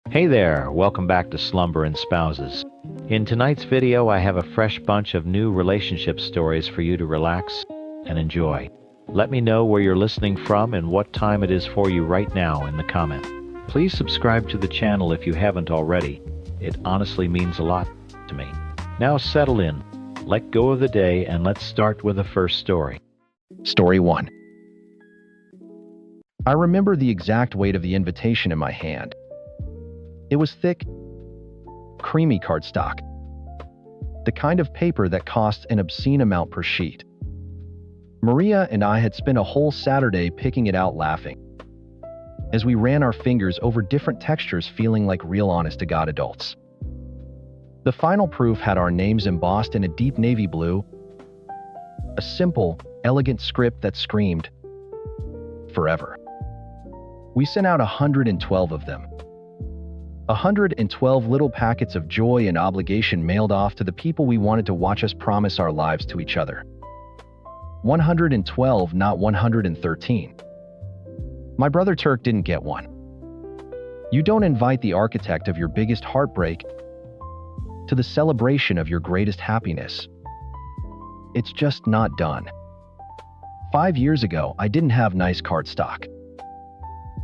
Hey there, welcome back to Slumber and Spouses. In tonight's video, I have a fresh bunch of new relationship stories for you to relax and enjoy. Let me know where you're listening from and what time it is for you right now in the comment. Please subscribe to the channel if you haven't already. It honestly means a lot to me. Now settle in, let go of the day, and let's start with the first story. Story 1. I remember the exact weight of the invitation in my hand. It was thick, creamy cardstock, the kind of paper that costs an obscene amount per sheet. Maria and I had spent a whole Saturday picking it out laughing, as we ran our fingers over different textures feeling like real honest-to-God adults. The final proof had our names embossed in a deep navy blue, a simple, elegant script that screamed, "Forever." We sent out 112 of them. 112 little packets of joy and obligation mailed off to the people we wanted to watch us promise our lives to each other. 112, not 113. My brother Turk didn't get one. You don't invite the architect of your biggest heartbreak to the celebration of your greatest happiness. It's just not done. 5 years ago, I didn't have nice cardstock.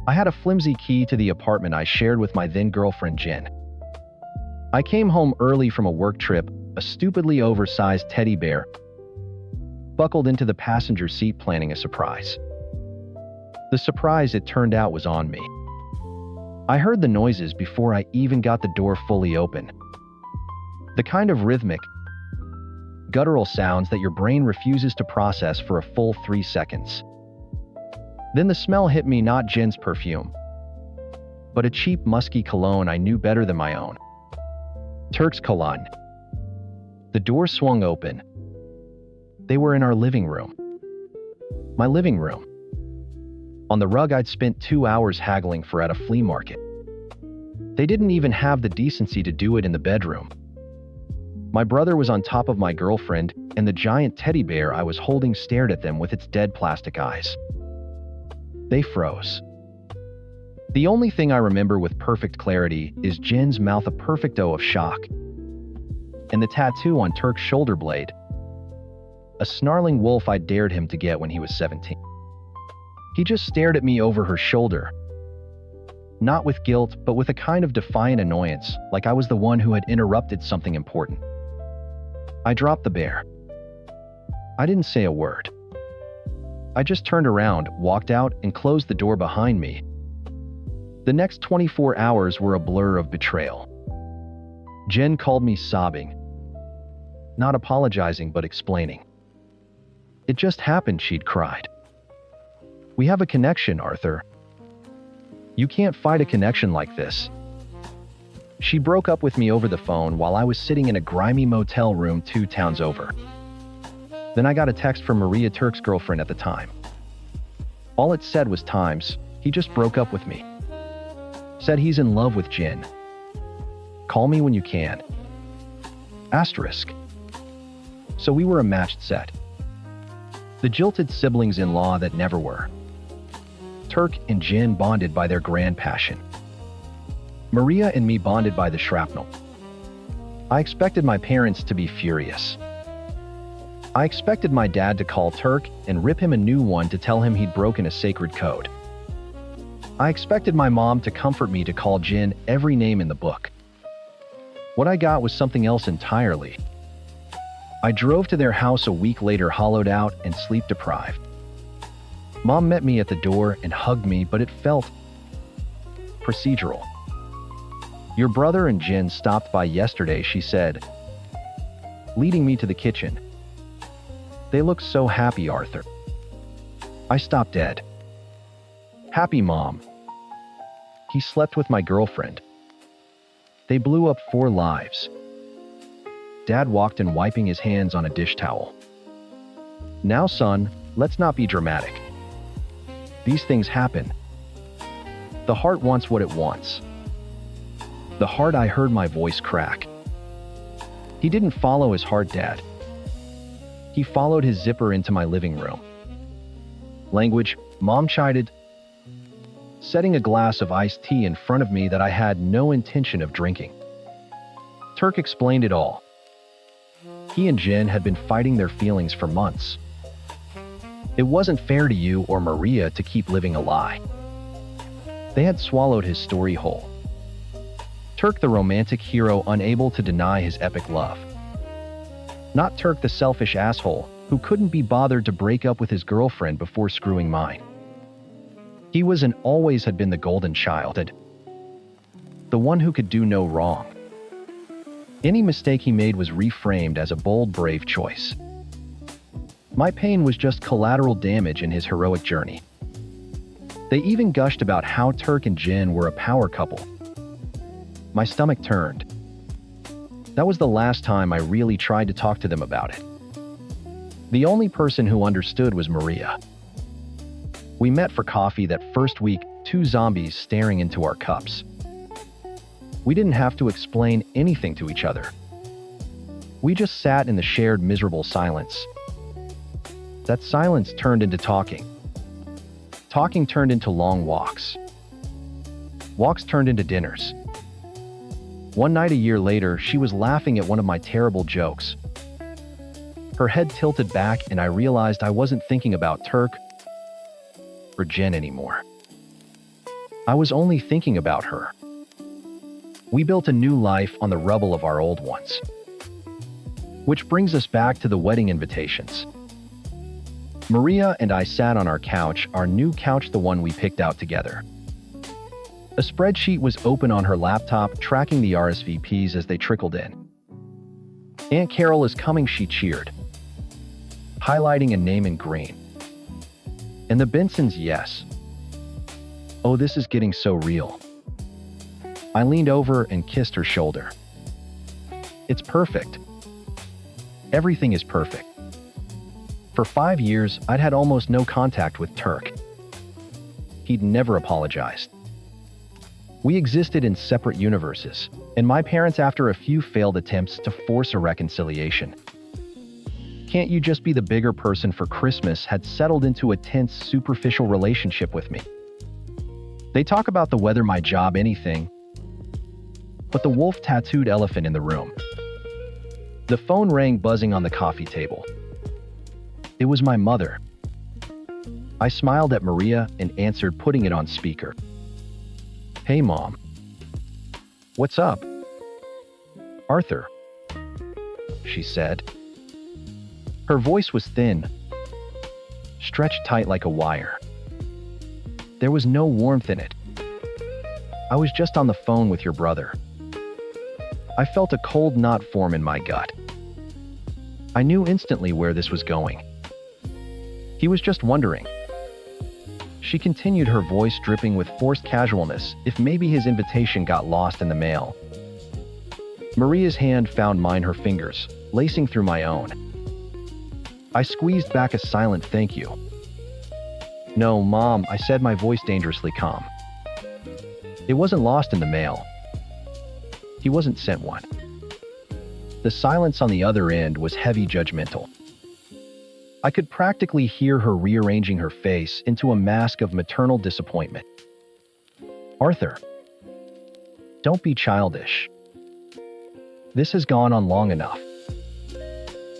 I had a flimsy key to the apartment I shared with my then-girlfriend Jen. I came home early from a work trip, a stupidly oversized teddy bear, buckled into the passenger seat planning a surprise. The surprise, it turned out, was on me. I heard the noises before I even got the door fully open. The kind of rhythmic, guttural sounds that your brain refuses to process for a full 3 seconds. Then the smell hit me, not Jen's perfume, but a cheap, musky cologne I knew better than my own. Turk's cologne. The door swung open. They were in our living room. My living room. On the rug I'd spent 2 hours haggling for at a flea market. They didn't even have the decency to do it in the bedroom. My brother was on top of my girlfriend, and the giant teddy bear I was holding stared at them with its dead plastic eyes. They froze. The only thing I remember with perfect clarity is Jen's mouth, a perfect O of shock, and the tattoo on Turk's shoulder blade, a snarling wolf I dared him to get when he was 17. He just stared at me over her shoulder, not with guilt, but with a kind of defiant annoyance, like I was the one who had interrupted something important. I dropped the bear. I didn't say a word. I just turned around, walked out, and closed the door behind me. The next 24 hours were a blur of betrayal. Jen called me sobbing, not apologizing but explaining. "It just happened," she'd cried. "We have a connection, Arthur. You can't fight a connection like this." She broke up with me over the phone while I was sitting in a grimy motel room 2 towns over. Then I got a text from Maria, Turk's girlfriend at the time. All it said was, "Times, he just broke up with me. Said he's in love with Jen. Call me when you can." Asterisk. So we were a matched set. The jilted siblings-in-law that never were. Turk and Jen bonded by their grand passion. Maria and me bonded by the shrapnel. I expected my parents to be furious. I expected my dad to call Turk and rip him a new one to tell him he'd broken a sacred code. I expected my mom to comfort me to call Jen every name in the book. What I got was something else entirely. I drove to their house a week later, hollowed out and sleep-deprived. Mom met me at the door and hugged me, but it felt procedural. "Your brother and Jen stopped by yesterday," she said, leading me to the kitchen. "They look so happy, Arthur." I stopped dead. "Happy, Mom. He slept with my girlfriend. They blew up 4 lives." Dad walked in, wiping his hands on a dish towel. "Now, son, let's not be dramatic. These things happen. The heart wants what it wants." The heart, I heard my voice crack. He didn't follow his heart, Dad. He followed his zipper into my living room. "Language," Mom chided. setting a glass of iced tea in front of me that I had no intention of drinking. Turk explained it all. He and Jen had been fighting their feelings for months. It wasn't fair to you or Maria to keep living a lie. They had swallowed his story whole. Turk the romantic hero unable to deny his epic love. Not Turk the selfish asshole who couldn't be bothered to break up with his girlfriend before screwing mine. He was and always had been the golden child, the one who could do no wrong. Any mistake he made was reframed as a bold, brave choice. My pain was just collateral damage in his heroic journey. They even gushed about how Turk and Jen were a power couple. My stomach turned. That was the last time I really tried to talk to them about it. The only person who understood was Maria. We met for coffee that first week, two zombies staring into our cups. We didn't have to explain anything to each other. We just sat in the shared miserable silence. That silence turned into talking. Talking turned into long walks. Walks turned into dinners. One night a year later, she was laughing at one of my terrible jokes. Her head tilted back and I realized I wasn't thinking about Turk or Jen anymore. I was only thinking about her. We built a new life on the rubble of our old ones. Which brings us back to the wedding invitations. Maria and I sat on our couch, our new couch, the one we picked out together. A spreadsheet was open on her laptop, tracking the RSVPs as they trickled in. Aunt Carol is coming, she cheered, highlighting a name in green. And the Bensons, yes. Oh, this is getting so real. I leaned over and kissed her shoulder. It's perfect. Everything is perfect. For 5 years, I'd had almost no contact with Turk. He'd never apologized. We existed in separate universes, and my parents, after a few failed attempts to force a reconciliation, can't you just be the bigger person for Christmas, had settled into a tense, superficial relationship with me. They talk about the weather, my job, anything, but the wolf-tattooed elephant in the room. The phone rang, buzzing on the coffee table. It was my mother. I smiled at Maria and answered, putting it on speaker. Hey, Mom. What's up? Arthur, she said. Her voice was thin, stretched tight like a wire. There was no warmth in it. I was just on the phone with your brother. I felt a cold knot form in my gut. I knew instantly where this was going. He was just wondering. She continued, her voice dripping with forced casualness, if maybe his invitation got lost in the mail. Maria's hand found mine, her fingers lacing through my own. I squeezed back a silent thank you. No, Mom, I said, my voice dangerously calm. It wasn't lost in the mail. He wasn't sent one. The silence on the other end was heavy, judgmental. I could practically hear her rearranging her face into a mask of maternal disappointment. Arthur, don't be childish. This has gone on long enough.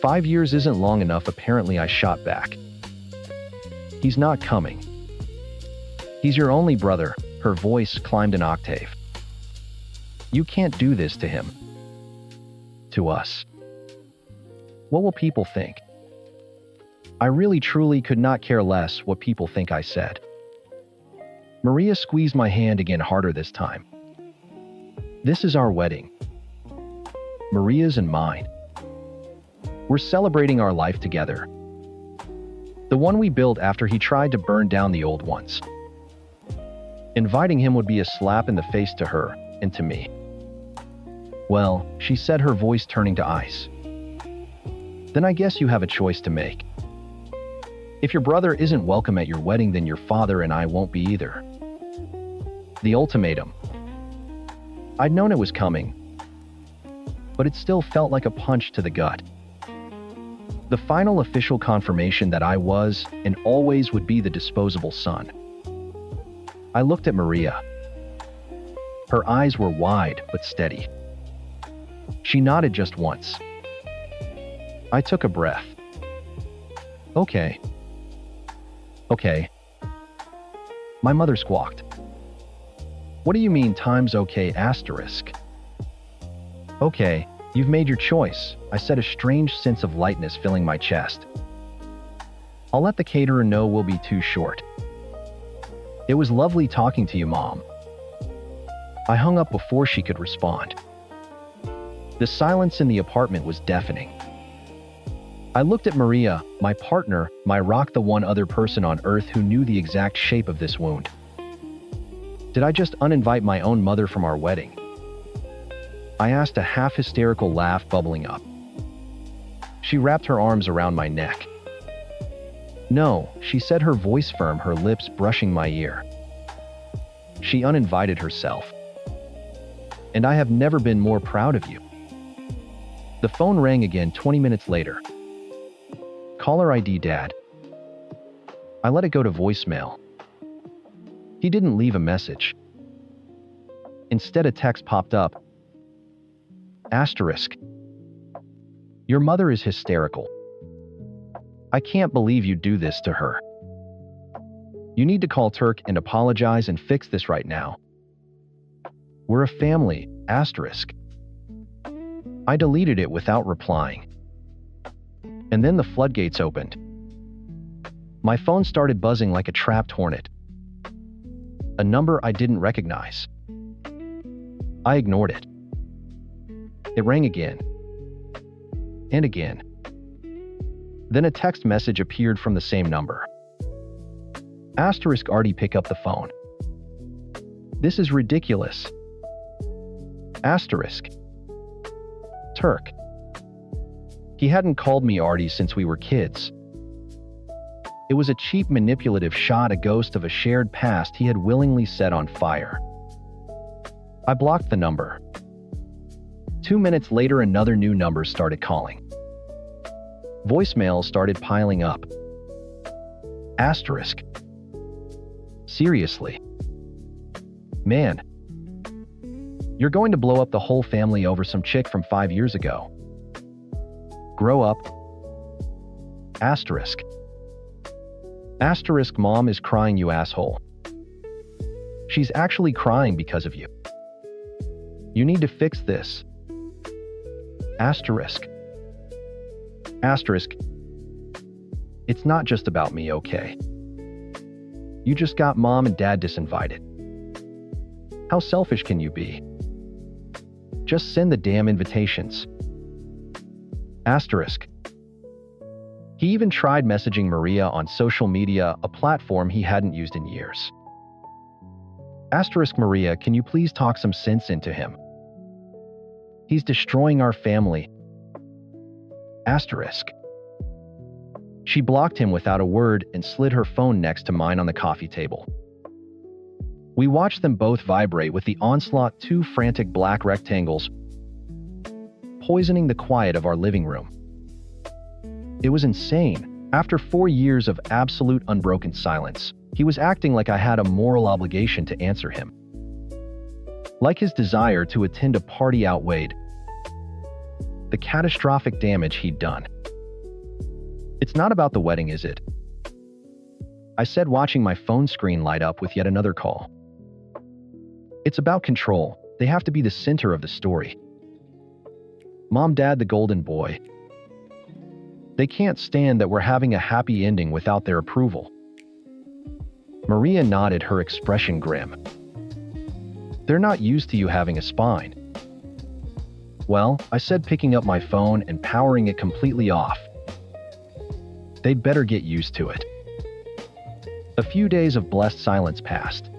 5 years isn't long enough, apparently, I shot back. He's not coming. He's your only brother. Her voice climbed an octave. You can't do this to him. To us. What will people think? I really truly could not care less what people think, I said. Maria squeezed my hand again, harder this time. This is our wedding. Maria's and mine. We're celebrating our life together. The one we built after he tried to burn down the old ones. Inviting him would be a slap in the face to her and to me. Well, she said, her voice turning to ice. Then I guess you have a choice to make. If your brother isn't welcome at your wedding, then your father and I won't be either. The ultimatum. I'd known it was coming, but it still felt like a punch to the gut. The final official confirmation that I was and always would be the disposable son. I looked at Maria. Her eyes were wide but steady. She nodded just once. I took a breath. Okay. Okay. My mother squawked. What do you mean time's okay asterisk? Okay, you've made your choice, I said, a strange sense of lightness filling my chest. I'll let the caterer know we'll be too short. It was lovely talking to you, Mom. I hung up before she could respond. The silence in the apartment was deafening. I looked at Maria, my partner, my rock, the one other person on earth who knew the exact shape of this wound. Did I just uninvite my own mother from our wedding? I asked, a half-hysterical laugh bubbling up. She wrapped her arms around my neck. No, she said, her voice firm, her lips brushing my ear. She uninvited herself. And I have never been more proud of you. The phone rang again 20 minutes later. Caller ID, Dad. I let it go to voicemail. He didn't leave a message. Instead, a text popped up. Asterisk. Your mother is hysterical. I can't believe you do this to her. You need to call Turk and apologize and fix this right now. We're a family, asterisk. I deleted it without replying. And then the floodgates opened. My phone started buzzing like a trapped hornet. A number I didn't recognize. I ignored it. It rang again. And again. Then a text message appeared from the same number. Asterisk, Artie, pick up the phone. This is ridiculous. Asterisk. Turk. He hadn't called me Artie since we were kids. It was a cheap, manipulative shot, a ghost of a shared past he had willingly set on fire. I blocked the number. 2 minutes later, another new number started calling. Voicemails started piling up. Asterisk. Seriously. Man. You're going to blow up the whole family over some chick from 5 years ago. Grow up. Asterisk. Asterisk, Mom is crying, you asshole. She's actually crying because of you. You need to fix this. Asterisk. Asterisk. It's not just about me, okay? You just got Mom and Dad disinvited. How selfish can you be? Just send the damn invitations. Asterisk. He even tried messaging Maria on social media, a platform he hadn't used in years. Asterisk, Maria, can you please talk some sense into him? He's destroying our family. Asterisk. She blocked him without a word and slid her phone next to mine on the coffee table. We watched them both vibrate with the onslaught, two frantic black rectangles, poisoning the quiet of our living room. It was insane. After 4 years of absolute unbroken silence, he was acting like I had a moral obligation to answer him. Like his desire to attend a party outweighed the catastrophic damage he'd done. It's not about the wedding, is it? I said, watching my phone screen light up with yet another call. It's about control. They have to be the center of the story. Mom, Dad, the golden boy. They can't stand that we're having a happy ending without their approval. Maria nodded, her expression grim. They're not used to you having a spine. Well, I said, picking up my phone and powering it completely off. They'd better get used to it. A few days of blessed silence passed.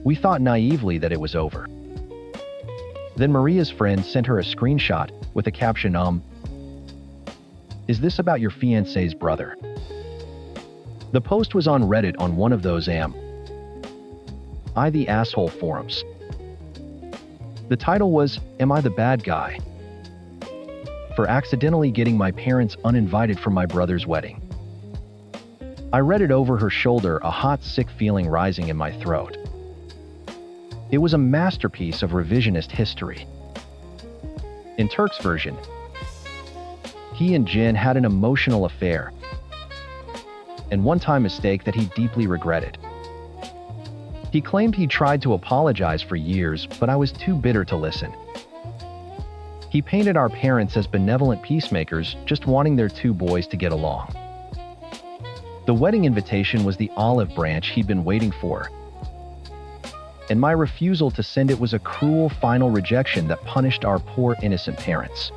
We thought naively that it was over. Then Maria's friend sent her a screenshot with a caption, Is this about your fiancé's brother? The post was on Reddit, on one of those I the asshole forums. The title was, Am I the bad guy? For accidentally getting my parents uninvited from my brother's wedding. I read it over her shoulder, a hot, sick feeling rising in my throat. It was a masterpiece of revisionist history. In Turk's version, he and Jin had an emotional affair, and one-time mistake that he deeply regretted. He claimed he tried to apologize for years, but I was too bitter to listen. He painted our parents as benevolent peacemakers, just wanting their two boys to get along. The wedding invitation was the olive branch he'd been waiting for, and my refusal to send it was a cruel final rejection that punished our poor innocent parents.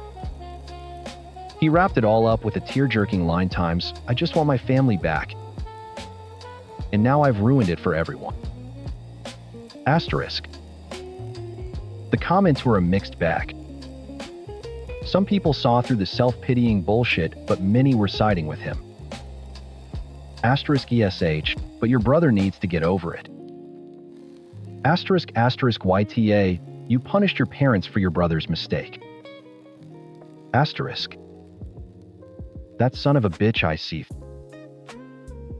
He wrapped it all up with a tear-jerking line times, "I just want my family back. And now I've ruined it for everyone." Asterisk. The comments were a mixed bag. Some people saw through the self-pitying bullshit, but many were siding with him. Asterisk ESH, but your brother needs to get over it. Asterisk asterisk YTA, you punished your parents for your brother's mistake. Asterisk. That son of a bitch, I see.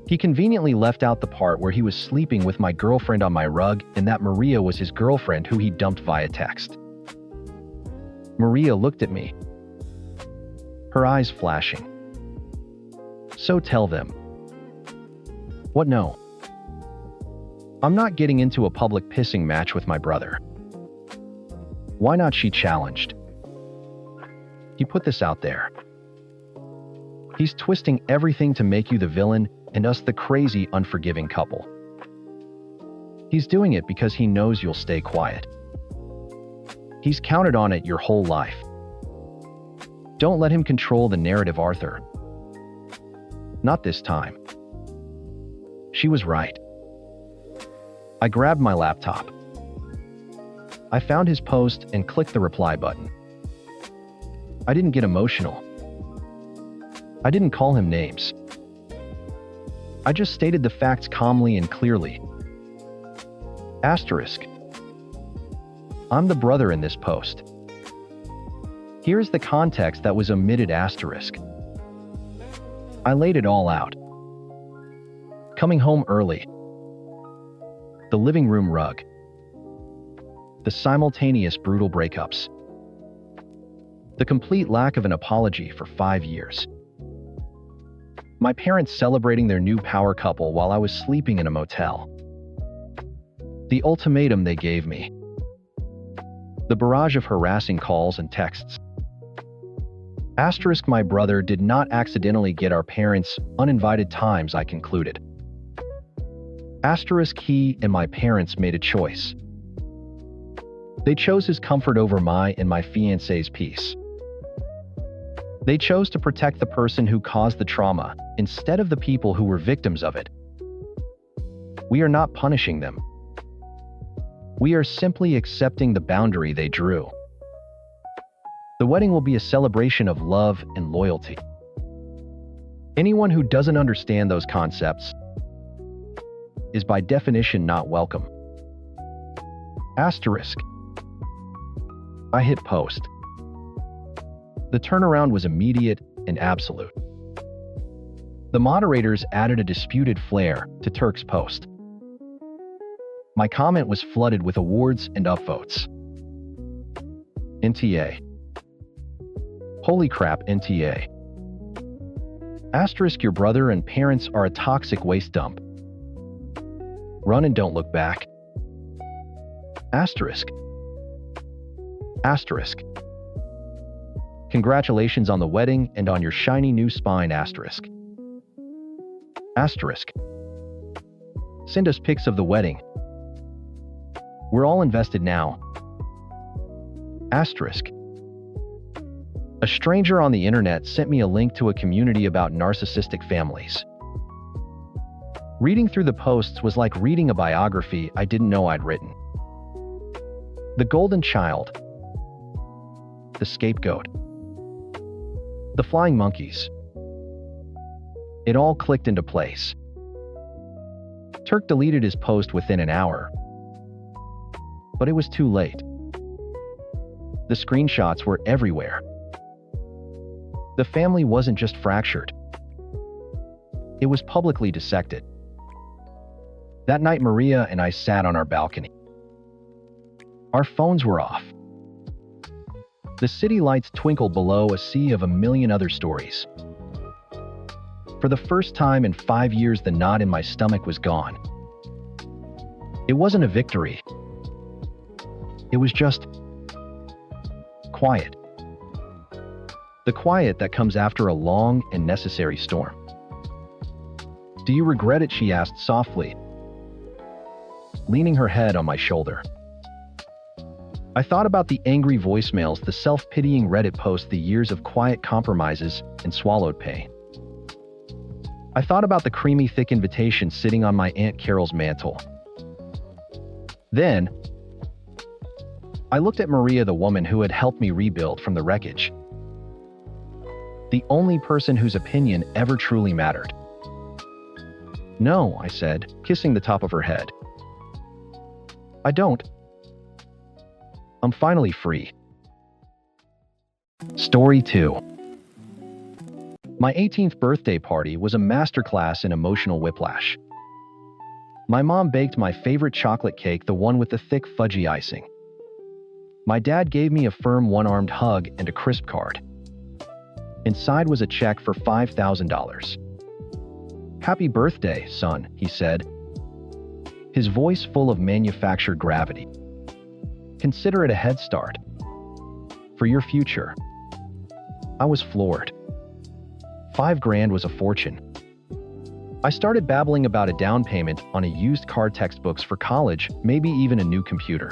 He conveniently left out the part where he was sleeping with my girlfriend on my rug and that Maria was his girlfriend who he dumped via text. Maria looked at me, her eyes flashing. So tell them. What? No. I'm not getting into a public pissing match with my brother. Why not? She challenged. He put this out there. He's twisting everything to make you the villain and us the crazy, unforgiving couple. He's doing it because he knows you'll stay quiet. He's counted on it your whole life. Don't let him control the narrative, Arthur. Not this time. She was right. I grabbed my laptop. I found his post and clicked the reply button. I didn't get emotional. I didn't call him names. I just stated the facts calmly and clearly. Asterisk. I'm the brother in this post. Here's the context that was omitted. Asterisk. I laid it all out. Coming home early. The living room rug. The simultaneous brutal breakups. The complete lack of an apology for 5 years. My parents celebrating their new power couple while I was sleeping in a motel. The ultimatum they gave me. The barrage of harassing calls and texts. Asterisk. My brother did not accidentally get our parents uninvited times, I concluded. Asterisk. He and my parents made a choice. They chose his comfort over my and my fiancé's peace. They chose to protect the person who caused the trauma instead of the people who were victims of it. We are not punishing them. We are simply accepting the boundary they drew. The wedding will be a celebration of love and loyalty. Anyone who doesn't understand those concepts is by definition not welcome. Asterisk. I hit post. The turnaround was immediate and absolute. The moderators added a disputed flair to Turk's post. My comment was flooded with awards and upvotes. NTA. Holy crap, NTA. Asterisk. Your brother and parents are a toxic waste dump. Run and don't look back. Asterisk. Asterisk. Congratulations on the wedding and on your shiny new spine. Asterisk. Asterisk. Send us pics of the wedding. We're all invested now. Asterisk. A stranger on the internet sent me a link to a community about narcissistic families. Reading through the posts was like reading a biography I didn't know I'd written. The golden child. The scapegoat. The flying monkeys. It all clicked into place. Turk deleted his post within an hour. But it was too late. The screenshots were everywhere. The family wasn't just fractured. It was publicly dissected. That night, Maria and I sat on our balcony. Our phones were off. The city lights twinkled below a sea of a million other stories. For the first time in 5 years, the knot in my stomach was gone. It wasn't a victory. It was just quiet. The quiet that comes after a long and necessary storm. "Do you regret it?" she asked softly, leaning her head on my shoulder. I thought about the angry voicemails, the self-pitying Reddit posts, the years of quiet compromises and swallowed pain. I thought about the creamy, thick invitation sitting on my Aunt Carol's mantle. Then, I looked at Maria, the woman who had helped me rebuild from the wreckage. The only person whose opinion ever truly mattered. "No," I said, kissing the top of her head. "I don't. I'm finally free." Story 2. My 18th birthday party was a masterclass in emotional whiplash. My mom baked my favorite chocolate cake, the one with the thick fudgy icing. My dad gave me a firm one-armed hug and a crisp card. Inside was a check for $5,000. "Happy birthday, son," he said, his voice full of manufactured gravity. "Consider it a head start for your future." I was floored. $5,000 was a fortune. I started babbling about a down payment on a used car, textbooks for college, maybe even a new computer.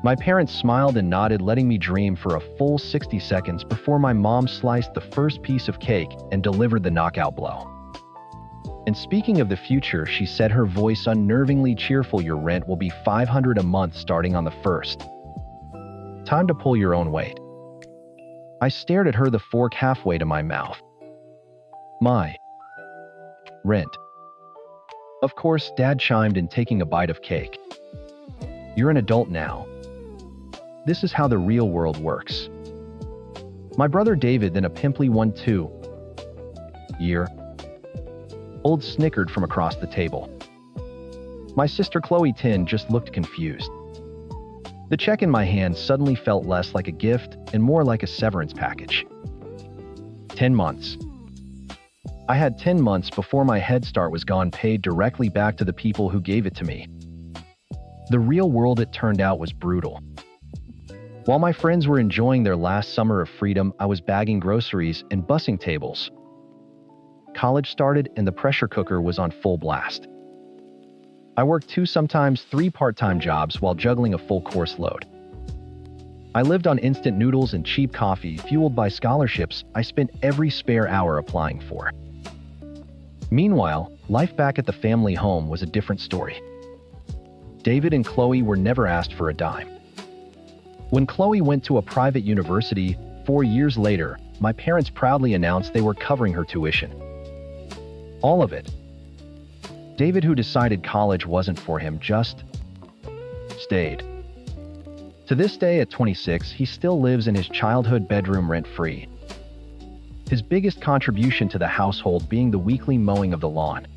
My parents smiled and nodded, letting me dream for a full 60 seconds before my mom sliced the first piece of cake and delivered the knockout blow. "And speaking of the future," she said, her voice unnervingly cheerful, "your rent will be $500 a month starting on the 1st. Time to pull your own weight." I stared at her, the fork halfway to my mouth. "My rent." Of course, Dad chimed in, taking a bite of cake. "You're an adult now. This is how the real world works." My brother David, then a pimply 1-2-year-old, snickered from across the table. My sister Chloe Tin just looked confused. The check in my hand suddenly felt less like a gift and more like a severance package. 10 months. I had 10 months before my Head Start was gone, paid directly back to the people who gave it to me. The real world, it turned out, was brutal. While my friends were enjoying their last summer of freedom, I was bagging groceries and bussing tables. College started and the pressure cooker was on full blast. I worked 2, sometimes 3 part-time jobs while juggling a full course load. I lived on instant noodles and cheap coffee, fueled by scholarships I spent every spare hour applying for. Meanwhile, life back at the family home was a different story. David and Chloe were never asked for a dime. When Chloe went to a private university 4 years later, my parents proudly announced they were covering her tuition. All of it. David, who decided college wasn't for him, just stayed. To this day, at 26, he still lives in his childhood bedroom rent-free. His biggest contribution to the household being the weekly mowing of the lawn.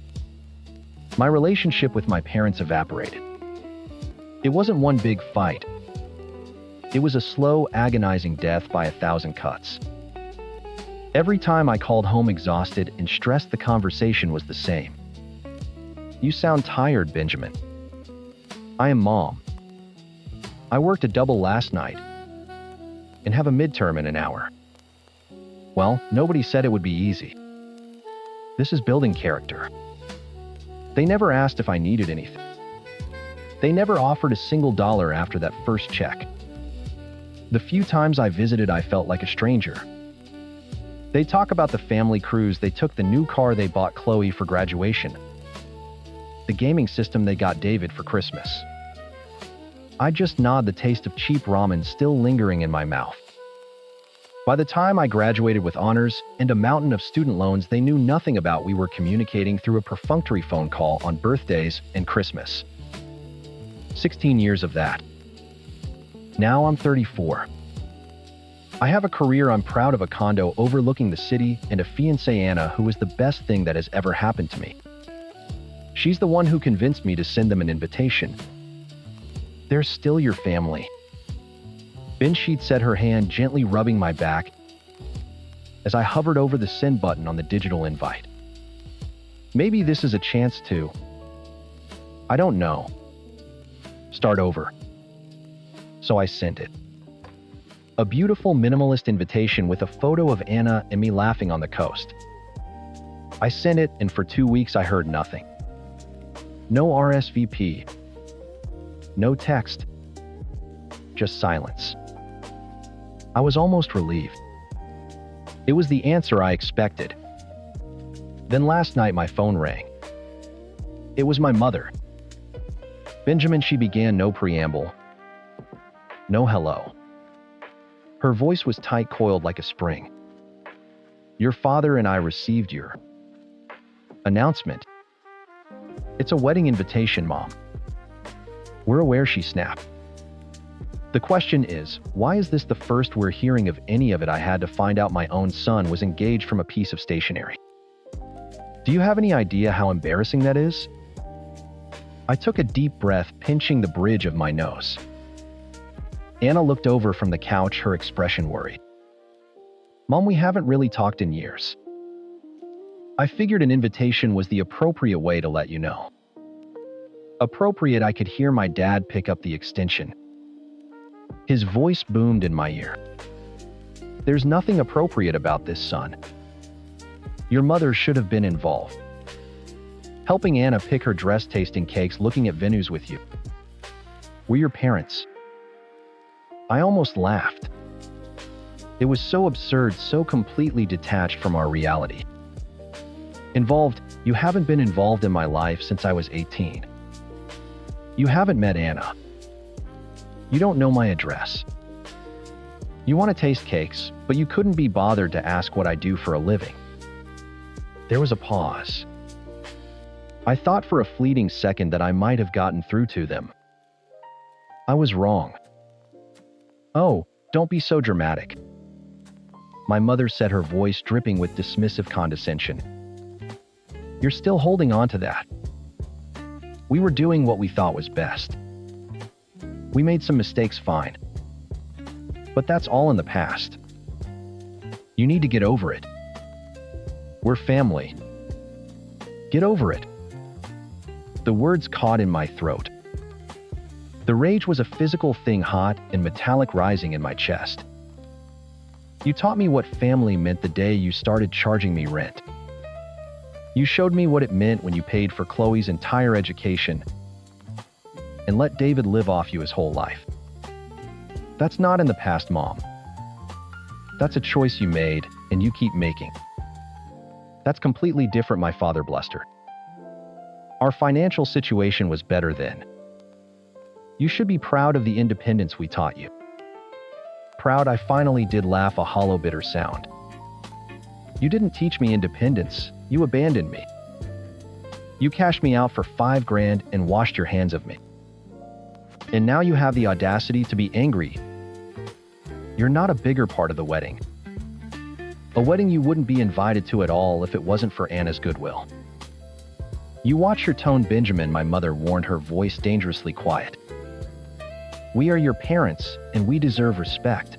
My relationship with my parents evaporated. It wasn't one big fight. It was a slow, agonizing death by 1,000 cuts. Every time I called home exhausted and stressed, the conversation was the same. "You sound tired, Benjamin." "I am, Mom. I worked a double last night and have a midterm in an hour." Well, nobody said it would be easy. This is building character. They never asked if I needed anything. They never offered a single dollar after that first check. The few times I visited, I felt like a stranger. They talk about the family cruise they took, the new car they bought Chloe for graduation, the gaming system they got David for Christmas. I just nod, the taste of cheap ramen still lingering in my mouth. By the time I graduated with honors and a mountain of student loans they knew nothing about, we were communicating through a perfunctory phone call on birthdays and Christmas. 16 years of that. Now I'm 34. I have a career, I'm proud of a condo overlooking the city, and a fiancée, Anna, who is the best thing that has ever happened to me. She's the one who convinced me to send them an invitation. They're still your family. Binsheet said, her hand gently rubbing my back as I hovered over the send button on the digital invite. Maybe this is a chance to, I don't know, start over. So I sent it. A beautiful minimalist invitation with a photo of Anna and me laughing on the coast. I sent it, and for 2 weeks I heard nothing. No RSVP. No text. Just silence. I was almost relieved. It was the answer I expected. Then last night my phone rang. It was my mother. Benjamin, she began, no preamble. No hello. Her voice was tight, coiled like a spring. Your father and I received your announcement. It's a wedding invitation, Mom. We're aware, she snapped. The question is, why is this the first we're hearing of any of it? I had to find out my own son was engaged from a piece of stationery. Do you have any idea how embarrassing that is? I took a deep breath, pinching the bridge of my nose. Anna looked over from the couch, her expression worried. Mom, we haven't really talked in years. I figured an invitation was the appropriate way to let you know. Appropriate, I could hear my dad pick up the extension. His voice boomed in my ear. There's nothing appropriate about this, son. Your mother should have been involved. Helping Anna pick her dress, tasting cakes, looking at venues with you. We're your parents. I almost laughed. It was so absurd, so completely detached from our reality. Involved? You haven't been involved in my life since I was 18. You haven't met Anna. You don't know my address. You want to taste cakes, but you couldn't be bothered to ask what I do for a living. There was a pause. I thought for a fleeting second that I might have gotten through to them. I was wrong. Oh, don't be so dramatic. My mother said, her voice dripping with dismissive condescension. You're still holding on to that. We were doing what we thought was best. We made some mistakes, fine. But that's all in the past. You need to get over it. We're family. Get over it. The words caught in my throat. The rage was a physical thing, hot and metallic, rising in my chest. You taught me what family meant the day you started charging me rent. You showed me what it meant when you paid for Chloe's entire education and let David live off you his whole life. That's not in the past, Mom. That's a choice you made and you keep making. That's completely different, my father blustered. Our financial situation was better then. You should be proud of the independence we taught you. Proud? I finally did laugh, a hollow, bitter sound. You didn't teach me independence. You abandoned me. You cashed me out for $5,000 and washed your hands of me. And now you have the audacity to be angry. You're not a bigger part of the wedding. A wedding you wouldn't be invited to at all if it wasn't for Anna's goodwill. You watch your tone, Benjamin, my mother warned, her voice dangerously quiet. We are your parents, and we deserve respect.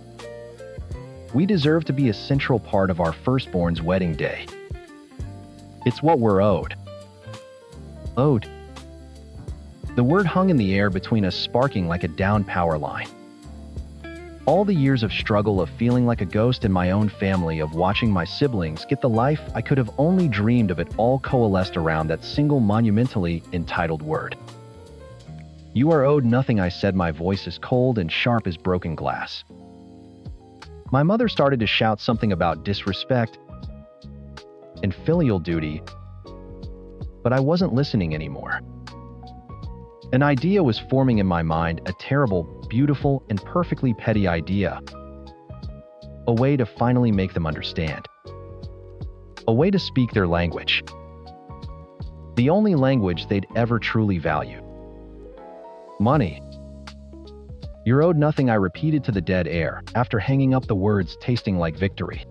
We deserve to be a central part of our firstborn's wedding day. It's what we're owed. Owed. The word hung in the air between us, sparking like a downed power line. All the years of struggle, of feeling like a ghost in my own family, of watching my siblings get the life I could have only dreamed of, it all coalesced around that single monumentally entitled word. You are owed nothing, I said, my voice as cold and sharp as broken glass. My mother started to shout something about disrespect and filial duty, but I wasn't listening anymore. An idea was forming in my mind, a terrible, beautiful, and perfectly petty idea. A way to finally make them understand. A way to speak their language. The only language they'd ever truly value. Money. "You're owed nothing," I repeated to the dead air, after hanging up the words tasting like victory.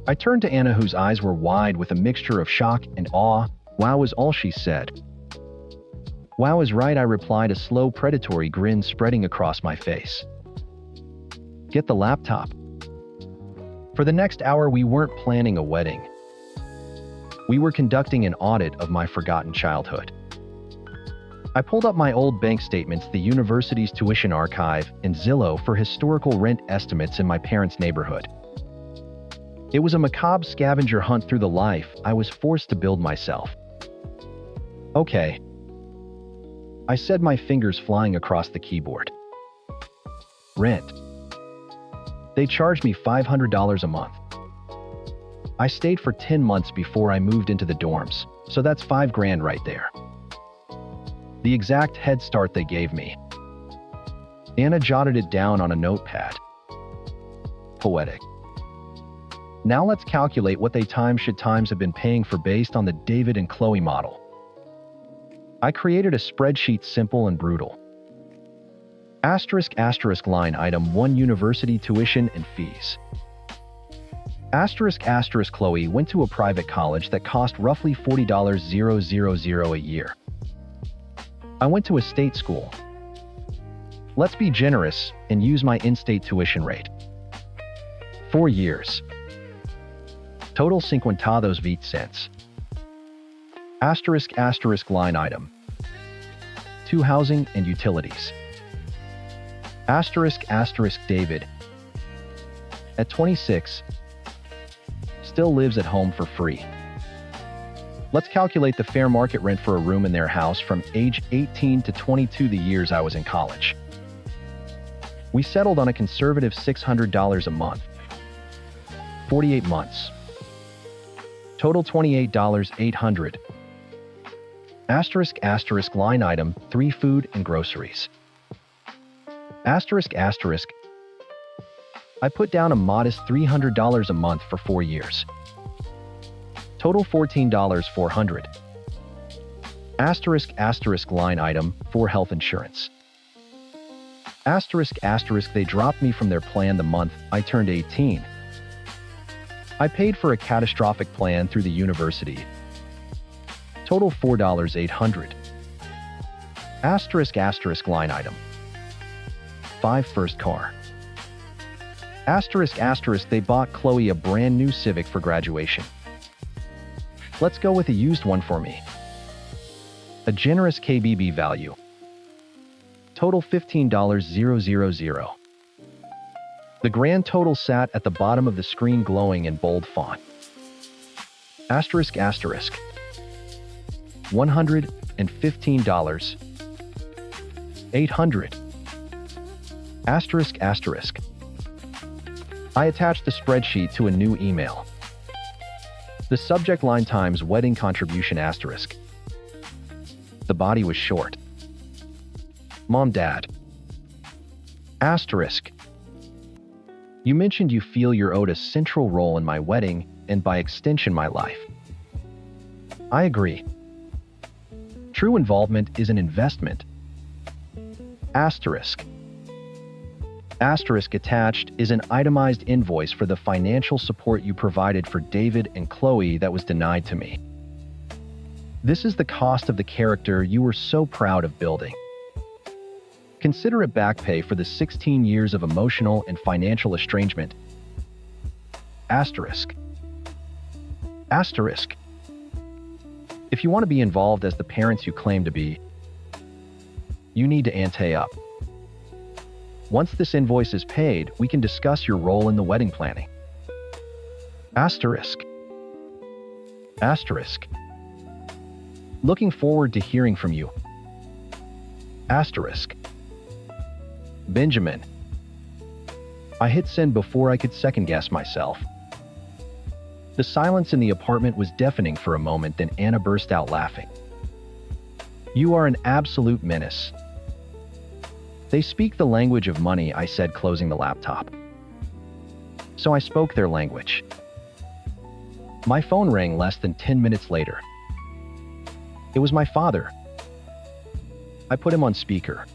I turned to Anna, whose eyes were wide with a mixture of shock and awe. "Wow," was all she said. "Wow is right," I replied, a slow, predatory grin spreading across my face. "Get the laptop." For the next hour, we weren't planning a wedding. We were conducting an audit of my forgotten childhood. I pulled up my old bank statements, the university's tuition archive, and Zillow for historical rent estimates in my parents' neighborhood. It was a macabre scavenger hunt through the life I was forced to build myself. "Okay," I said, my fingers flying across the keyboard. "Rent. They charged me $500 a month. I stayed for 10 months before I moved into the dorms, so that's $5,000 right there. The exact head start they gave me." Anna jotted it down on a notepad. Poetic. "Now let's calculate what they should have been paying for based on the David and Chloe model." I created a spreadsheet, simple and brutal. *** line item 1 university tuition and fees. *** Chloe went to a private college that cost roughly $40,000 a year. I went to a state school. Let's be generous and use my in-state tuition rate. 4 years. Total $50 cents. ** line item 2 housing and utilities. ** David, at 26, still lives at home for free. Let's calculate the fair market rent for a room in their house from age 18 to 22, the years I was in college. We settled on a conservative $600 a month. 48 months. Total $28,800. ** line item 3 food and groceries. ** I put down a modest $300 a month for 4 years. Total $14,400. ** line item 4 health insurance. ** They dropped me from their plan the month I turned 18. I paid for a catastrophic plan through the university. Total $4,800. ** line item 5 first car. ** They bought Chloe a brand new Civic for graduation. Let's go with a used one for me. A generous KBB value. Total $15,000. The grand total sat at the bottom of the screen, glowing in bold font. ***. $115. $800. I attached the spreadsheet to a new email. The subject line times wedding contribution ***. The body was short. Mom, Dad. ***. You mentioned you feel you're owed a central role in my wedding and by extension my life. I agree. True involvement is an investment. Asterisk attached is an itemized invoice for the financial support you provided for David and Chloe that was denied to me. This is the cost of the character you were so proud of building. Consider it back pay for the 16 years of emotional and financial estrangement. Asterisk. If you want to be involved as the parents you claim to be, you need to ante up. Once this invoice is paid, we can discuss your role in the wedding planning. Asterisk. Looking forward to hearing from you. Asterisk. Benjamin. I hit send before I could second-guess myself. The silence in the apartment was deafening for a moment, then Anna burst out laughing. You are an absolute menace. They speak the language of money, I said, closing the laptop. So I spoke their language. My phone rang less than 10 minutes later. It was my father. I put him on speaker.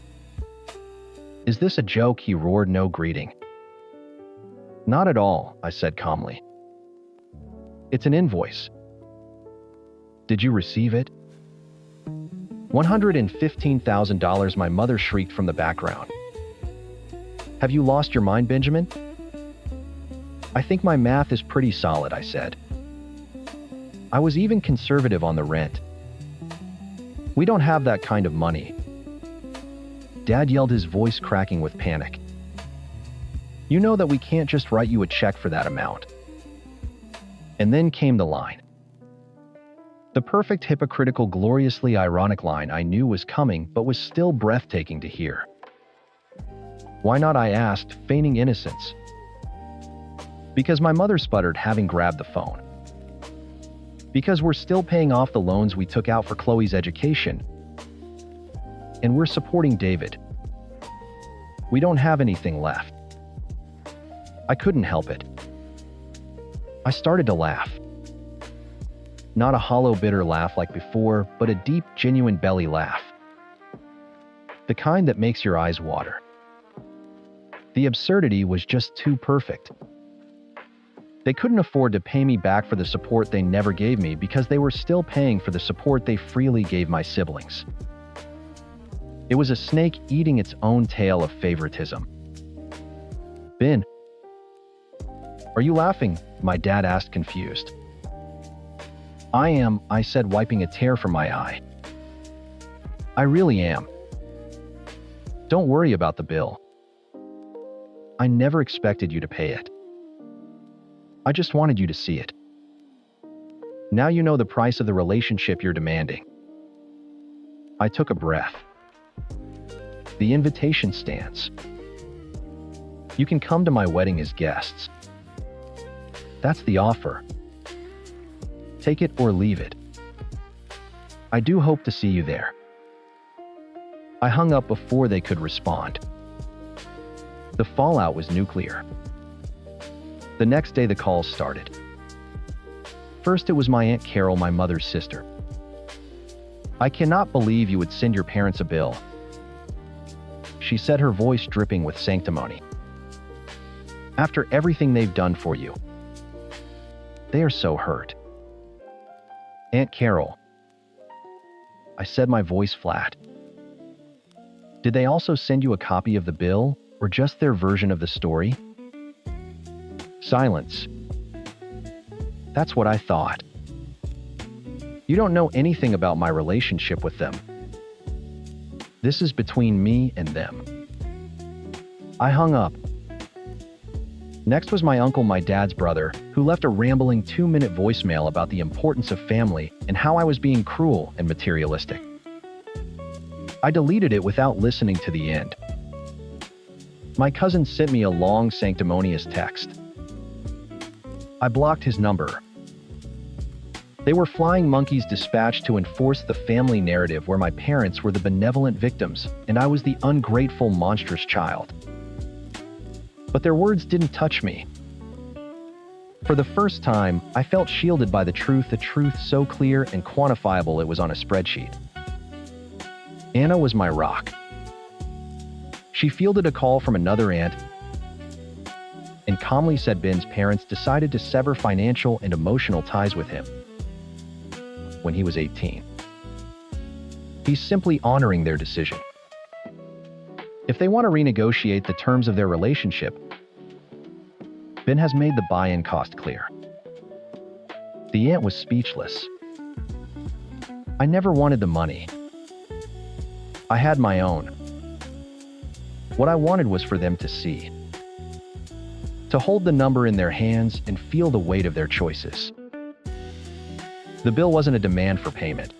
"Is this a joke?" he roared, no greeting. "Not at all," I said calmly. "It's an invoice." "Did you receive it?" $115,000, my mother shrieked from the background. "Have you lost your mind, Benjamin?" "I think my math is pretty solid," I said. "I was even conservative on the rent." "We don't have that kind of money," Dad yelled, his voice cracking with panic. "You know that we can't just write you a check for that amount." And then came the line. The perfect, hypocritical, gloriously ironic line I knew was coming but was still breathtaking to hear. "Why not?" I asked, feigning innocence. "Because," my mother sputtered, having grabbed the phone. "Because we're still paying off the loans we took out for Chloe's education. And we're supporting David. We don't have anything left." I couldn't help it. I started to laugh. Not a hollow, bitter laugh like before, but a deep, genuine belly laugh. The kind that makes your eyes water. The absurdity was just too perfect. They couldn't afford to pay me back for the support they never gave me because they were still paying for the support they freely gave my siblings. It was a snake eating its own tail of favoritism. "Ben, are you laughing?" my dad asked, confused. "I am," I said, wiping a tear from my eye. "I really am. Don't worry about the bill. I never expected you to pay it. I just wanted you to see it. Now you know the price of the relationship you're demanding." I took a breath. The invitation stands. You can come to my wedding as guests. That's the offer. Take it or leave it. I do hope to see you there. I hung up before they could respond. The fallout was nuclear. The next day the calls started. First it was my Aunt Carol, my mother's sister. "I cannot believe you would send your parents a bill," she said, her voice dripping with sanctimony. "After everything they've done for you. They are so hurt." "Aunt Carol," I said, my voice flat. "Did they also send you a copy of the bill, or just their version of the story?" Silence. That's what I thought. "You don't know anything about my relationship with them. This is between me and them." I hung up. Next was my uncle, my dad's brother, who left a rambling 2-minute voicemail about the importance of family and how I was being cruel and materialistic. I deleted it without listening to the end. My cousin sent me a long, sanctimonious text. I blocked his number. They were flying monkeys dispatched to enforce the family narrative where my parents were the benevolent victims and I was the ungrateful, monstrous child. But their words didn't touch me. For the first time, I felt shielded by the truth so clear and quantifiable it was on a spreadsheet. Anna was my rock. She fielded a call from another aunt and calmly said Ben's parents decided to sever financial and emotional ties with him when he was 18. He's simply honoring their decision. If they want to renegotiate the terms of their relationship, Ben has made the buy-in cost clear. The aunt was speechless. I never wanted the money. I had my own. What I wanted was for them to see. To hold the number in their hands and feel the weight of their choices. The bill wasn't a demand for payment.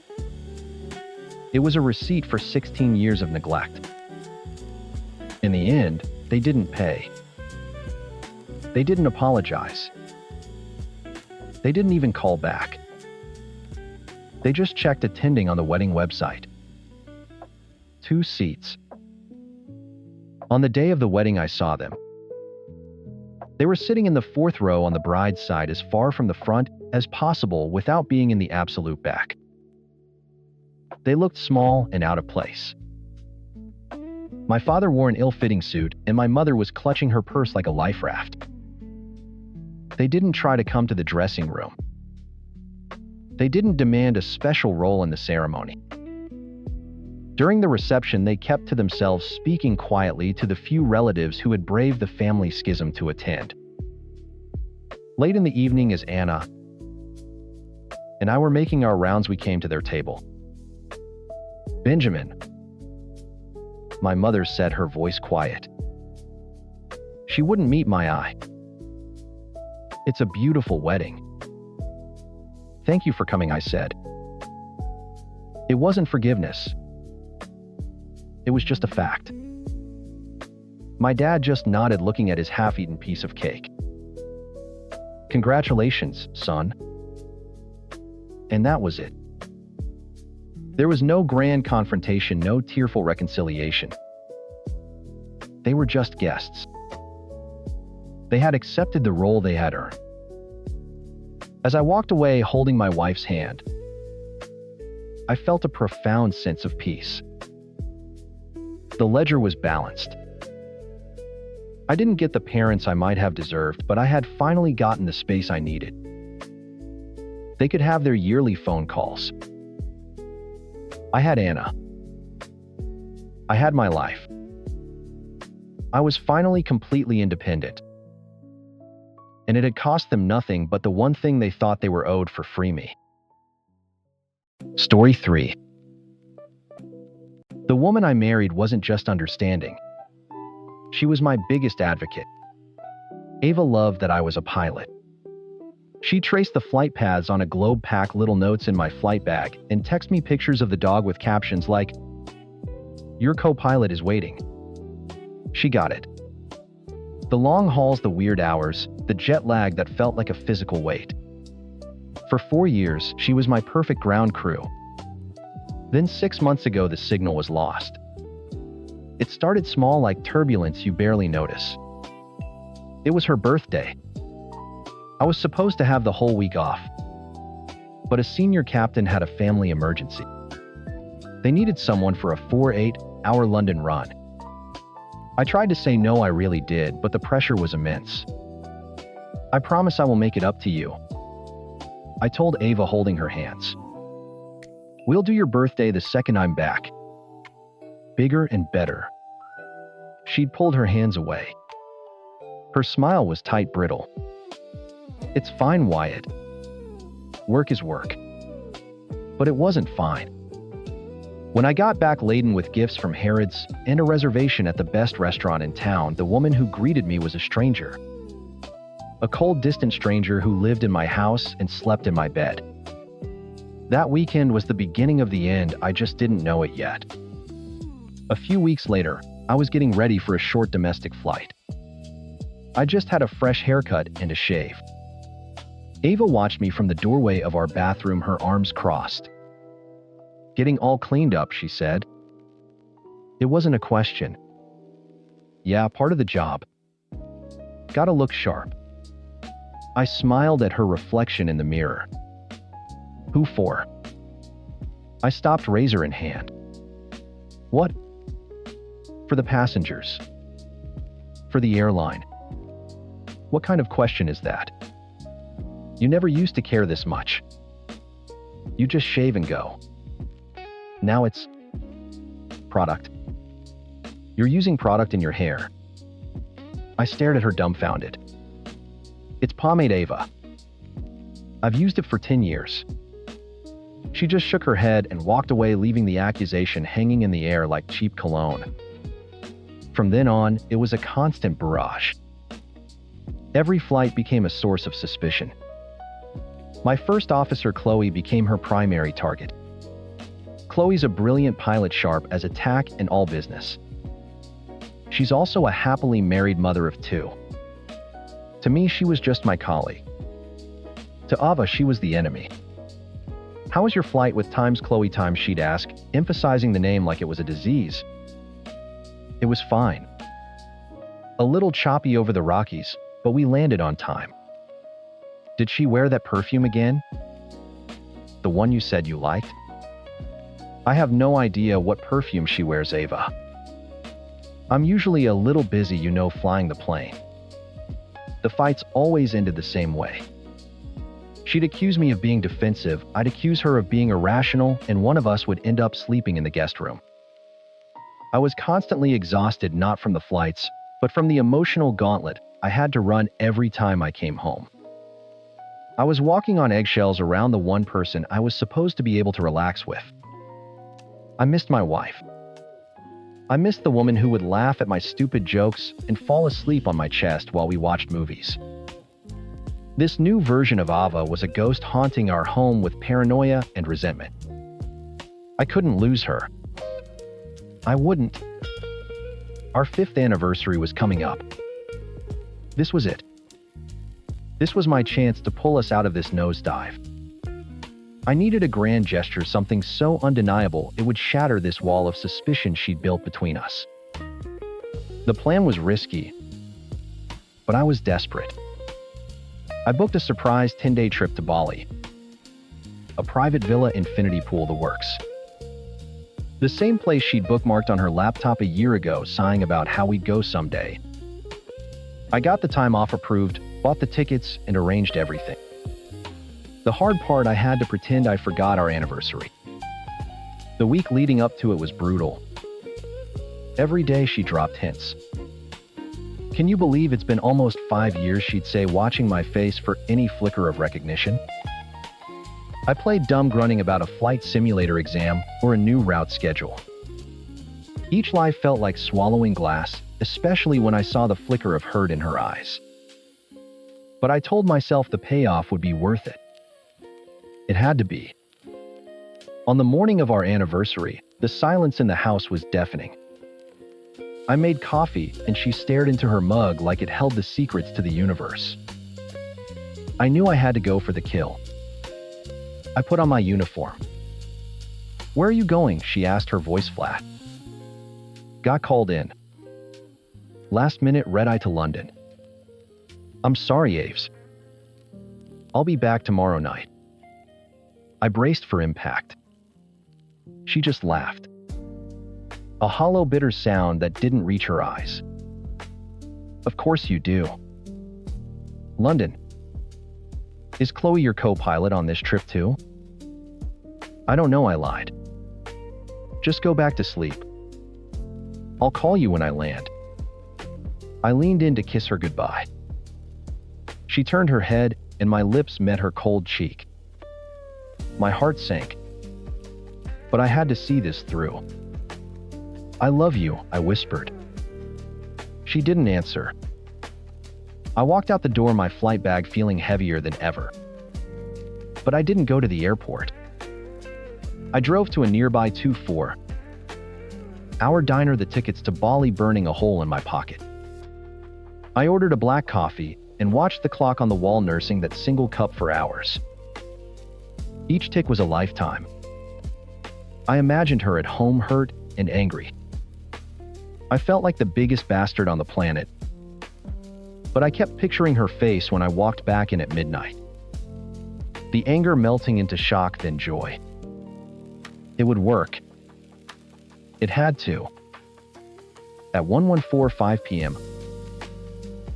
It was a receipt for 16 years of neglect. In the end, they didn't pay. They didn't apologize. They didn't even call back. They just checked attending on the wedding website. 2 seats. On the day of the wedding, I saw them. They were sitting in the 4th row on the bride's side, as far from the front as possible without being in the absolute back. They looked small and out of place. My father wore an ill-fitting suit, and my mother was clutching her purse like a life raft. They didn't try to come to the dressing room. They didn't demand a special role in the ceremony. During the reception, they kept to themselves, speaking quietly to the few relatives who had braved the family schism to attend. Late in the evening, as Anna and I were making our rounds, we came to their table. "Benjamin," my mother said, her voice quiet. She wouldn't meet my eye. "It's a beautiful wedding." "Thank you for coming," I said. It wasn't forgiveness. It was just a fact. My dad just nodded, looking at his half-eaten piece of cake. "Congratulations, son." And that was it. There was no grand confrontation, no tearful reconciliation. They were just guests. They had accepted the role they had earned. As I walked away holding my wife's hand, I felt a profound sense of peace. The ledger was balanced. I didn't get the parents I might have deserved, but I had finally gotten the space I needed. They could have their yearly phone calls. I had Anna. I had my life. I was finally completely independent. And it had cost them nothing but the one thing they thought they were owed for free me. Story 3. The woman I married wasn't just understanding. She was my biggest advocate. Ava loved that I was a pilot. She traced the flight paths on a globe, packed little notes in my flight bag, and texted me pictures of the dog with captions like, "Your co-pilot is waiting." She got it. The long hauls, the weird hours, the jet lag that felt like a physical weight. For 4 years, she was my perfect ground crew. Then 6 months ago, the signal was lost. It started small, like turbulence you barely notice. It was her birthday. I was supposed to have the whole week off. But a senior captain had a family emergency. They needed someone for a 4-8-hour London run. I tried to say no, I really did, but the pressure was immense. "I promise I will make it up to you," I told Ava, holding her hands. "We'll do your birthday the second I'm back. Bigger and better." She'd pulled her hands away. Her smile was tight, brittle. "It's fine, Wyatt. Work is work." But it wasn't fine. When I got back laden with gifts from Harrods and a reservation at the best restaurant in town, the woman who greeted me was a stranger. A cold, distant stranger who lived in my house and slept in my bed. That weekend was the beginning of the end. I just didn't know it yet. A few weeks later, I was getting ready for a short domestic flight. I just had a fresh haircut and a shave. Ava watched me from the doorway of our bathroom, her arms crossed. "Getting all cleaned up," she said. It wasn't a question. "Yeah, part of the job. Gotta look sharp." I smiled at her reflection in the mirror. "Who for?" I stopped, razor in hand. "What?" "For the passengers. For the airline." "What kind of question is that? You never used to care this much. You just shave and go. Now it's product. You're using product in your hair." I stared at her, dumbfounded. "It's pomade, Ava. I've used it for 10 years. She just shook her head and walked away, leaving the accusation hanging in the air like cheap cologne. From then on, it was a constant barrage. Every flight became a source of suspicion. My first officer, Chloe, became her primary target. Chloe's a brilliant pilot, sharp as a tack in all business. She's also a happily married mother of 2. To me, she was just my colleague. To Ava, she was the enemy. "How was your flight with Times, Chloe?" Times, she'd ask, emphasizing the name like it was a disease. "It was fine. A little choppy over the Rockies, but we landed on time." "Did she wear that perfume again? The one you said you liked?" "I have no idea what perfume she wears, Ava." I'm usually a little busy, flying the plane. The fights always ended the same way. She'd accuse me of being defensive, I'd accuse her of being irrational, and one of us would end up sleeping in the guest room. I was constantly exhausted, not from the flights, but from the emotional gauntlet I had to run every time I came home. I was walking on eggshells around the one person I was supposed to be able to relax with. I missed my wife. I missed the woman who would laugh at my stupid jokes and fall asleep on my chest while we watched movies. This new version of Ava was a ghost haunting our home with paranoia and resentment. I couldn't lose her. I wouldn't. Our 5th anniversary was coming up. This was it. This was my chance to pull us out of this nosedive. I needed a grand gesture, something so undeniable it would shatter this wall of suspicion she'd built between us. The plan was risky, but I was desperate. I booked a surprise 10-day trip to Bali. A private villa, infinity pool, the works. The same place she'd bookmarked on her laptop a year ago, sighing about how we'd go someday. I got the time off approved, bought the tickets, and arranged everything. The hard part, I had to pretend I forgot our anniversary. The week leading up to it was brutal. Every day she dropped hints. Can you believe it's been almost 5 years, she'd say, watching my face for any flicker of recognition? I played dumb, grunting about a flight simulator exam or a new route schedule. Each lie felt like swallowing glass, especially when I saw the flicker of hurt in her eyes. But I told myself the payoff would be worth it. It had to be. On the morning of our anniversary, the silence in the house was deafening. I made coffee, and she stared into her mug like it held the secrets to the universe. I knew I had to go for the kill. I put on my uniform. "Where are you going?" she asked, her voice flat. "Got called in. Last minute red-eye to London." "I'm sorry, Aves. I'll be back tomorrow night." I braced for impact. She just laughed. A hollow, bitter sound that didn't reach her eyes. "Of course you do. London. Is Chloe your co-pilot on this trip too?" "I don't know," I lied. "Just go back to sleep. I'll call you when I land." I leaned in to kiss her goodbye. She turned her head, and my lips met her cold cheek. My heart sank. But I had to see this through. "I love you," I whispered. She didn't answer. I walked out the door, my flight bag feeling heavier than ever. But I didn't go to the airport. I drove to a nearby 2-4-hour diner, the tickets to Bali burning a hole in my pocket. I ordered a black coffee and watched the clock on the wall nursing that single cup for hours. Each tick was a lifetime. I imagined her at home, hurt and angry. I felt like the biggest bastard on the planet. But I kept picturing her face when I walked back in at midnight. The anger melting into shock, then joy. It would work. It had to. At 1:14:05 p.m.,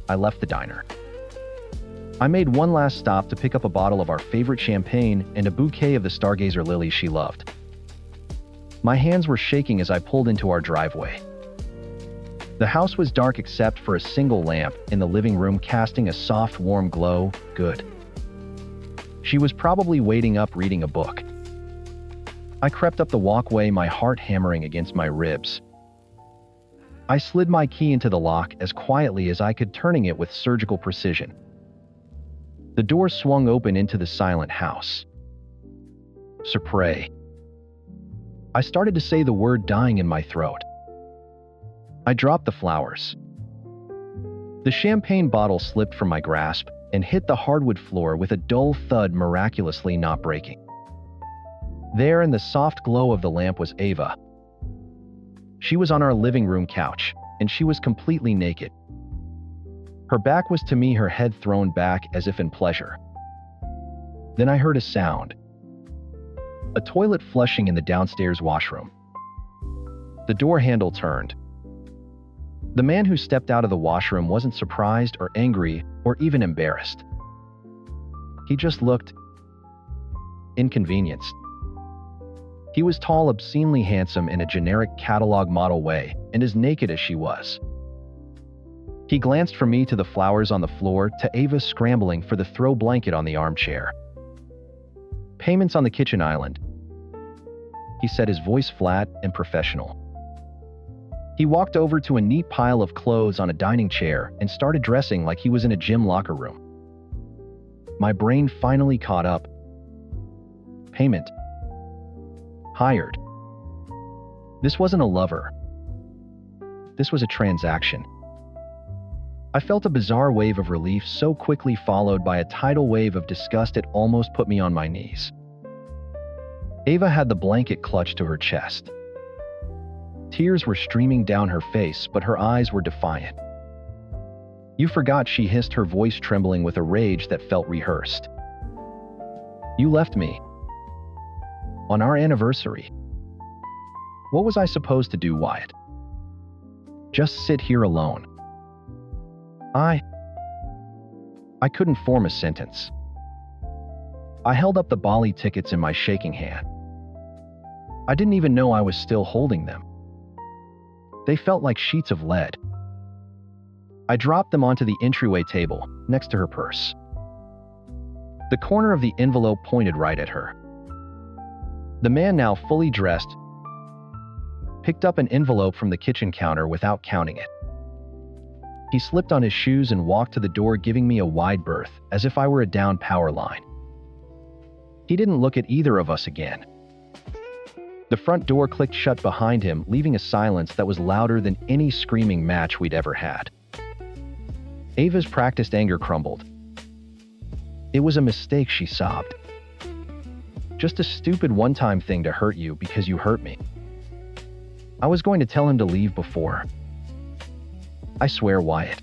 I left the diner. I made one last stop to pick up a bottle of our favorite champagne and a bouquet of the stargazer lilies she loved. My hands were shaking as I pulled into our driveway. The house was dark except for a single lamp in the living room, casting a soft, warm glow. Good. She was probably waiting up, reading a book. I crept up the walkway, my heart hammering against my ribs. I slid my key into the lock as quietly as I could, turning it with surgical precision. The door swung open into the silent house. Surprise. I started to say the word, dying in my throat. I dropped the flowers. The champagne bottle slipped from my grasp and hit the hardwood floor with a dull thud, miraculously not breaking. There, in the soft glow of the lamp, was Ava. She was on our living room couch, and she was completely naked. Her back was to me, her head thrown back as if in pleasure. Then I heard a sound. A toilet flushing in the downstairs washroom. The door handle turned. The man who stepped out of the washroom wasn't surprised or angry or even embarrassed. He just looked inconvenienced. He was tall, obscenely handsome in a generic catalog model way, and as naked as she was. He glanced from me to the flowers on the floor to Ava scrambling for the throw blanket on the armchair. "Payments on the kitchen island," he said, his voice flat and professional. He walked over to a neat pile of clothes on a dining chair and started dressing like he was in a gym locker room. My brain finally caught up. Payment. Hired. This wasn't a lover. This was a transaction. I felt a bizarre wave of relief so quickly followed by a tidal wave of disgust it almost put me on my knees. Ava had the blanket clutched to her chest. Tears were streaming down her face, but her eyes were defiant. "You forgot," she hissed, her voice trembling with a rage that felt rehearsed. "You left me. On our anniversary." What was I supposed to do, Wyatt? Just sit here alone? I couldn't form a sentence. I held up the Bali tickets in my shaking hand. I didn't even know I was still holding them. They felt like sheets of lead. I dropped them onto the entryway table, next to her purse. The corner of the envelope pointed right at her. The man, now fully dressed, picked up an envelope from the kitchen counter without counting it. He slipped on his shoes and walked to the door, giving me a wide berth, as if I were a down power line. He didn't look at either of us again. The front door clicked shut behind him, leaving a silence that was louder than any screaming match we'd ever had. Ava's practiced anger crumbled. "It was a mistake," she sobbed. "Just a stupid one-time thing to hurt you because you hurt me. I was going to tell him to leave before. I swear, Wyatt."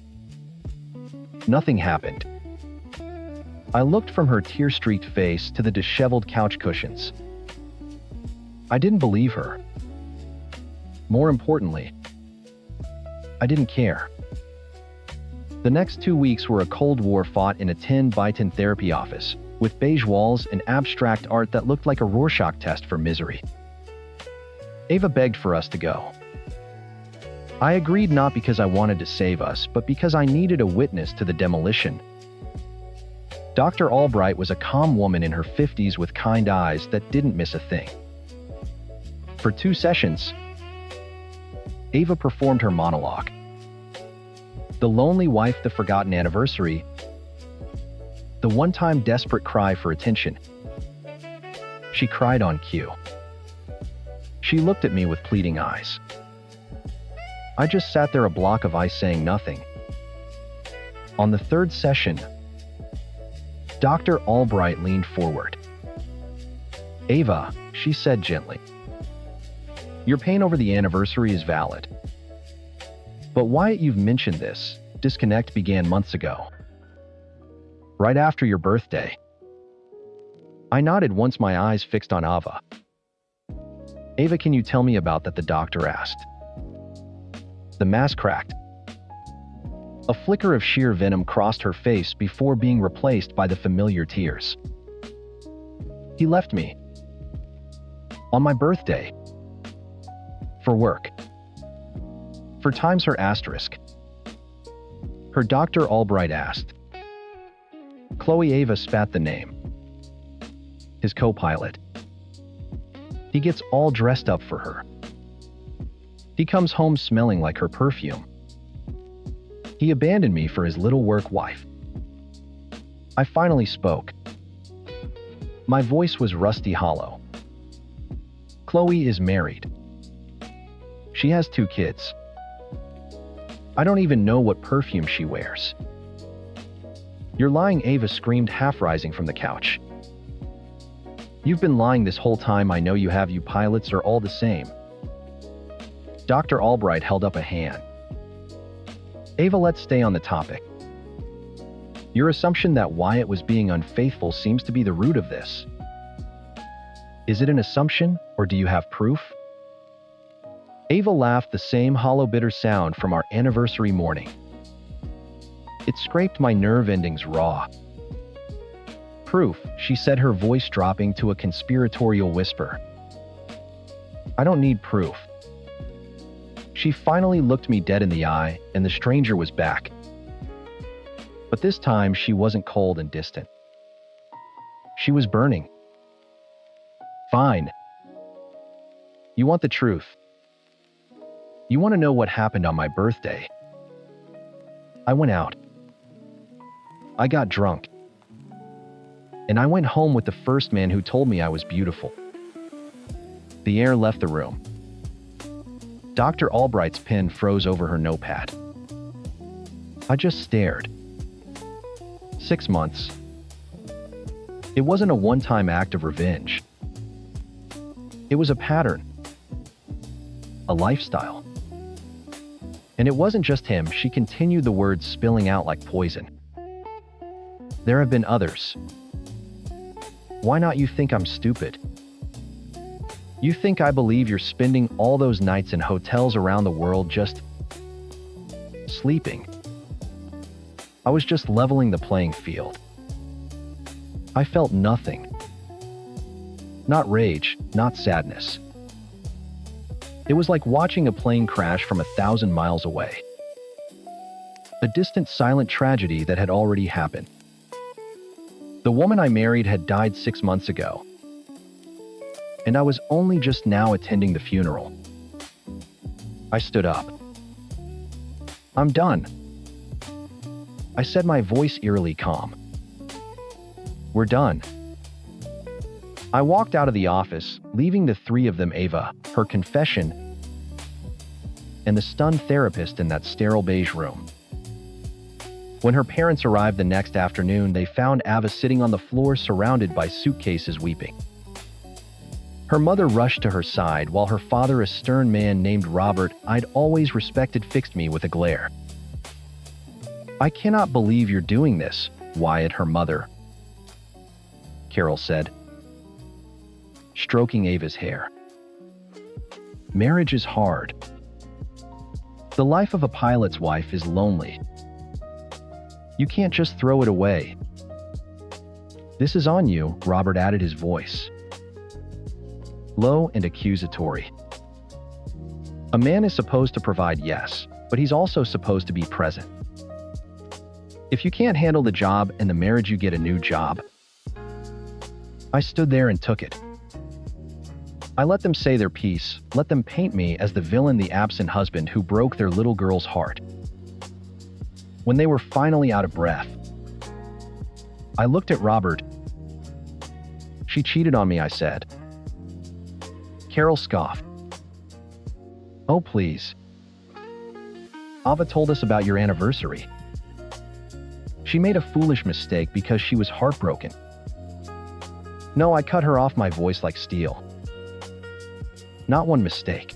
Nothing happened. I looked from her tear-streaked face to the disheveled couch cushions. I didn't believe her. More importantly, I didn't care. The next 2 weeks were a Cold War fought in a 10-by-10 therapy office, with beige walls and abstract art that looked like a Rorschach test for misery. Ava begged for us to go. I agreed, not because I wanted to save us, but because I needed a witness to the demolition. Dr. Albright was a calm woman in her 50s with kind eyes that didn't miss a thing. For 2 sessions, Ava performed her monologue. The lonely wife, the forgotten anniversary, the one-time desperate cry for attention. She cried on cue. She looked at me with pleading eyes. I just sat there, a block of ice, saying nothing. On the 3rd session, Dr. Albright leaned forward. "Ava," she said gently, "your pain over the anniversary is valid. But Wyatt, you've mentioned this. Disconnect began months ago. Right after your birthday." I nodded, once my eyes fixed on Ava. "Ava, can you tell me about that?" the doctor asked. The mask cracked. A flicker of sheer venom crossed her face before being replaced by the familiar tears. "He left me. On my birthday. For work. For times her asterisk." Her Dr. Albright asked. Chloe. Ava spat the name. "His co-pilot. He gets all dressed up for her. He comes home smelling like her perfume. He abandoned me for his little work wife." I finally spoke. My voice was rusty hollow. "Chloe is married. She has 2 kids. I don't even know what perfume she wears." "You're lying," Ava screamed, half rising from the couch. "You've been lying this whole time. I know you have. You pilots are all the same." Dr. Albright held up a hand. "Ava, let's stay on the topic. Your assumption that Wyatt was being unfaithful seems to be the root of this. Is it an assumption, or do you have proof?" Ava laughed, the same hollow, bitter sound from our anniversary morning. It scraped my nerve endings raw. Proof, she said, her voice dropping to a conspiratorial whisper. I don't need proof. She finally looked me dead in the eye, and the stranger was back. But this time, she wasn't cold and distant. She was burning. Fine. You want the truth. You want to know what happened on my birthday. I went out. I got drunk. And I went home with the first man who told me I was beautiful. The air left the room. Dr. Albright's pen froze over her notepad. I just stared. 6 months. It wasn't a one-time act of revenge. It was a pattern. A lifestyle. And it wasn't just him, she continued, the words spilling out like poison. There have been others. Why not? You think I'm stupid? You think I believe you're spending all those nights in hotels around the world just sleeping? I was just leveling the playing field. I felt nothing. Not rage, not sadness. It was like watching a plane crash from 1,000 miles away. A distant, silent tragedy that had already happened. The woman I married had died 6 months ago. And I was only just now attending the funeral. I stood up. I'm done. I said, my voice eerily calm. We're done. I walked out of the office, leaving the three of them, Ava, her confession, and the stunned therapist in that sterile beige room. When her parents arrived the next afternoon, they found Ava sitting on the floor surrounded by suitcases, weeping. Her mother rushed to her side while her father, a stern man named Robert I'd always respected, fixed me with a glare. I cannot believe you're doing this, Wyatt, her mother, Carol said, stroking Ava's hair. Marriage is hard. The life of a pilot's wife is lonely. You can't just throw it away. This is on you, Robert added, his voice low and accusatory. A man is supposed to provide, yes, but he's also supposed to be present. If you can't handle the job and the marriage, you get a new job. I stood there and took it. I let them say their piece, let them paint me as the villain, the absent husband who broke their little girl's heart. When they were finally out of breath, I looked at Robert. She cheated on me, I said. Carol scoffed. Oh, please. Ava told us about your anniversary. She made a foolish mistake because she was heartbroken. No, I cut her off, my voice like steel. Not one mistake.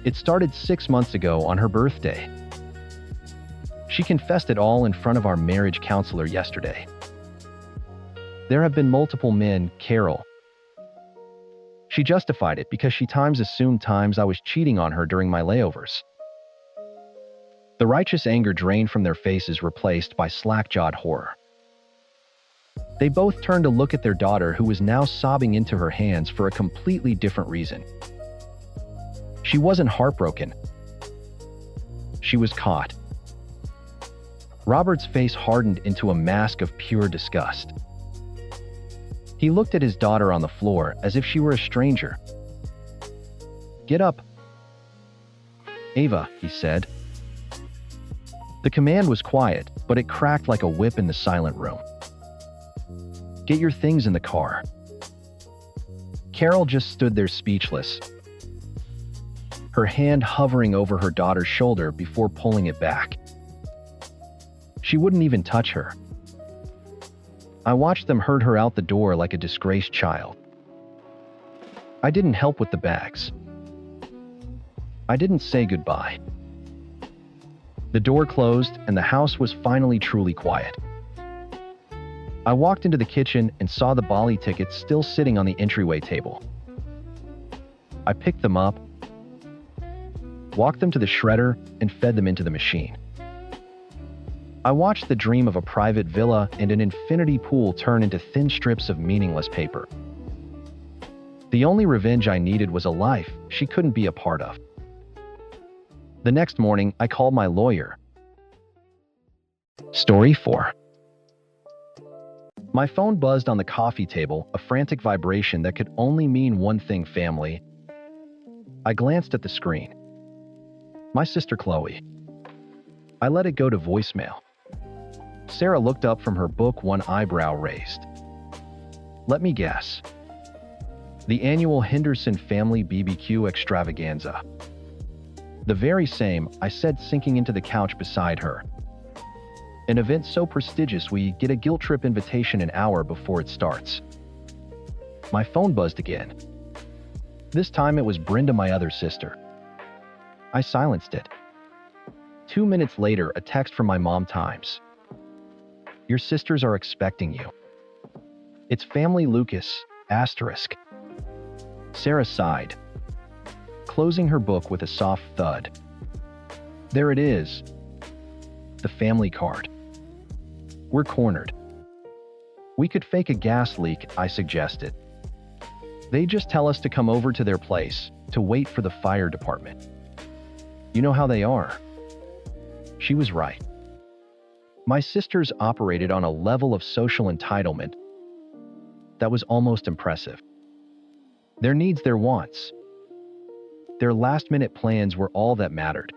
It started 6 months ago on her birthday. She confessed it all in front of our marriage counselor yesterday. There have been multiple men, Carol. She justified it because she assumed I was cheating on her during my layovers. The righteous anger drained from their faces, replaced by slack-jawed horror. They both turned to look at their daughter, who was now sobbing into her hands for a completely different reason. She wasn't heartbroken. She was caught. Robert's face hardened into a mask of pure disgust. He looked at his daughter on the floor as if she were a stranger. Get up, Ava, he said. The command was quiet, but it cracked like a whip in the silent room. Get your things in the car. Carol just stood there speechless, her hand hovering over her daughter's shoulder before pulling it back. She wouldn't even touch her. I watched them herd her out the door like a disgraced child. I didn't help with the bags. I didn't say goodbye. The door closed and the house was finally truly quiet. I walked into the kitchen and saw the Bali tickets still sitting on the entryway table. I picked them up, walked them to the shredder, and fed them into the machine. I watched the dream of a private villa and an infinity pool turn into thin strips of meaningless paper. The only revenge I needed was a life she couldn't be a part of. The next morning, I called my lawyer. Story 4. My phone buzzed on the coffee table, a frantic vibration that could only mean one thing: family. I glanced at the screen. My sister Chloe. I let it go to voicemail. Sarah looked up from her book, one eyebrow raised. Let me guess. The annual Henderson family BBQ extravaganza. The very same, I said, sinking into the couch beside her. An event so prestigious we get a guilt trip invitation an hour before it starts. My phone buzzed again. This time it was Brenda, my other sister. I silenced it. 2 minutes later, a text from my mom. Times. Your sisters are expecting you. It's family Lucas, asterisk. Sarah sighed, closing her book with a soft thud. There it is. The family card. We're cornered. We could fake a gas leak, I suggested. They just tell us to come over to their place, to wait for the fire department. You know how they are. She was right. My sisters operated on a level of social entitlement that was almost impressive. Their needs, their wants, their last-minute plans were all that mattered.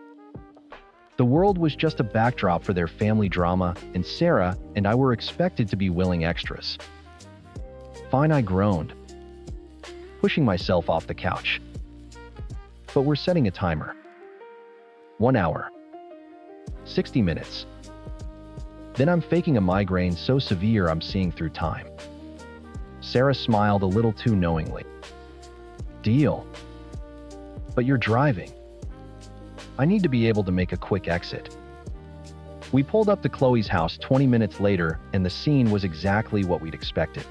The world was just a backdrop for their family drama, and Sarah and I were expected to be willing extras. Fine, I groaned, pushing myself off the couch. But we're setting a timer. 1 hour. 60 minutes. Then I'm faking a migraine so severe I'm seeing through time. Sarah smiled a little too knowingly. Deal. But you're driving. I need to be able to make a quick exit. We pulled up to Chloe's house 20 minutes later, and the scene was exactly what we'd expected.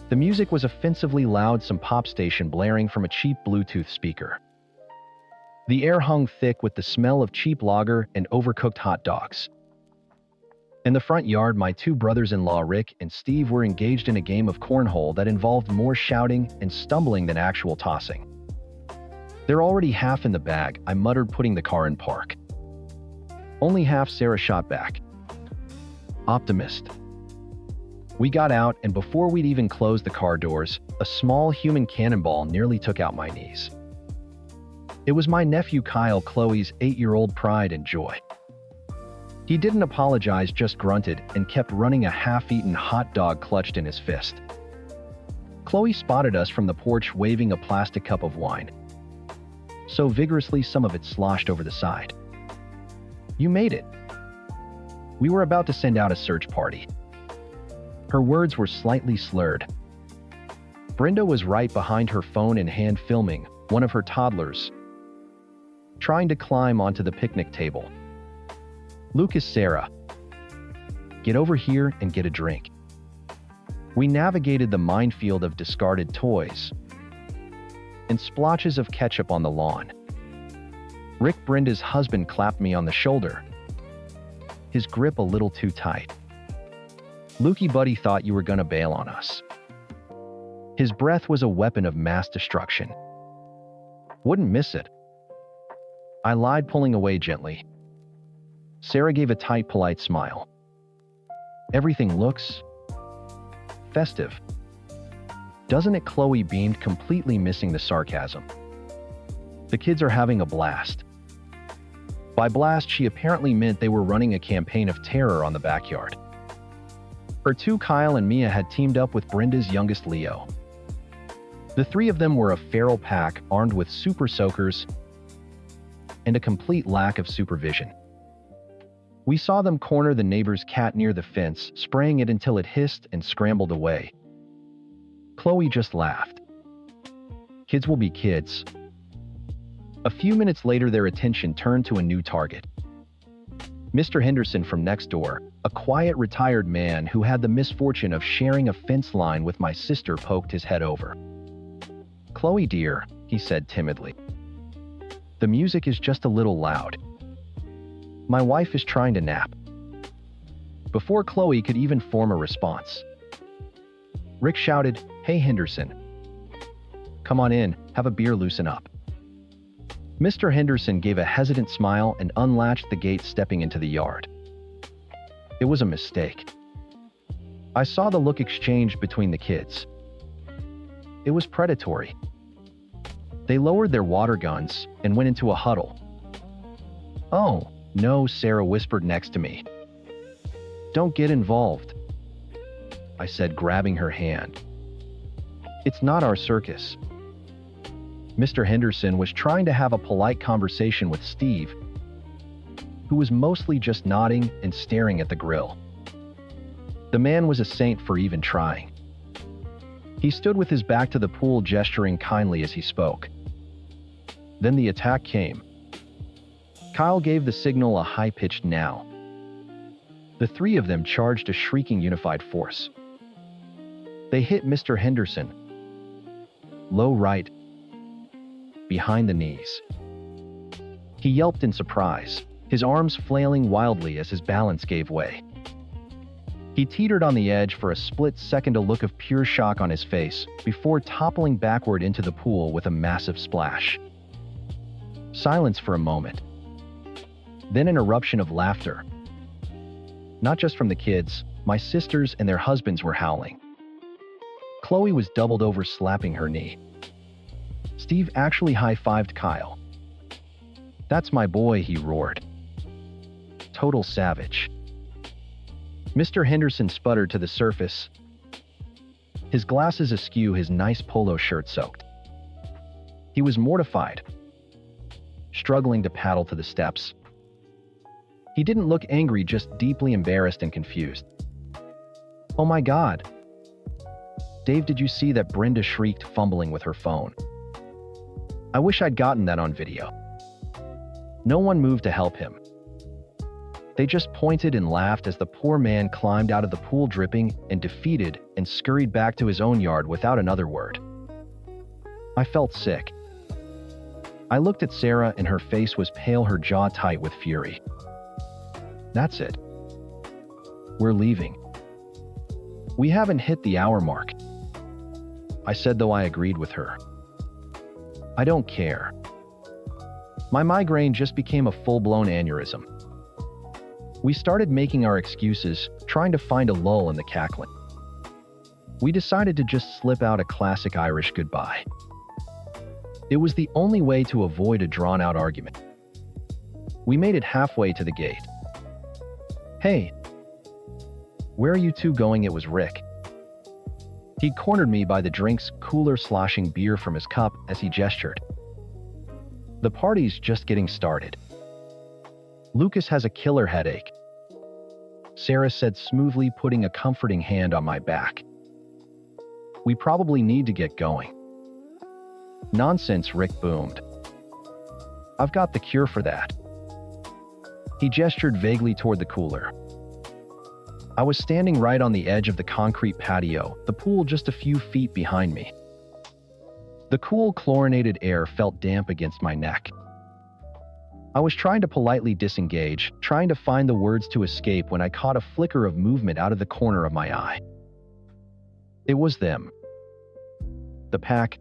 The music was offensively loud, some pop station blaring from a cheap Bluetooth speaker. The air hung thick with the smell of cheap lager and overcooked hot dogs. In the front yard, my two brothers-in-law, Rick and Steve, were engaged in a game of cornhole that involved more shouting and stumbling than actual tossing. They're already half in the bag, I muttered, putting the car in park. Only half, Sarah shot back. Optimist. We got out, and before we'd even closed the car doors, a small human cannonball nearly took out my knees. It was my nephew Kyle, Chloe's 8-year-old pride and joy. He didn't apologize, just grunted and kept running, a half-eaten hot dog clutched in his fist. Chloe spotted us from the porch, waving a plastic cup of wine so vigorously some of it sloshed over the side. You made it. We were about to send out a search party. Her words were slightly slurred. Brenda was right behind her phone in hand, filming one of her toddlers trying to climb onto the picnic table. Lucas, Sarah, get over here and get a drink. We navigated the minefield of discarded toys and splotches of ketchup on the lawn. Rick, Brenda's husband, clapped me on the shoulder, his grip a little too tight. Lukey buddy, thought you were gonna bail on us. His breath was a weapon of mass destruction. Wouldn't miss it. I lied, pulling away gently. Sarah gave a tight, polite smile. Everything looks festive. Doesn't it? Chloe beamed, completely missing the sarcasm. The kids are having a blast. By blast, she apparently meant they were running a campaign of terror on the backyard. Her two, Kyle and Mia, had teamed up with Brenda's youngest, Leo. The three of them were a feral pack, armed with super soakers and a complete lack of supervision. We saw them corner the neighbor's cat near the fence, spraying it until it hissed and scrambled away. Chloe just laughed. Kids will be kids. A few minutes later, their attention turned to a new target. Mr. Henderson from next door, a quiet, retired man who had the misfortune of sharing a fence line with my sister, poked his head over. Chloe dear, he said timidly. The music is just a little loud. My wife is trying to nap. Before Chloe could even form a response, Rick shouted, "Hey Henderson. Come on in, have a beer, loosen up." Mr. Henderson gave a hesitant smile and unlatched the gate, stepping into the yard. It was a mistake. I saw the look exchanged between the kids. It was predatory. They lowered their water guns and went into a huddle. "Oh, no," Sarah whispered next to me. "Don't get involved," I said, grabbing her hand. "It's not our circus." Mr. Henderson was trying to have a polite conversation with Steve, who was mostly just nodding and staring at the grill. The man was a saint for even trying. He stood with his back to the pool, gesturing kindly as he spoke. Then the attack came. Kyle gave the signal a high-pitched "now." The three of them charged a shrieking unified force. They hit Mr. Henderson. Low right, behind the knees. He yelped in surprise, his arms flailing wildly as his balance gave way. He teetered on the edge for a split second, a look of pure shock on his face, before toppling backward into the pool with a massive splash. Silence for a moment. Then an eruption of laughter. Not just from the kids, my sisters and their husbands were howling. Chloe was doubled over, slapping her knee. Steve actually high-fived Kyle. "That's my boy," he roared. "Total savage." Mr. Henderson sputtered to the surface, his glasses askew, his nice polo shirt soaked. He was mortified, struggling to paddle to the steps. He didn't look angry, just deeply embarrassed and confused. "Oh my God. Dave, did you see that?" Brenda shrieked, fumbling with her phone. I wish I'd gotten that on video. No one moved to help him. They just pointed and laughed as the poor man climbed out of the pool, dripping and defeated, and scurried back to his own yard without another word. I felt sick. I looked at Sarah, and her face was pale, her jaw tight with fury. "That's it. We're leaving. We haven't hit the hour mark," I said, though I agreed with her. "I don't care." My migraine just became a full-blown aneurysm. We started making our excuses, trying to find a lull in the cackling. We decided to just slip out a classic Irish goodbye. It was the only way to avoid a drawn-out argument. We made it halfway to the gate. "Hey, where are you two going?" It was Rick. He cornered me by the drinks cooler, sloshing beer from his cup as he gestured. "The party's just getting started. Lucas has a killer headache," Sarah said smoothly, putting a comforting hand on my back. "We probably need to get going." "Nonsense," Rick boomed. "I've got the cure for that." He gestured vaguely toward the cooler. I was standing right on the edge of the concrete patio, the pool just a few feet behind me. The cool, chlorinated air felt damp against my neck. I was trying to politely disengage, trying to find the words to escape, when I caught a flicker of movement out of the corner of my eye. It was them. The pack.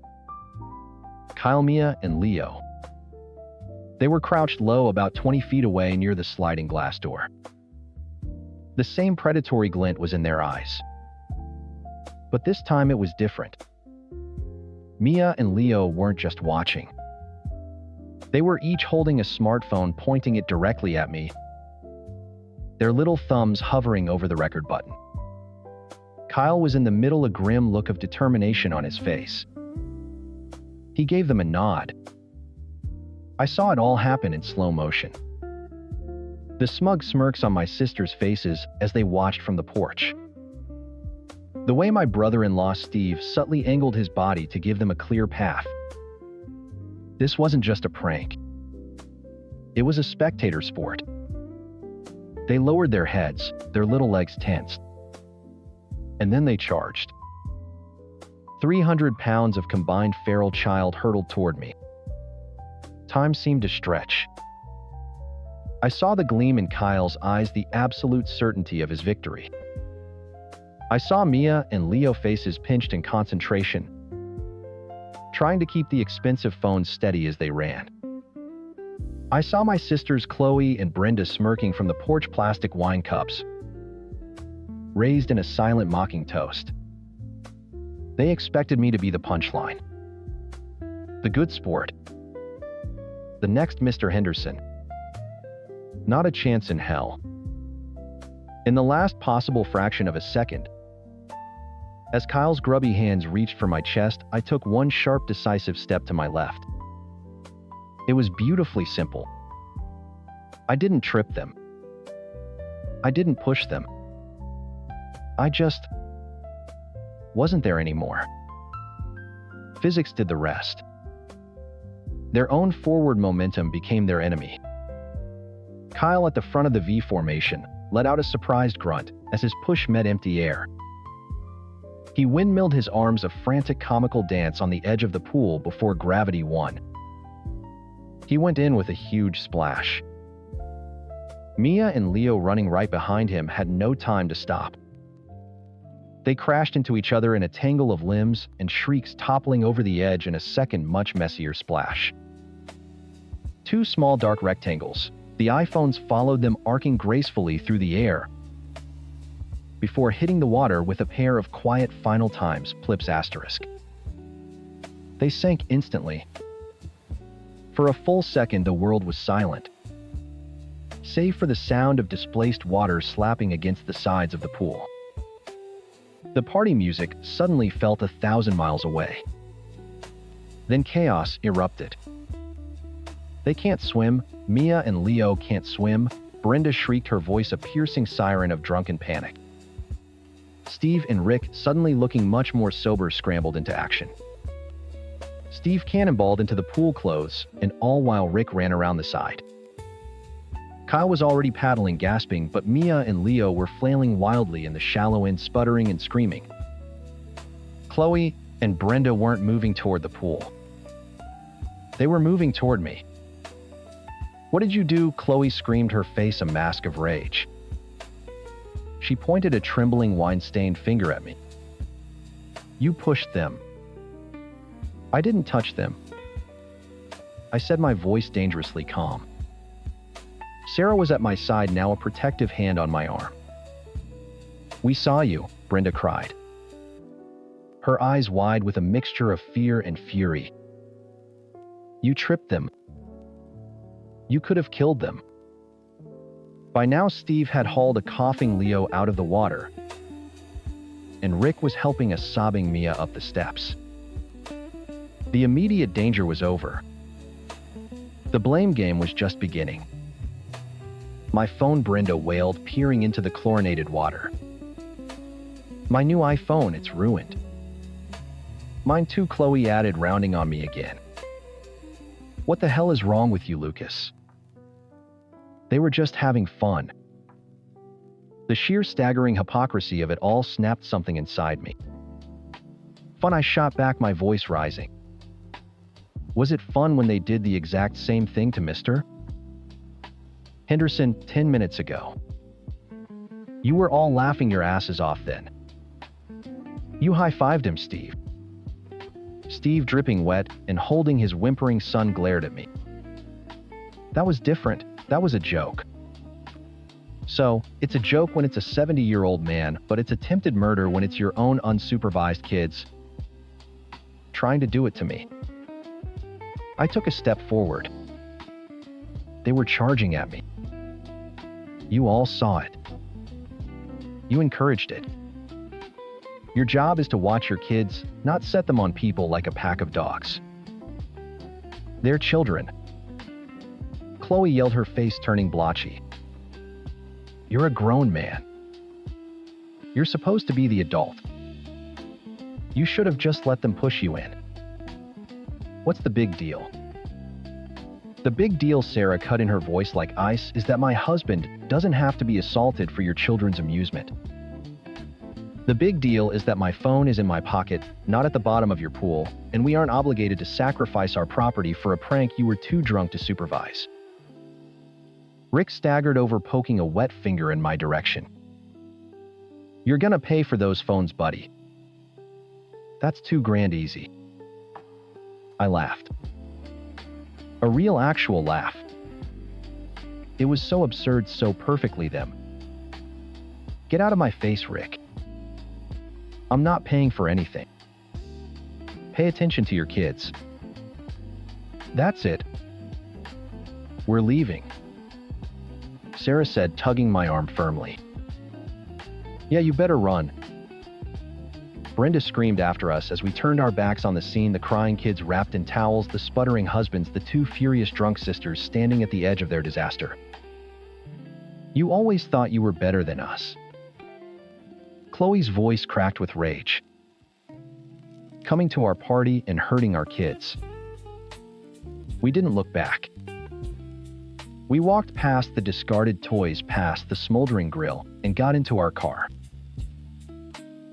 Kyle, Mia, and Leo. They were crouched low, about 20 feet away near the sliding glass door. The same predatory glint was in their eyes. But this time it was different. Mia and Leo weren't just watching. They were each holding a smartphone, pointing it directly at me, their little thumbs hovering over the record button. Kyle was in the middle, a grim look of determination on his face. He gave them a nod. I saw it all happen in slow motion. The smug smirks on my sisters' faces as they watched from the porch. The way my brother-in-law Steve subtly angled his body to give them a clear path. This wasn't just a prank. It was a spectator sport. They lowered their heads, their little legs tensed. And then they charged. 300 pounds of combined feral child hurtled toward me. Time seemed to stretch. I saw the gleam in Kyle's eyes, the absolute certainty of his victory. I saw Mia and Leo faces pinched in concentration, trying to keep the expensive phones steady as they ran. I saw my sisters Chloe and Brenda smirking from the porch, plastic wine cups raised in a silent mocking toast. They expected me to be the punchline, the good sport, the next Mr. Henderson. Not a chance in hell. In the last possible fraction of a second, as Kyle's grubby hands reached for my chest, I took one sharp, decisive step to my left. It was beautifully simple. I didn't trip them. I didn't push them. I just wasn't there anymore. Physics did the rest. Their own forward momentum became their enemy. Kyle, at the front of the V formation, let out a surprised grunt as his push met empty air. He windmilled his arms, a frantic comical dance on the edge of the pool before gravity won. He went in with a huge splash. Mia and Leo, running right behind him, had no time to stop. They crashed into each other in a tangle of limbs and shrieks, toppling over the edge in a second, much messier splash. Two small dark rectangles, the iPhones followed them, arcing gracefully through the air before hitting the water with a pair of quiet final times, plips asterisk. They sank instantly. For a full second, the world was silent, save for the sound of displaced water slapping against the sides of the pool. The party music suddenly felt 1,000 miles away. Then chaos erupted. They can't swim. Mia and Leo can't swim. Brenda shrieked, her voice a piercing siren of drunken panic. Steve and Rick, suddenly looking much more sober, scrambled into action. Steve cannonballed into the pool clothes, and all while Rick ran around the side. Kyle was already paddling, gasping, but Mia and Leo were flailing wildly in the shallow end, sputtering and screaming. Chloe and Brenda weren't moving toward the pool. They were moving toward me. "What did you do?" Chloe screamed, her face a mask of rage. She pointed a trembling, wine-stained finger at me. "You pushed them." "I didn't touch them," I said, my voice dangerously calm. Sarah was at my side now, a protective hand on my arm. "We saw you," Brenda cried, her eyes wide with a mixture of fear and fury. "You tripped them. You could have killed them." By now, Steve had hauled a coughing Leo out of the water, and Rick was helping a sobbing Mia up the steps. The immediate danger was over. The blame game was just beginning. "My phone," Brenda wailed, peering into the chlorinated water. "My new iPhone, it's ruined." "Mine too," Chloe added, rounding on me again. "What the hell is wrong with you, Lucas?" They were just having fun. The sheer staggering hypocrisy of it all snapped something inside me. "Fun?" I shot back, my voice rising. "Was it fun when they did the exact same thing to Mr. Henderson 10 minutes ago? You were all laughing your asses off then. You high-fived him, Steve." Steve, dripping wet and holding his whimpering son, glared at me. "That was different. That was a joke." "So, it's a joke when it's a 70-year-old man, but it's attempted murder when it's your own unsupervised kids trying to do it to me." I took a step forward. They were charging at me. You all saw it. You encouraged it. Your job is to watch your kids, not set them on people like a pack of dogs. They're children. Chloe yelled, her face turning blotchy. "You're a grown man. You're supposed to be the adult. You should have just let them push you in. What's the big deal?" "The big deal," Sarah cut in, her voice like ice, "is that my husband doesn't have to be assaulted for your children's amusement. The big deal is that my phone is in my pocket, not at the bottom of your pool, and we aren't obligated to sacrifice our property for a prank you were too drunk to supervise. Rick staggered over, poking a wet finger in my direction. You're gonna pay for those phones, buddy. That's $2,000 easy. I laughed. A real actual laugh. It was so absurd, so perfectly them. Get out of my face, Rick. I'm not paying for anything. Pay attention to your kids. That's it. We're leaving, Sarah said, tugging my arm firmly. Yeah, you better run. Brenda screamed after us as we turned our backs on the scene, the crying kids wrapped in towels, the sputtering husbands, the two furious drunk sisters standing at the edge of their disaster. You always thought you were better than us. Chloe's voice cracked with rage. Coming to our party and hurting our kids. We didn't look back. We walked past the discarded toys, past the smoldering grill, and got into our car.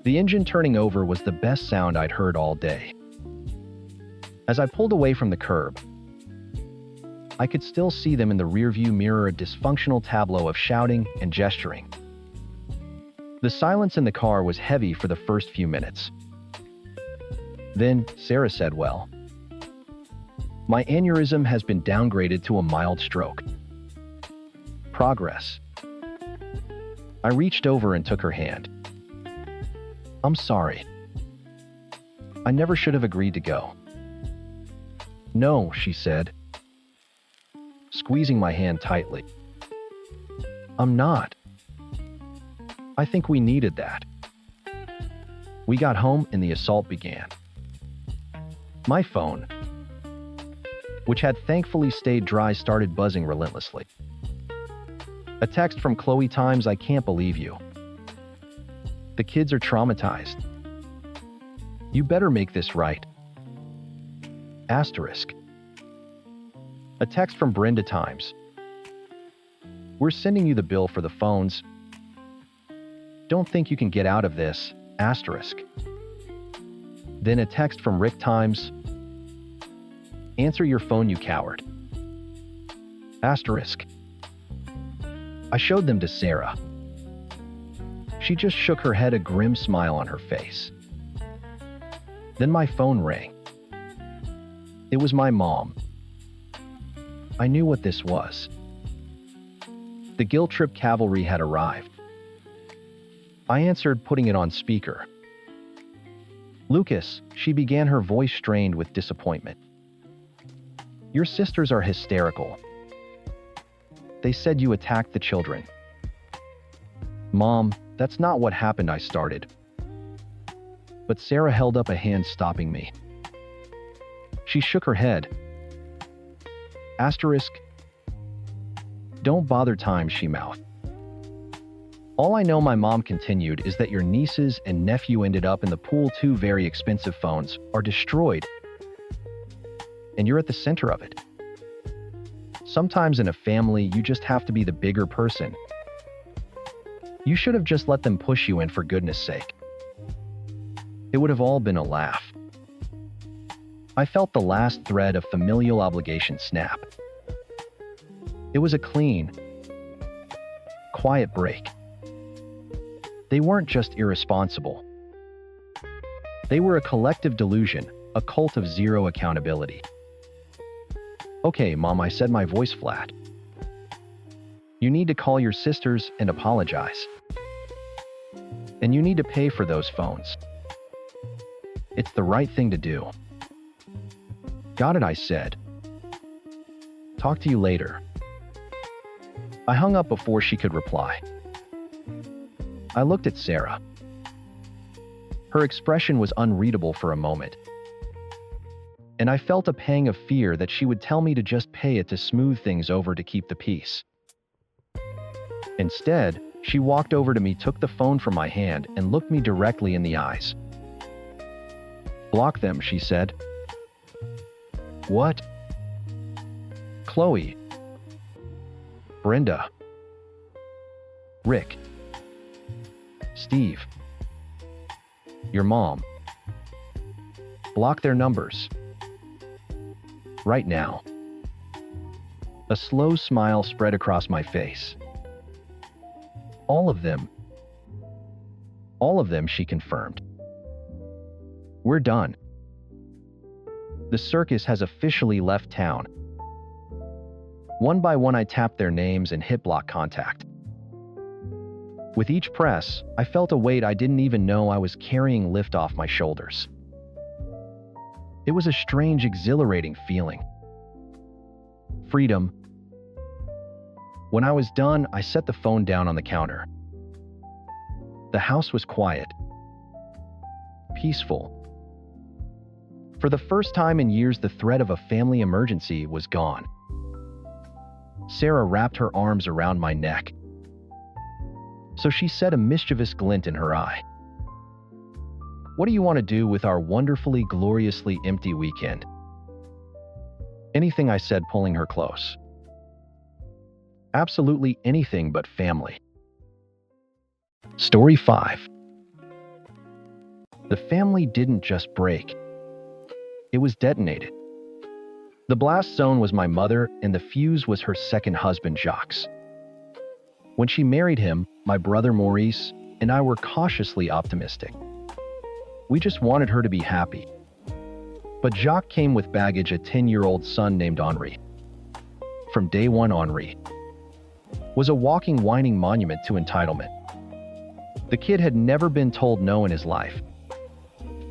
The engine turning over was the best sound I'd heard all day. As I pulled away from the curb, I could still see them in the rearview mirror, a dysfunctional tableau of shouting and gesturing. The silence in the car was heavy for the first few minutes. Then, Sarah said, "Well, my aneurysm has been downgraded to a mild stroke." Progress. I reached over and took her hand. I'm sorry. I never should have agreed to go. No, she said, squeezing my hand tightly. I'm not. I think we needed that. We got home and the assault began. My phone, which had thankfully stayed dry, started buzzing relentlessly. A text from Chloe Times, "I can't believe you. The kids are traumatized. You better make this right. Asterisk." A text from Brenda Times. "We're sending you the bill for the phones. Don't think you can get out of this. Asterisk." Then a text from Rick Times. "Answer your phone, you coward." Asterisk. I showed them to Sarah. She just shook her head, a grim smile on her face. Then my phone rang. It was my mom. I knew what this was. The guilt trip cavalry had arrived. I answered, putting it on speaker. "Lucas," she began, her voice strained with disappointment. "Your sisters are hysterical. They said you attacked the children." "Mom, that's not what happened," I started. But Sarah held up a hand, stopping me. She shook her head. Asterisk. "Don't bother Times," she mouthed. "All I know," my mom continued, "is that your nieces and nephew ended up in the pool. 2 very expensive phones are destroyed. And you're at the center of it. Sometimes in a family, you just have to be the bigger person. You should have just let them push you in, for goodness sake. It would have all been a laugh." I felt the last thread of familial obligation snap. It was a clean, quiet break. They weren't just irresponsible. They were a collective delusion, a cult of zero accountability. "Okay, Mom," I said, my voice flat. "You need to call your sisters and apologize. And you need to pay for those phones. It's the right thing to do." "Got it," I said. "Talk to you later." I hung up before she could reply. I looked at Sarah. Her expression was unreadable for a moment. And I felt a pang of fear that she would tell me to just pay it, to smooth things over, to keep the peace. Instead, she walked over to me, took the phone from my hand, and looked me directly in the eyes. "Block them," she said. "What?" "Chloe. Brenda. Rick. Steve. your mom. Block their numbers. Right now. A slow smile spread across my face. All of them. All of them, she confirmed. We're done. The circus has officially left town. One by one, I tapped their names and hit block contact. With each press, I felt a weight I didn't even know I was carrying lift off my shoulders. It was a strange, exhilarating feeling. Freedom. When I was done, I set the phone down on the counter. The house was quiet. Peaceful. For the first time in years, the threat of a family emergency was gone. Sarah wrapped her arms around my neck. So she said, a mischievous glint in her eye. What do you want to do with our wonderfully, gloriously empty weekend? Anything, I said, pulling her close. Absolutely anything but family. Story 5. The family didn't just break. It was detonated. The blast zone was my mother, and the fuse was her second husband, Jacques. When she married him, my brother Maurice and I were cautiously optimistic. We just wanted her to be happy. But Jacques came with baggage, a 10-year-old son named Henri. From day one, Henri was a walking, whining monument to entitlement. The kid had never been told no in his life,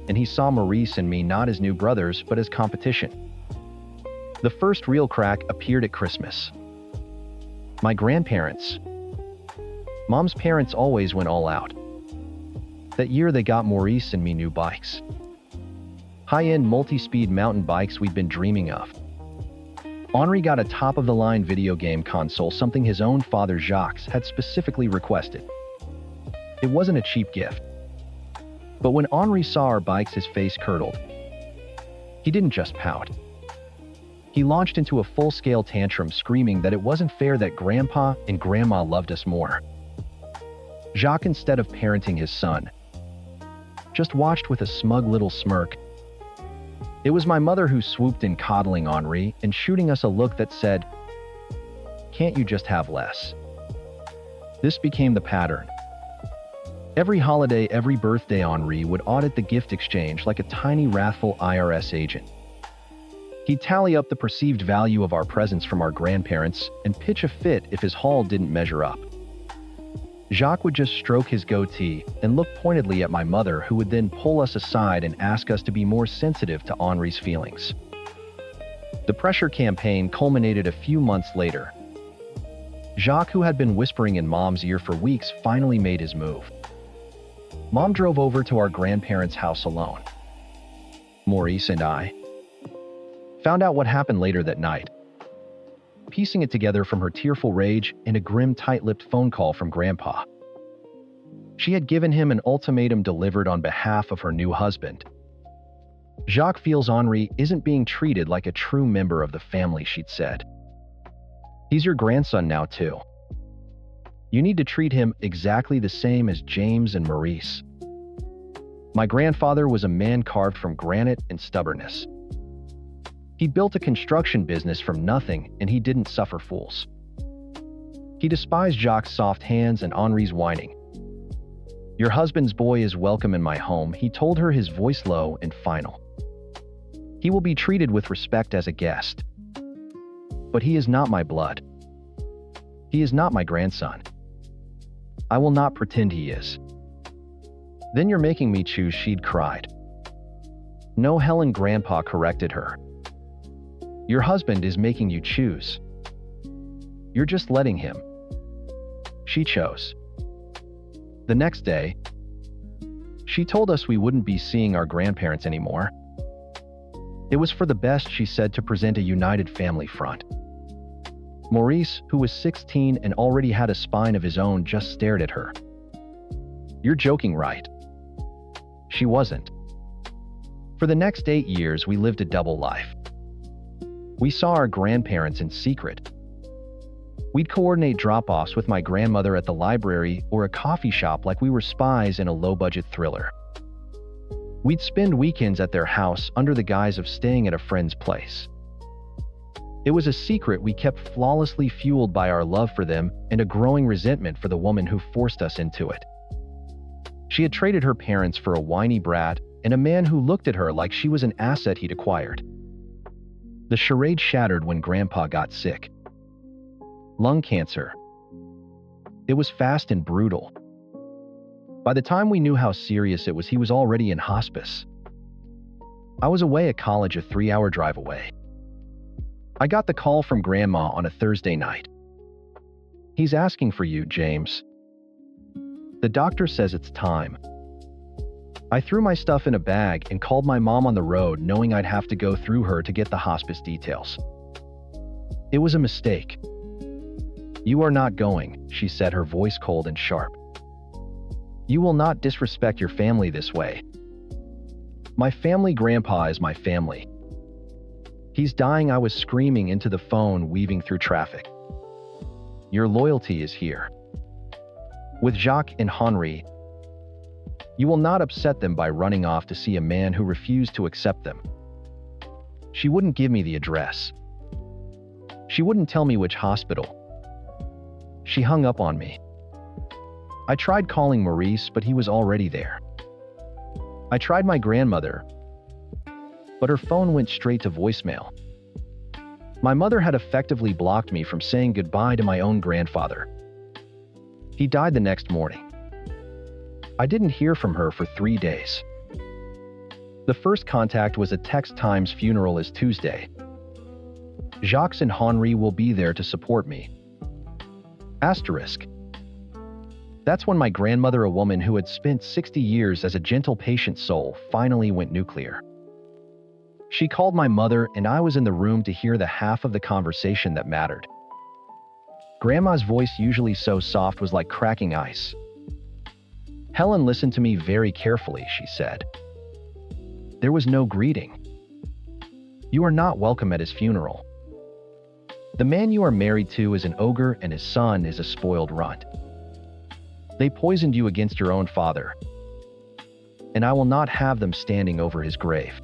and he saw Maurice and me not as new brothers, but as competition. The first real crack appeared at Christmas. My grandparents, Mom's parents, always went all out. That year, they got Maurice and me new bikes. High-end multi-speed mountain bikes we'd been dreaming of. Henri got a top-of-the-line video game console, something his own father Jacques had specifically requested. It wasn't a cheap gift. But when Henri saw our bikes, his face curdled. He didn't just pout. He launched into a full-scale tantrum, screaming that it wasn't fair that Grandpa and Grandma loved us more. Jacques, instead of parenting his son, just watched with a smug little smirk. It was my mother who swooped in, coddling Henri and shooting us a look that said, "Can't you just have less?" This became the pattern. Every holiday, every birthday, Henri would audit the gift exchange like a tiny, wrathful IRS agent. He'd tally up the perceived value of our presents from our grandparents and pitch a fit if his haul didn't measure up. Jacques would just stroke his goatee and look pointedly at my mother, who would then pull us aside and ask us to be more sensitive to Henri's feelings. The pressure campaign culminated a few months later. Jacques, who had been whispering in Mom's ear for weeks, finally made his move. Mom drove over to our grandparents' house alone. Maurice and I found out what happened later that night, piecing it together from her tearful rage and a grim, tight-lipped phone call from Grandpa. She had given him an ultimatum delivered on behalf of her new husband. Jacques feels Henri isn't being treated like a true member of the family, she'd said. He's your grandson now, too. You need to treat him exactly the same as James and Maurice. My grandfather was a man carved from granite and stubbornness. He built a construction business from nothing, and he didn't suffer fools. He despised Jacques' soft hands and Henri's whining. Your husband's boy is welcome in my home, he told her, his voice low and final. He will be treated with respect as a guest. But he is not my blood. He is not my grandson. I will not pretend he is. Then you're making me choose, she'd cried. No, Helen, Grandpa corrected her. Your husband is making you choose. You're just letting him. She chose. The next day, she told us we wouldn't be seeing our grandparents anymore. It was for the best, she said, to present a united family front. Maurice, who was 16 and already had a spine of his own, just stared at her. You're joking, right? She wasn't. For the next 8 years, we lived a double life. We saw our grandparents in secret. We'd coordinate drop-offs with my grandmother at the library or a coffee shop like we were spies in a low-budget thriller. We'd spend weekends at their house under the guise of staying at a friend's place. It was a secret we kept, flawlessly fueled by our love for them and a growing resentment for the woman who forced us into it. She had traded her parents for a whiny brat and a man who looked at her like she was an asset he'd acquired. The charade shattered when Grandpa got sick. Lung cancer. It was fast and brutal. By the time we knew how serious it was, he was already in hospice. I was away at college, a 3-hour drive away. I got the call from Grandma on a Thursday night. "He's asking for you, James. The doctor says it's time." I threw my stuff in a bag and called my mom on the road, knowing I'd have to go through her to get the hospice details. It was a mistake. "You are not going," she said, her voice cold and sharp. "You will not disrespect your family this way." "My family, Grandpa, is my family. He's dying," I was screaming into the phone, weaving through traffic. "Your loyalty is here. With Jacques and Henri. You will not upset them by running off to see a man who refused to accept them." She wouldn't give me the address. She wouldn't tell me which hospital. She hung up on me. I tried calling Maurice, but he was already there. I tried my grandmother, but her phone went straight to voicemail. My mother had effectively blocked me from saying goodbye to my own grandfather. He died the next morning. I didn't hear from her for 3 days. The first contact was a text: "Time's funeral is Tuesday. Jacques and Henri will be there to support me." Asterisk. That's when my grandmother, a woman who had spent 60 years as a gentle, patient soul, finally went nuclear. She called my mother, and I was in the room to hear the half of the conversation that mattered. Grandma's voice, usually so soft, was like cracking ice. "Helen, listen to me very carefully," she said. "There was no greeting. You are not welcome at his funeral. The man you are married to is an ogre, and his son is a spoiled runt. They poisoned you against your own father, and I will not have them standing over his grave."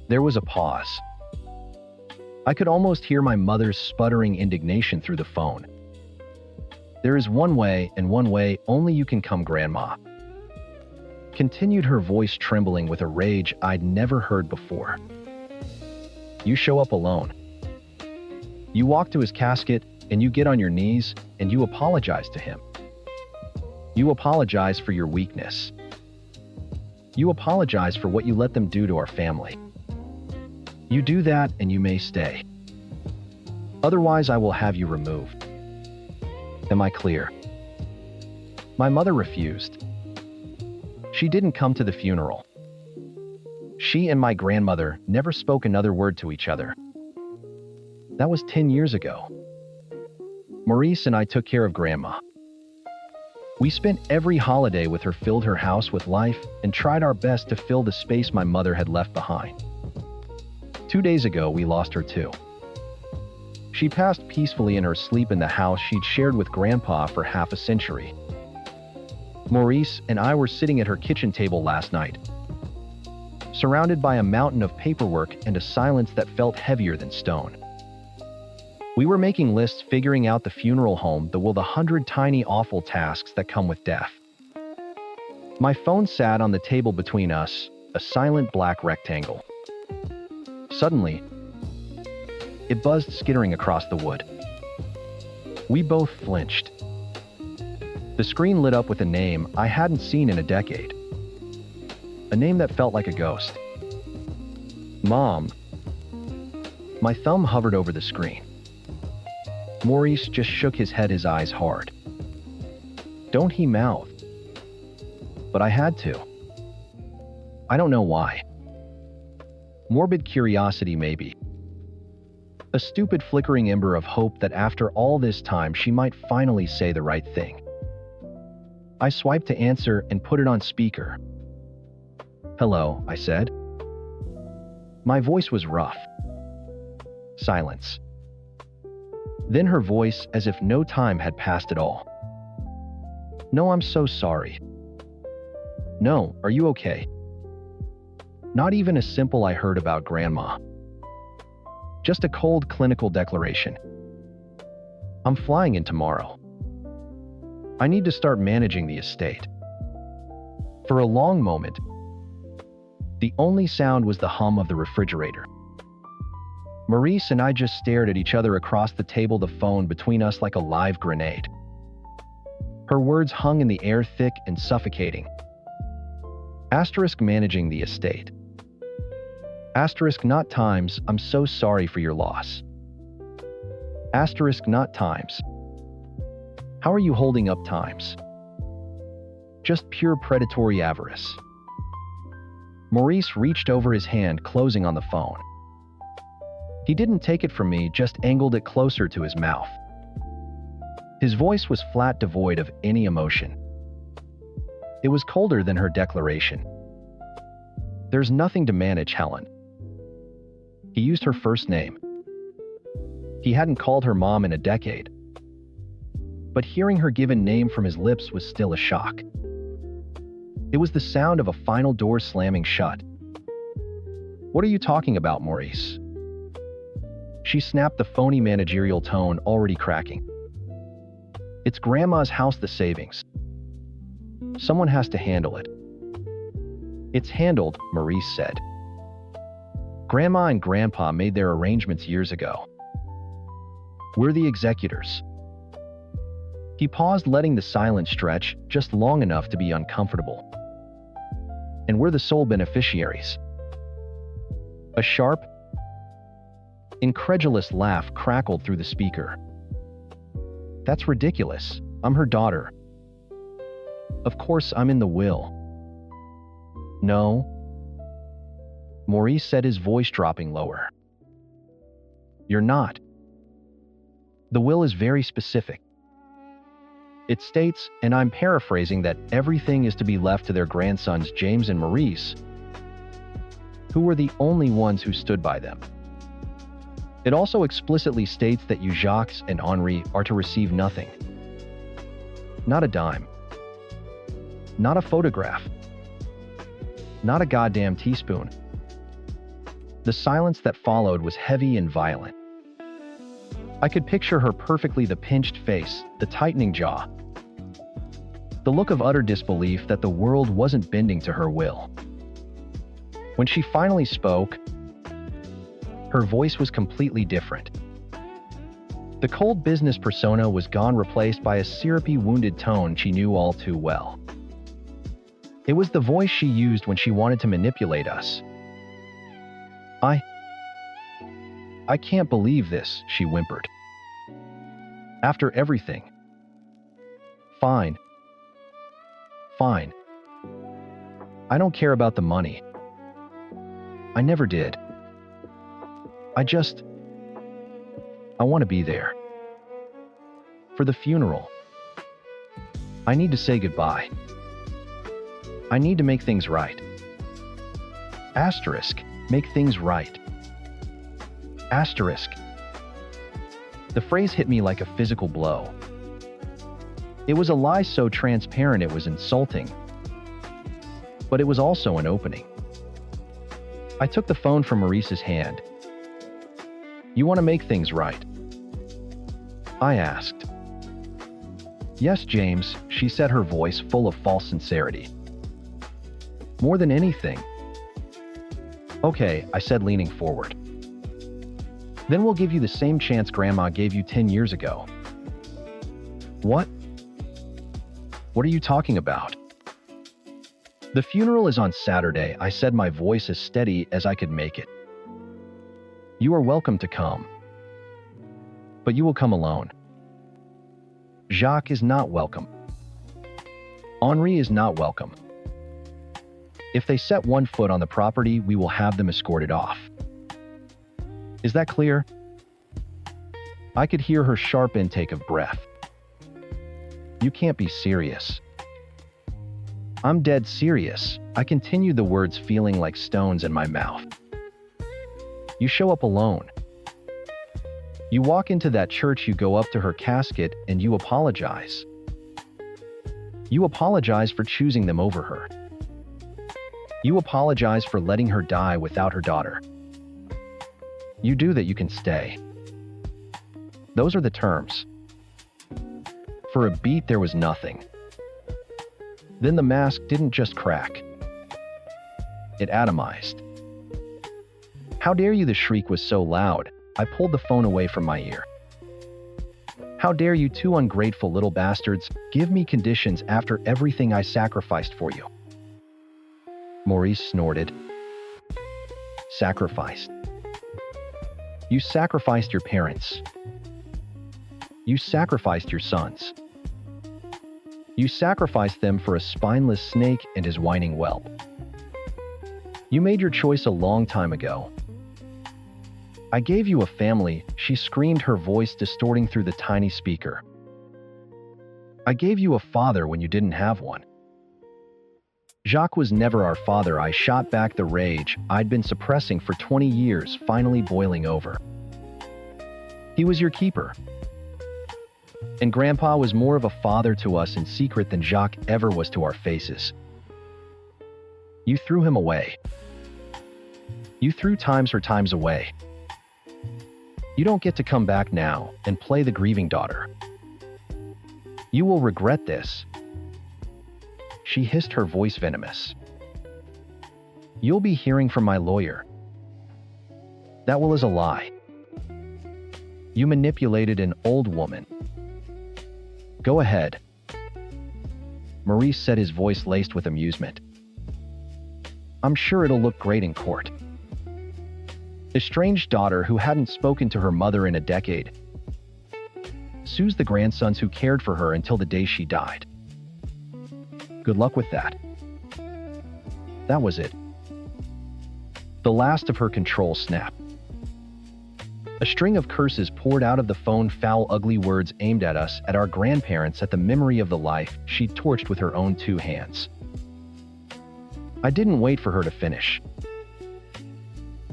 There was a pause. I could almost hear my mother's sputtering indignation through the phone. "There is one way, and one way only you can come, Grandma," continued, her voice trembling with a rage I'd never heard before. "You show up alone. You walk to his casket, and you get on your knees, and you apologize to him. You apologize for your weakness. You apologize for what you let them do to our family. You do that, and you may stay. Otherwise, I will have you removed. Am I clear?" My mother refused. She didn't come to the funeral. She and my grandmother never spoke another word to each other. That was 10 years ago. Maurice and I took care of Grandma. We spent every holiday with her, filled her house with life, and tried our best to fill the space my mother had left behind. 2 days ago, we lost her too. She passed peacefully in her sleep in the house she'd shared with Grandpa for half a century. Maurice and I were sitting at her kitchen table last night, surrounded by a mountain of paperwork and a silence that felt heavier than stone. We were making lists, figuring out the funeral home, the 100 tiny, awful tasks that come with death. My phone sat on the table between us, a silent black rectangle. Suddenly, it buzzed, skittering across the wood. We both flinched. The screen lit up with a name I hadn't seen in a decade. A name that felt like a ghost. Mom. My thumb hovered over the screen. Maurice just shook his head, his eyes hard. "Don't," he mouthed. But I had to. I don't know why. Morbid curiosity, maybe. A stupid flickering ember of hope that after all this time she might finally say the right thing. I swiped to answer and put it on speaker. "Hello," I said. My voice was rough. Silence. Then her voice, as if no time had passed at all. "No, I'm so sorry." "No, are you okay?" Not even a simple "I heard about Grandma." Just a cold clinical declaration. I'm flying in tomorrow. I need to start managing the estate. For a long moment, the only sound was the hum of the refrigerator. Maurice and I just stared at each other across the table, the phone between us like a live grenade. Her words hung in the air, thick and suffocating. Asterisk managing the estate. Asterisk not times I'm so sorry for your loss. Asterisk not times. How are you holding up times? Just pure predatory avarice. Maurice reached over his hand, closing on the phone. He didn't take it from me, just angled it closer to his mouth. His voice was flat, devoid of any emotion. It was colder than her declaration. There's nothing to manage, Helen. He used her first name. He hadn't called her mom in a decade. But hearing her given name from his lips was still a shock. It was the sound of a final door slamming shut. What are you talking about, Maurice? She snapped, the phony managerial tone already cracking. It's Grandma's house, the savings. Someone has to handle it. It's handled, Maurice said. Grandma and Grandpa made their arrangements years ago. We're the executors. He paused, letting the silence stretch just long enough to be uncomfortable. And we're the sole beneficiaries. A sharp, incredulous laugh crackled through the speaker. That's ridiculous. I'm her daughter. Of course I'm in the will. No. Maurice said, his voice dropping lower. You're not. The will is very specific. It states, and I'm paraphrasing, that everything is to be left to their grandsons James and Maurice, who were the only ones who stood by them. It also explicitly states that you, Jacques and Henri, are to receive nothing. Not a dime. Not a photograph. Not a goddamn teaspoon. The silence that followed was heavy and violent. I could picture her perfectly, the pinched face, the tightening jaw, the look of utter disbelief that the world wasn't bending to her will. When she finally spoke, her voice was completely different. The cold business persona was gone, replaced by a syrupy, wounded tone she knew all too well. It was the voice she used when she wanted to manipulate us. I can't believe this, she whimpered. After everything. Fine. Fine. I don't care about the money. I never did. I want to be there. For the funeral. I need to say goodbye. I need to make things right. Asterisk, make things right. Asterisk. The phrase hit me like a physical blow. It was a lie so transparent it was insulting. But it was also an opening. I took the phone from Maurice's hand. You want to make things right? I asked. Yes, James, she said, her voice full of false sincerity. More than anything. Okay, I said, leaning forward. Then we'll give you the same chance Grandma gave you 10 years ago. What? What are you talking about? The funeral is on Saturday, I said, my voice as steady as I could make it. You are welcome to come. But you will come alone. Jacques is not welcome. Henri is not welcome. If they set one foot on the property, we will have them escorted off. Is that clear? I could hear her sharp intake of breath. You can't be serious. I'm dead serious, I continued, the words feeling like stones in my mouth. You show up alone. You walk into that church, you go up to her casket, and you apologize. You apologize for choosing them over her. You apologize for letting her die without her daughter. You do that you can stay. Those are the terms. For a beat, there was nothing. Then the mask didn't just crack. It atomized. How dare you? The shriek was so loud, I pulled the phone away from my ear. How dare you, two ungrateful little bastards, give me conditions after everything I sacrificed for you? Maurice snorted. Sacrificed. You sacrificed your parents. You sacrificed your sons. You sacrificed them for a spineless snake and his whining whelp. You made your choice a long time ago. I gave you a family, she screamed, her voice distorting through the tiny speaker. I gave you a father when you didn't have one. Jacques was never our father, I shot back, the rage I'd been suppressing for 20 years finally boiling over. He was your keeper. And Grandpa was more of a father to us in secret than Jacques ever was to our faces. You threw him away. You threw times her times away. You don't get to come back now and play the grieving daughter. You will regret this. She hissed, her voice venomous. You'll be hearing from my lawyer. That will is a lie. You manipulated an old woman. Go ahead. Maurice said, his voice laced with amusement. I'm sure it'll look great in court. Estranged daughter who hadn't spoken to her mother in a decade sues the grandsons who cared for her until the day she died. Good luck with that. That was it. The last of her control snapped. A string of curses poured out of the phone, foul, ugly words aimed at us, at our grandparents, at the memory of the life she'd torched with her own two hands. I didn't wait for her to finish.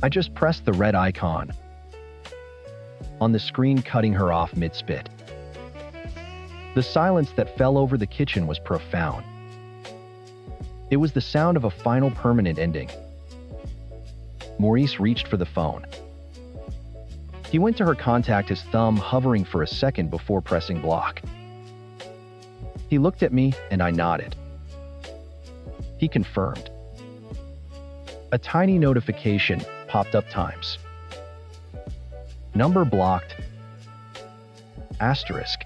I just pressed the red icon on the screen, cutting her off mid-spit. The silence that fell over the kitchen was profound. It was the sound of a final, permanent ending. Maurice reached for the phone. He went to her contact, his thumb hovering for a second before pressing block. He looked at me, and I nodded. He confirmed. A tiny notification popped up, times. Number blocked. Asterisk.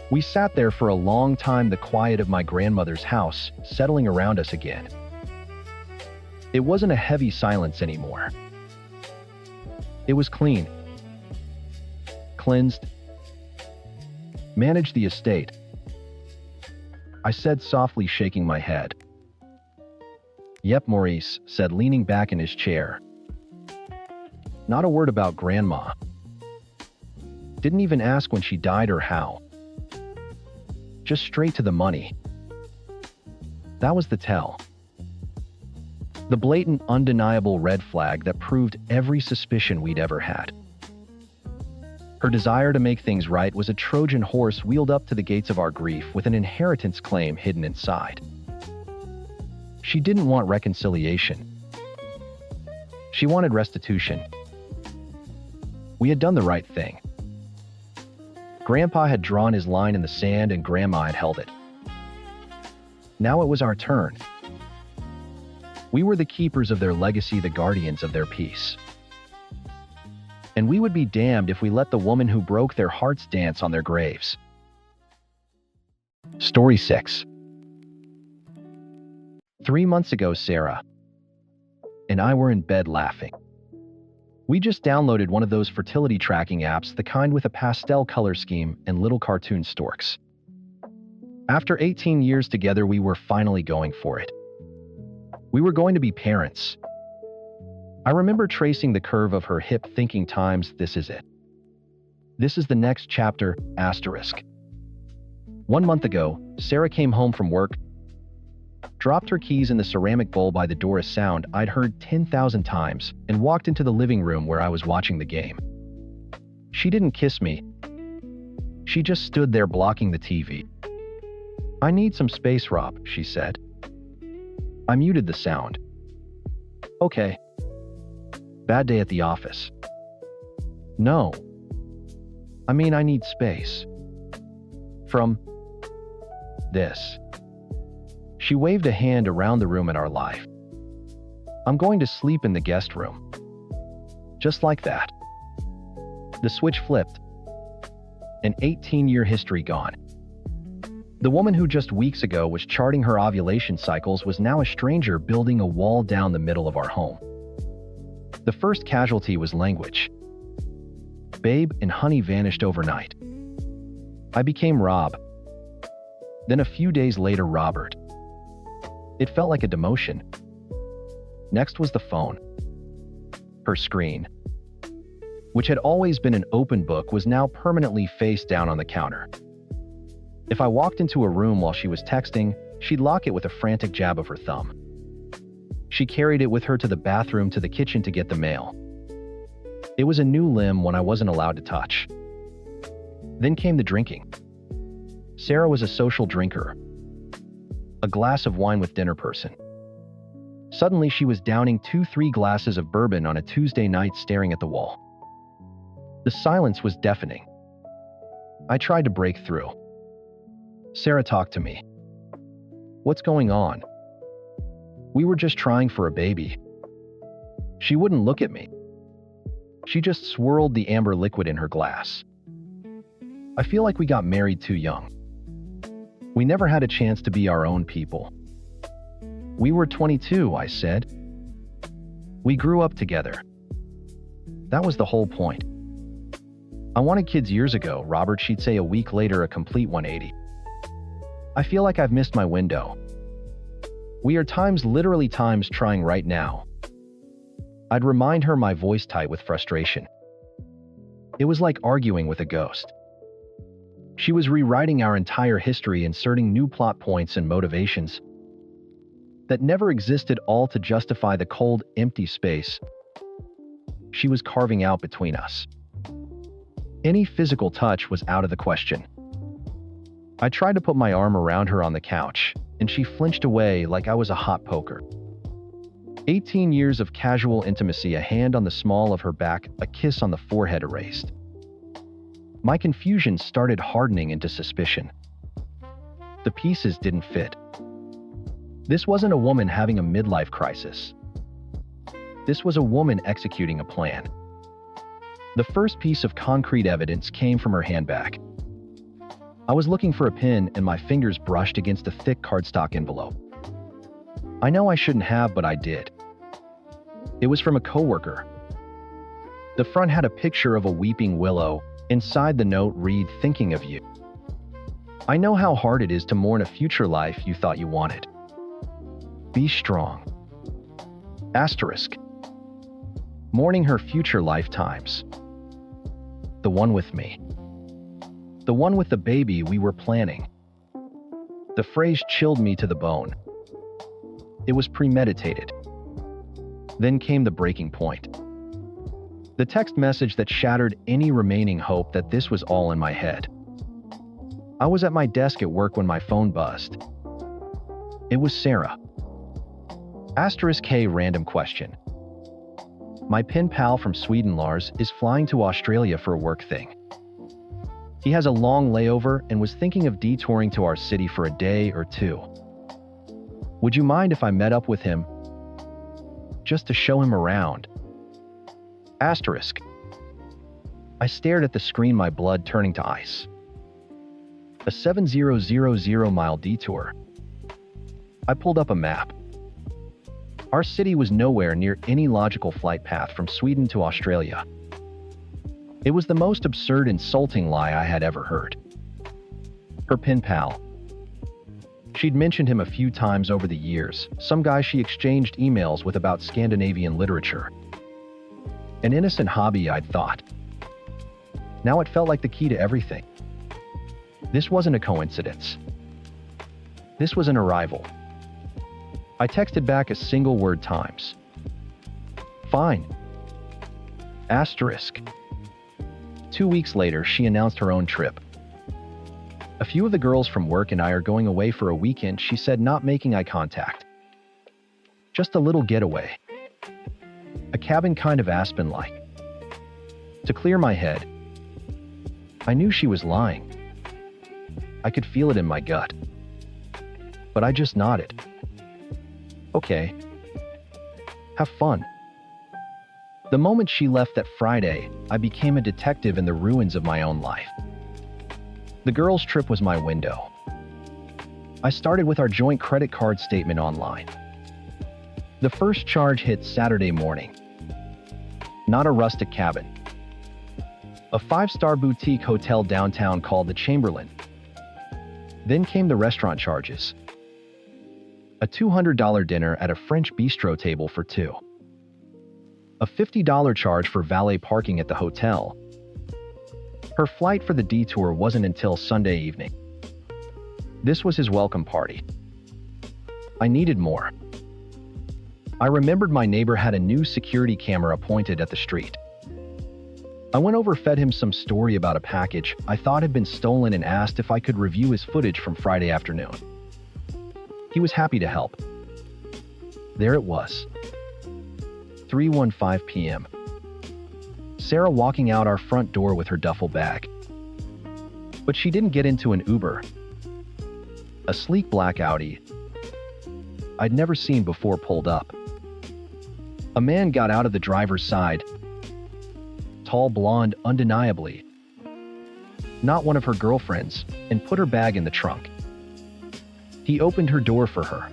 We sat there for a long time, the quiet of my grandmother's house settling around us again. It wasn't a heavy silence anymore. It was clean. Cleansed. Manage the estate. I said softly, shaking my head. Yep, Maurice said, leaning back in his chair. Not a word about Grandma. Didn't even ask when she died or how. Just straight to the money. That was the tell. The blatant, undeniable red flag that proved every suspicion we'd ever had. Her desire to make things right was a Trojan horse wheeled up to the gates of our grief with an inheritance claim hidden inside. She didn't want reconciliation. She wanted restitution. We had done the right thing. Grandpa had drawn his line in the sand and Grandma had held it. Now it was our turn. We were the keepers of their legacy, the guardians of their peace. And we would be damned if we let the woman who broke their hearts dance on their graves. Story 6. 3 months ago, Sarah and I were in bed laughing. We just downloaded one of those fertility tracking apps, the kind with a pastel color scheme and little cartoon storks. After 18 years together, we were finally going for it. We were going to be parents. I remember tracing the curve of her hip, thinking, times, this is it. This is the next chapter, asterisk. 1 month ago, Sarah came home from work, dropped her keys in the ceramic bowl by the door, a sound I'd heard 10,000 times, and walked into the living room where I was watching the game. She didn't kiss me. She just stood there blocking the TV. I need some space, Rob, she said. I muted the sound. Okay. Bad day at the office. No. I mean, I need space. From this. She waved a hand around the room at our life. I'm going to sleep in the guest room. Just like that. The switch flipped. An 18-year history gone. The woman who just weeks ago was charting her ovulation cycles was now a stranger building a wall down the middle of our home. The first casualty was language. Babe and honey vanished overnight. I became Rob. Then a few days later, Robert. It felt like a demotion. Next was the phone. Her screen, which had always been an open book, was now permanently face down on the counter. If I walked into a room while she was texting, she'd lock it with a frantic jab of her thumb. She carried it with her to the bathroom, to the kitchen to get the mail. It was a new limb one I wasn't allowed to touch. Then came the drinking. Sarah was a social drinker. A glass of wine with dinner person. Suddenly she was downing 2-3 glasses of bourbon on a Tuesday night, staring at the wall. The silence was deafening. I tried to break through. Sarah talked to me. What's going on? We were just trying for a baby. She wouldn't look at me. She just swirled the amber liquid in her glass. I feel like we got married too young. We never had a chance to be our own people. We were 22, I said. We grew up together. That was the whole point. I wanted kids years ago, Robert, she'd say a week later, a complete 180. I feel like I've missed my window. We are literally times trying right now. I'd remind her, my voice tight with frustration. It was like arguing with a ghost. She was rewriting our entire history, inserting new plot points and motivations that never existed, all to justify the cold, empty space she was carving out between us. Any physical touch was out of the question. I tried to put my arm around her on the couch, and she flinched away like I was a hot poker. 18 years of casual intimacy, a hand on the small of her back, a kiss on the forehead erased. My confusion started hardening into suspicion. The pieces didn't fit. This wasn't a woman having a midlife crisis. This was a woman executing a plan. The first piece of concrete evidence came from her handbag. I was looking for a pin, and my fingers brushed against a thick cardstock envelope. I know I shouldn't have, but I did. It was from a coworker. The front had a picture of a weeping willow. Inside the note read, "Thinking of you. I know how hard it is to mourn a future life you thought you wanted. Be strong. Asterisk. Mourning her future lifetimes. The one with me. The one with the baby we were planning." The phrase chilled me to the bone. It was premeditated. Then came the breaking point. The text message that shattered any remaining hope that this was all in my head. I was at my desk at work when my phone buzzed. It was Sarah. Asterisk K random question. My pen pal from Sweden, Lars, is flying to Australia for a work thing. He has a long layover and was thinking of detouring to our city for a day or two. Would you mind if I met up with him? Just to show him around. Asterisk. I stared at the screen, my blood turning to ice. A 7,000-mile detour. I pulled up a map. Our city was nowhere near any logical flight path from Sweden to Australia. It was the most absurd, insulting lie I had ever heard. Her pen pal. She'd mentioned him a few times over the years, some guy she exchanged emails with about Scandinavian literature. An innocent hobby, I'd thought. Now it felt like the key to everything. This wasn't a coincidence. This was an arrival. I texted back a single word times. Fine. Asterisk. 2 weeks later, she announced her own trip. A few of the girls from work and I are going away for a weekend, she said, not making eye contact. Just a little getaway. A cabin kind of Aspen-like. To clear my head. I knew she was lying. I could feel it in my gut. But I just nodded. Okay. Have fun. The moment she left that Friday, I became a detective in the ruins of my own life. The girls' trip was my window. I started with our joint credit card statement online. The first charge hit Saturday morning. Not a rustic cabin. A 5-star boutique hotel downtown called the Chamberlain. Then came the restaurant charges. A $200 dinner at a French bistro table for two. A $50 charge for valet parking at the hotel. Her flight for the detour wasn't until Sunday evening. This was his welcome party. I needed more. I remembered my neighbor had a new security camera pointed at the street. I went over, fed him some story about a package I thought had been stolen, and asked if I could review his footage from Friday afternoon. He was happy to help. There it was. 3:15 p.m. Sarah walking out our front door with her duffel bag. But she didn't get into an Uber. A sleek black Audi I'd never seen before pulled up. A man got out of the driver's side. Tall, blonde, undeniably. Not one of her girlfriends, and put her bag in the trunk. He opened her door for her.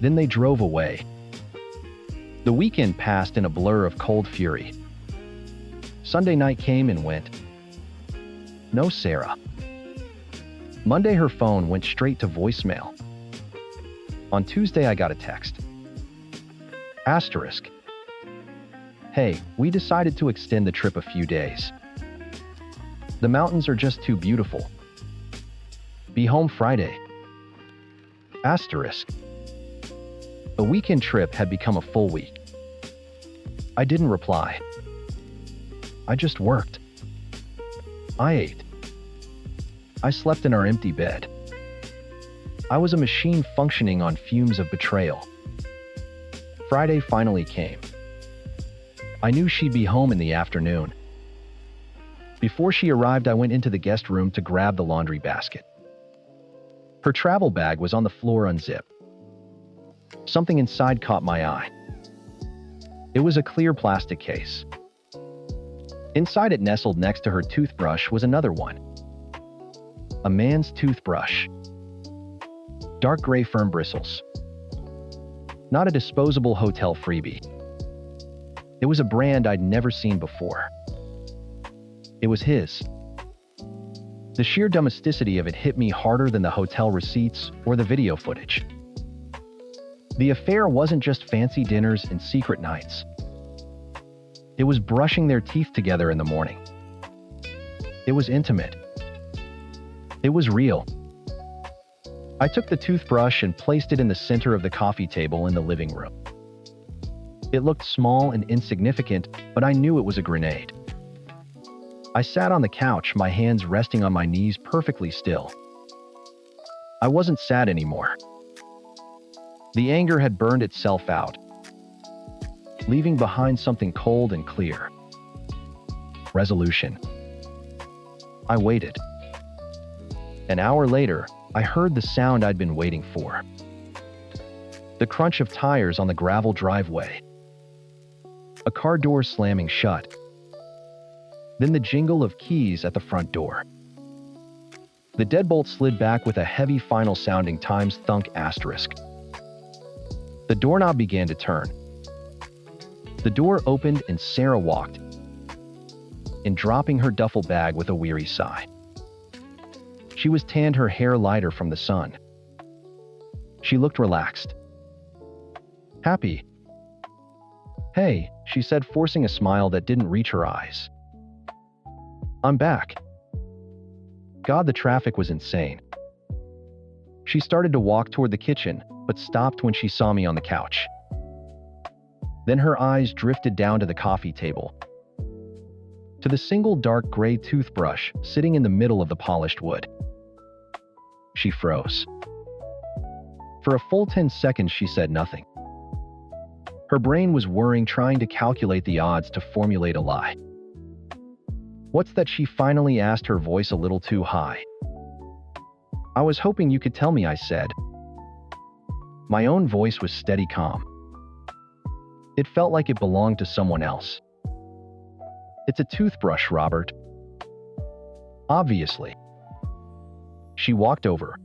Then they drove away. The weekend passed in a blur of cold fury. Sunday night came and went. No Sarah. Monday her phone went straight to voicemail. On Tuesday I got a text. Asterisk. Hey, we decided to extend the trip a few days. The mountains are just too beautiful. Be home Friday. Asterisk. A weekend trip had become a full week. I didn't reply. I just worked. I ate. I slept in our empty bed. I was a machine functioning on fumes of betrayal. Friday finally came. I knew she'd be home in the afternoon. Before she arrived, I went into the guest room to grab the laundry basket. Her travel bag was on the floor unzipped. Something inside caught my eye. It was a clear plastic case. Inside it, nestled next to her toothbrush, was another one. A man's toothbrush. Dark gray firm bristles. Not a disposable hotel freebie. It was a brand I'd never seen before. It was his. The sheer domesticity of it hit me harder than the hotel receipts or the video footage. The affair wasn't just fancy dinners and secret nights. It was brushing their teeth together in the morning. It was intimate. It was real. I took the toothbrush and placed it in the center of the coffee table in the living room. It looked small and insignificant, but I knew it was a grenade. I sat on the couch, my hands resting on my knees, perfectly still. I wasn't sad anymore. The anger had burned itself out, leaving behind something cold and clear. Resolution. I waited. An hour later, I heard the sound I'd been waiting for. The crunch of tires on the gravel driveway. A car door slamming shut. Then the jingle of keys at the front door. The deadbolt slid back with a heavy final sounding times thunk asterisk. The doorknob began to turn. The door opened and Sarah walked in, dropping her duffel bag with a weary sigh. She was tanned, her hair lighter from the sun. She looked relaxed. Happy. Hey, she said, forcing a smile that didn't reach her eyes. I'm back. God, the traffic was insane. She started to walk toward the kitchen, but stopped when she saw me on the couch. Then her eyes drifted down to the coffee table, to the single dark gray toothbrush sitting in the middle of the polished wood. She froze. For a full 10 seconds, she said nothing. Her brain was whirring, trying to calculate the odds to formulate a lie. "What's that?" she finally asked, her voice a little too high. "I was hoping you could tell me," I said. My own voice was steady calm. It felt like it belonged to someone else. "It's a toothbrush, Robert." "Obviously." She walked over,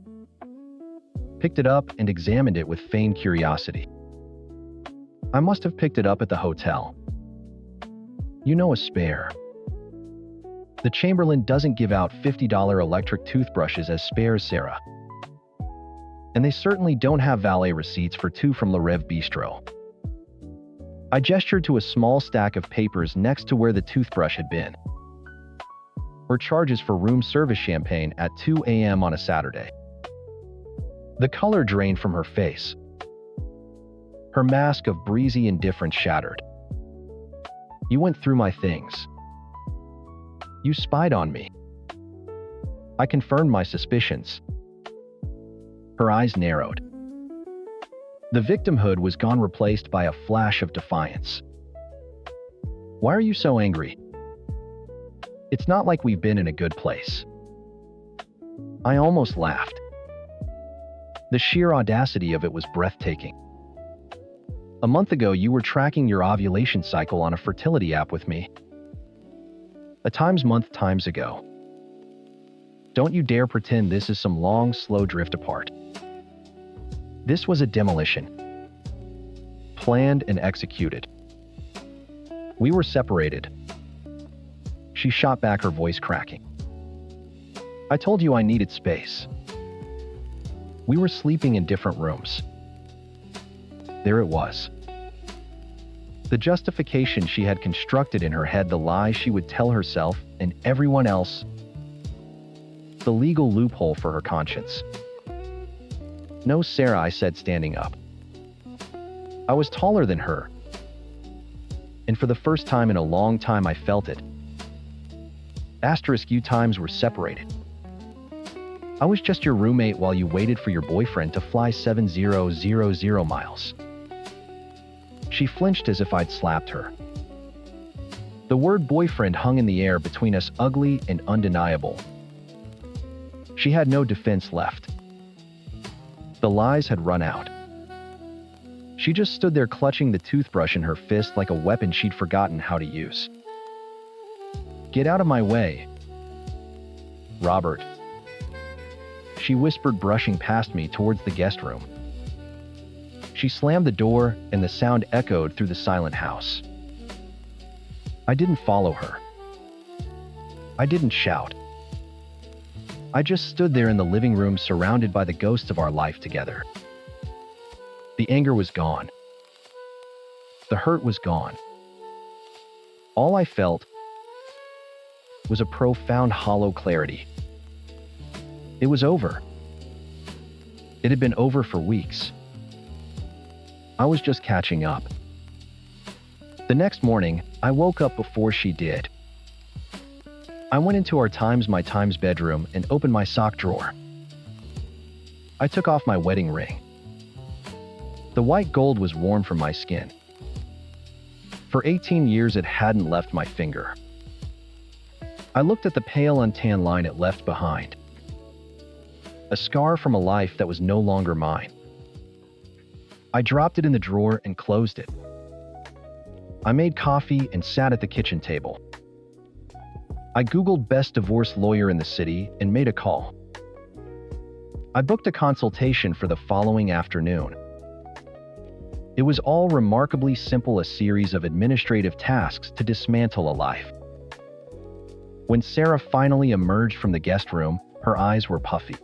picked it up, and examined it with feigned curiosity. "I must have picked it up at the hotel. You know, a spare. The Chamberlain doesn't give out $50 electric toothbrushes as spares, Sarah. And they certainly don't have valet receipts for 2 from Le Rêve Bistro." I gestured to a small stack of papers next to where the toothbrush had been. "Or charges for room service champagne at 2 a.m. on a Saturday." The color drained from her face. Her mask of breezy indifference shattered. "You went through my things. You spied on me." I confirmed my suspicions. Her eyes narrowed. The victimhood was gone, replaced by a flash of defiance. "Why are you so angry? It's not like we've been in a good place." I almost laughed. The sheer audacity of it was breathtaking. "A month ago, you were tracking your ovulation cycle on a fertility app with me. A month times ago. Don't you dare pretend this is some long, slow drift apart. This was a demolition. Planned and executed. We were separated." She shot back, her voice cracking. "I told you I needed space. We were sleeping in different rooms." There it was. The justification she had constructed in her head, the lie she would tell herself and everyone else. The legal loophole for her conscience. "No, Sarah," I said, standing up. I was taller than her, and for the first time in a long time I felt it. You times were separated. I was just your roommate while you waited for your boyfriend to fly 7,000 miles. She flinched as if I'd slapped her. The word boyfriend hung in the air between us, ugly and undeniable. She had no defense left. The lies had run out. She just stood there, clutching the toothbrush in her fist like a weapon she'd forgotten how to use. "Get out of my way, Robert," she whispered, brushing past me towards the guest room. She slammed the door, and the sound echoed through the silent house. I didn't follow her. I didn't shout. I just stood there in the living room, surrounded by the ghosts of our life together. The anger was gone. The hurt was gone. All I felt was a profound, hollow clarity. It was over. It had been over for weeks. I was just catching up. The next morning, I woke up before she did. I went into my Times bedroom and opened my sock drawer. I took off my wedding ring. The white gold was warm from my skin. For 18 years, it hadn't left my finger. I looked at the pale, untanned line it left behind. A scar from a life that was no longer mine. I dropped it in the drawer and closed it. I made coffee and sat at the kitchen table. I Googled best divorce lawyer in the city and made a call. I booked a consultation for the following afternoon. It was all remarkably simple, a series of administrative tasks to dismantle a life. When Sarah finally emerged from the guest room, her eyes were puffy.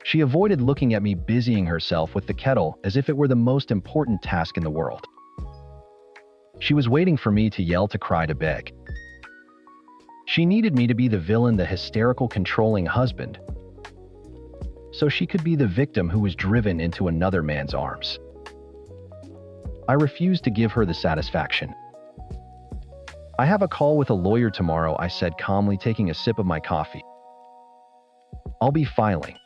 She avoided looking at me, busying herself with the kettle as if it were the most important task in the world. She was waiting for me to yell, to cry, to beg. She needed me to be the villain, the hysterical, controlling husband, so she could be the victim who was driven into another man's arms. I refused to give her the satisfaction. "I have a call with a lawyer tomorrow," I said calmly, taking a sip of my coffee. "I'll be filing.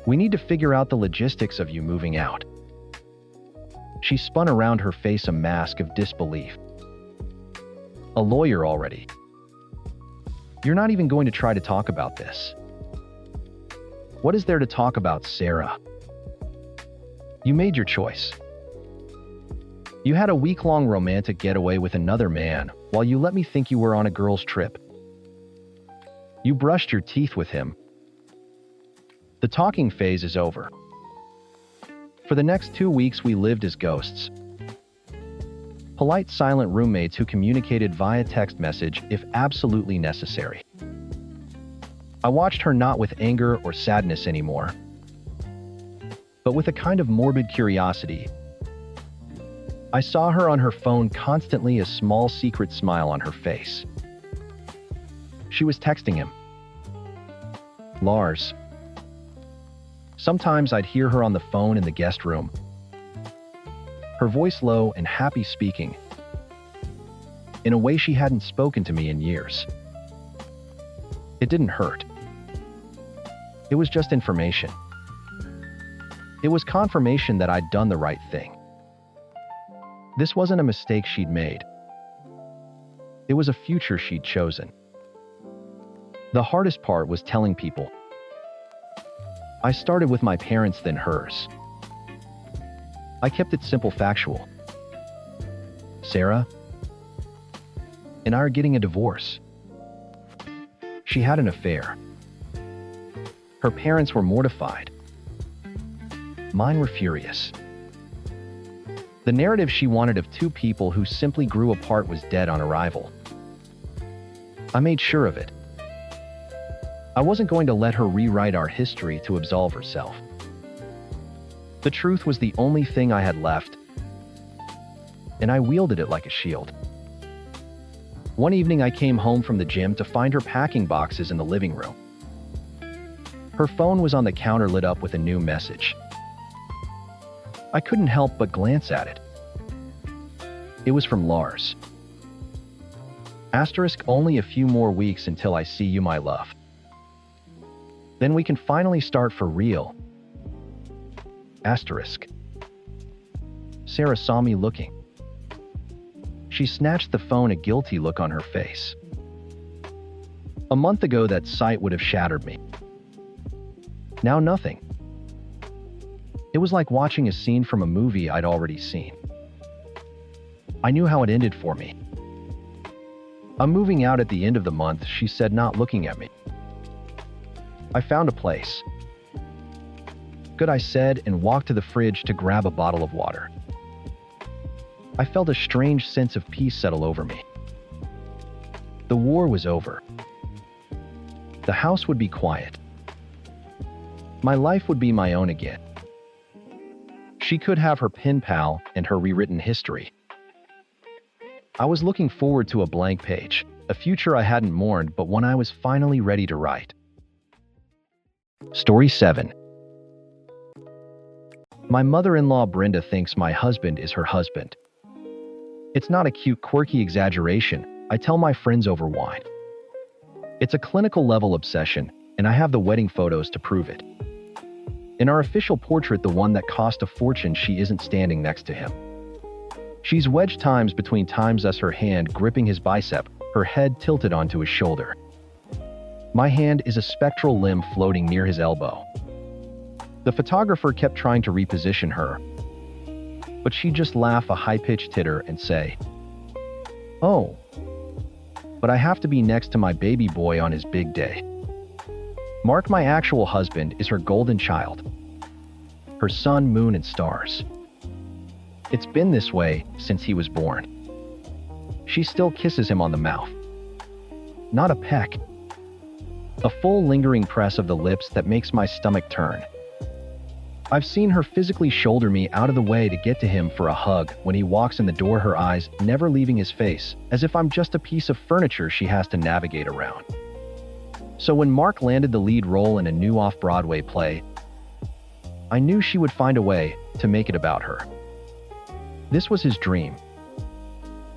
We need to figure out the logistics of you moving out." She spun around her face a mask of disbelief. A lawyer already? You're not even going to try to talk about this. What is there to talk about, Sarah? You made your choice. You had a week-long romantic getaway with another man while you let me think you were on a girl's trip. You brushed your teeth with him. The talking phase is over. For the next 2 weeks, we lived as ghosts. Polite, silent roommates who communicated via text message if absolutely necessary. I watched her not with anger or sadness anymore, but with a kind of morbid curiosity. I saw her on her phone constantly, a small secret smile on her face. She was texting him. Lars. Sometimes I'd hear her on the phone in the guest room. Her voice low and happy, speaking in a way she hadn't spoken to me in years. It didn't hurt. It was just information. It was confirmation that I'd done the right thing. This wasn't a mistake she'd made. It was a future she'd chosen. The hardest part was telling people. I started with my parents, then hers. I kept it simple, factual. Sarah and I are getting a divorce. She had an affair. Her parents were mortified. Mine were furious. The narrative she wanted of two people who simply grew apart was dead on arrival. I made sure of it. I wasn't going to let her rewrite our history to absolve herself. The truth was the only thing I had left, and I wielded it like a shield. One evening I came home from the gym to find her packing boxes in the living room. Her phone was on the counter, lit up with a new message. I couldn't help but glance at it. It was from Lars. Asterisk, only a few more weeks until I see you, my love. Then we can finally start for real. Asterisk. Sarah saw me looking. She snatched the phone, a guilty look on her face. A month ago, that sight would have shattered me. Now nothing. It was like watching a scene from a movie I'd already seen. I knew how it ended for me. I'm moving out at the end of the month, she said, not looking at me. I found a place. Good, I said, and walked to the fridge to grab a bottle of water. I felt a strange sense of peace settle over me. The war was over. The house would be quiet. My life would be my own again. She could have her pen pal and her rewritten history. I was looking forward to a blank page, a future I hadn't mourned, but one I was finally ready to write. Story 7. My mother-in-law Brenda thinks my husband is her husband. It's not a cute, quirky exaggeration, I tell my friends over wine. It's a clinical level obsession, and I have the wedding photos to prove it. In our official portrait, the one that cost a fortune, she isn't standing next to him. She's wedged times between times us, her hand gripping his bicep, her head tilted onto his shoulder. My hand is a spectral limb floating near his elbow. The photographer kept trying to reposition her, but she'd just laugh a high-pitched titter and say, "Oh, but I have to be next to my baby boy on his big day." Mark, my actual husband, is her golden child, her sun, moon, and stars. It's been this way since he was born. She still kisses him on the mouth. Not a peck. A full lingering press of the lips that makes my stomach turn. I've seen her physically shoulder me out of the way to get to him for a hug when he walks in the door, her eyes never leaving his face, as if I'm just a piece of furniture she has to navigate around. So when Mark landed the lead role in a new off-Broadway play, I knew she would find a way to make it about her. This was his dream.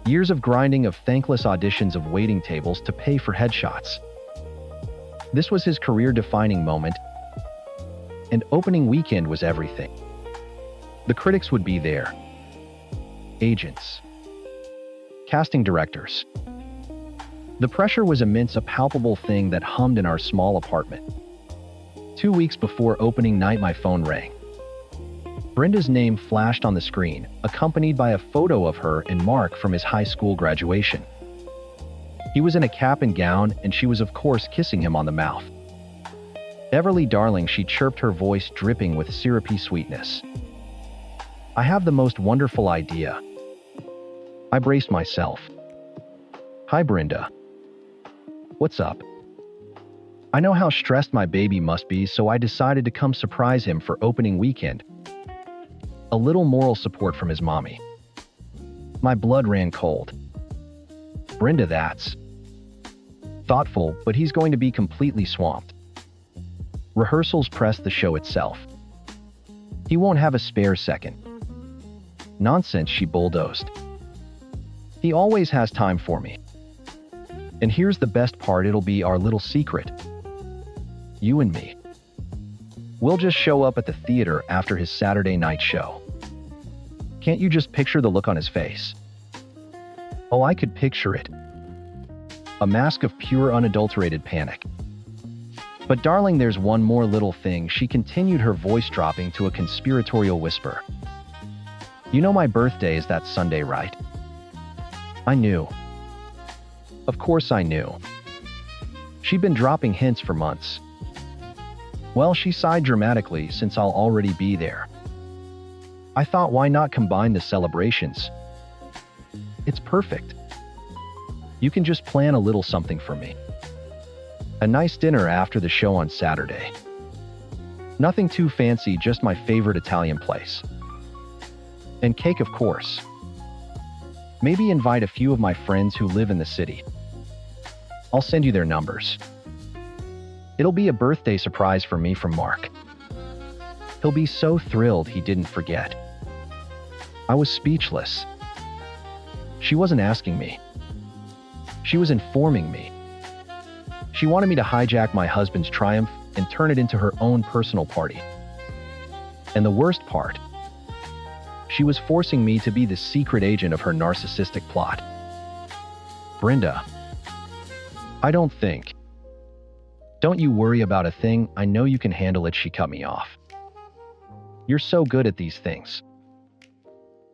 Years of grinding, of thankless auditions, of waiting tables to pay for headshots. This was his career-defining moment, and opening weekend was everything. The critics would be there. agents, casting directors. The pressure was immense, a palpable thing that hummed in our small apartment. 2 weeks before opening night, my phone rang. Brenda's name flashed on the screen, accompanied by a photo of her and Mark from his high school graduation. He was in a cap and gown, and she was of course kissing him on the mouth. "Everly, darling," she chirped, her voice dripping with syrupy sweetness. "I have the most wonderful idea." I braced myself. "Hi, Brenda. What's up?" I know how stressed my baby must be, so I decided to come surprise him for opening weekend. A little moral support from his mommy. My blood ran cold. "Brenda, that's thoughtful, but he's going to be completely swamped. Rehearsals press the show itself. He won't have a spare second." "Nonsense," she bulldozed. "He always has time for me. And here's the best part, it'll be our little secret. You and me. We'll just show up at the theater after his Saturday night show." Can't you just picture the look on his face? Oh, I could picture it. A mask of pure, unadulterated panic. "But darling, there's one more little thing," she continued, her voice dropping to a conspiratorial whisper. "You know my birthday is that Sunday, right?" I knew. Of course I knew. She'd been dropping hints for months. "Well," she sighed dramatically, "since I'll already be there. I thought, why not combine the celebrations? It's perfect. You can just plan a little something for me. A nice dinner after the show on Saturday. Nothing too fancy, just my favorite Italian place. And cake, of course. Maybe invite a few of my friends who live in the city. I'll send you their numbers. It'll be a birthday surprise for me from Mark. He'll be so thrilled he didn't forget." I was speechless. She wasn't asking me. She was informing me. She wanted me to hijack my husband's triumph and turn it into her own personal party. And the worst part, she was forcing me to be the secret agent of her narcissistic plot. "Brenda, I don't think. Don't you worry about a thing, I know you can handle it," she cut me off. "You're so good at these things.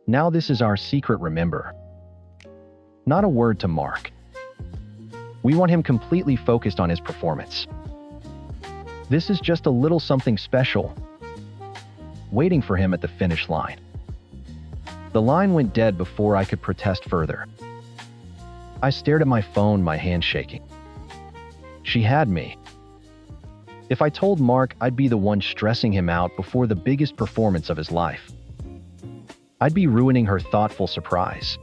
Now this is our secret, remember? Not a word to Mark. We want him completely focused on his performance. This is just a little something special, waiting for him at the finish line." The line went dead before I could protest further. I stared at my phone, my hand shaking. She had me. If I told Mark, I'd be the one stressing him out before the biggest performance of his life. I'd be ruining her thoughtful surprise.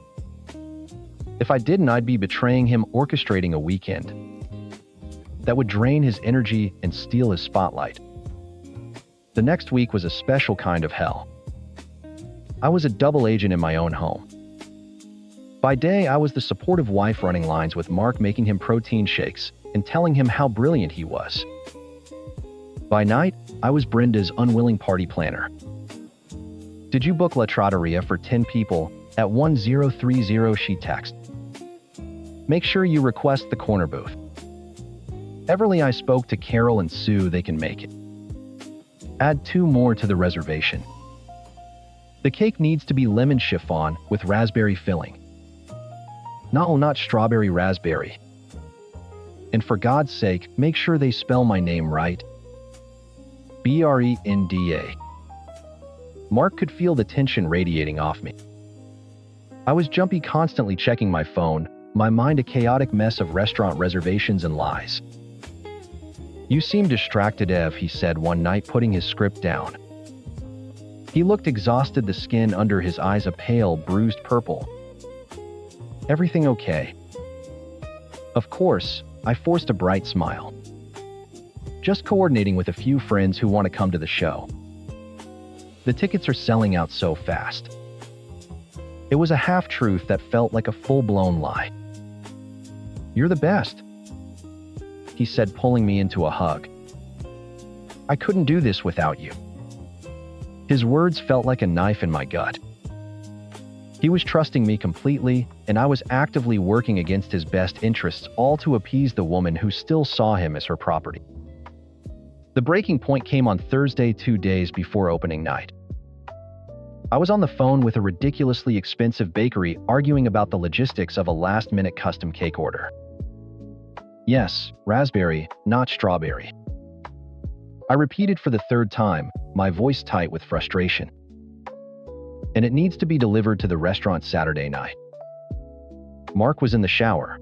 If I didn't, I'd be betraying him, orchestrating a weekend that would drain his energy and steal his spotlight. The next week was a special kind of hell. I was a double agent in my own home. By day, I was the supportive wife running lines with Mark, making him protein shakes and telling him how brilliant he was. By night, I was Brenda's unwilling party planner. "Did you book La Trattoria for 10 people at 1030?" she texted. "Make sure you request the corner booth." Everly, I spoke to Carol and Sue, they can make it. Add 2 more to the reservation. The cake needs to be lemon chiffon with raspberry filling. Not strawberry, raspberry. And for God's sake, make sure they spell my name right. Brenda. Mark could feel the tension radiating off me. I was jumpy, constantly checking my phone, my mind a chaotic mess of restaurant reservations and lies. "You seem distracted, Ev," he said one night, putting his script down. He looked exhausted, the skin under his eyes a pale, bruised purple. "Everything okay?" Of course, I forced a bright smile. "Just coordinating with a few friends who want to come to the show. The tickets are selling out so fast." It was a half-truth that felt like a full-blown lie. "You're the best," he said, pulling me into a hug. "I couldn't do this without you." His words felt like a knife in my gut. He was trusting me completely, and I was actively working against his best interests, all to appease the woman who still saw him as her property. The breaking point came on Thursday, 2 days before opening night. I was on the phone with a ridiculously expensive bakery arguing about the logistics of a last-minute custom cake order. Yes, raspberry, not strawberry. I repeated for the third time, my voice tight with frustration. And it needs to be delivered to the restaurant Saturday night. Mark was in the shower.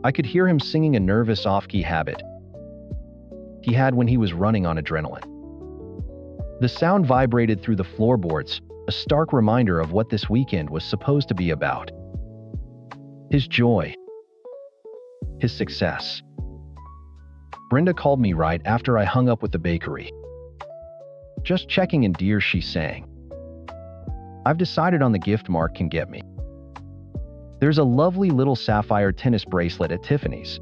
I could hear him singing a nervous off-key habit he had when he was running on adrenaline. The sound vibrated through the floorboards, a stark reminder of what this weekend was supposed to be about. His joy. His success. Brenda called me right after I hung up with the bakery. "Just checking in, dear," she sang. "I've decided on the gift Mark can get me. There's a lovely little sapphire tennis bracelet at Tiffany's.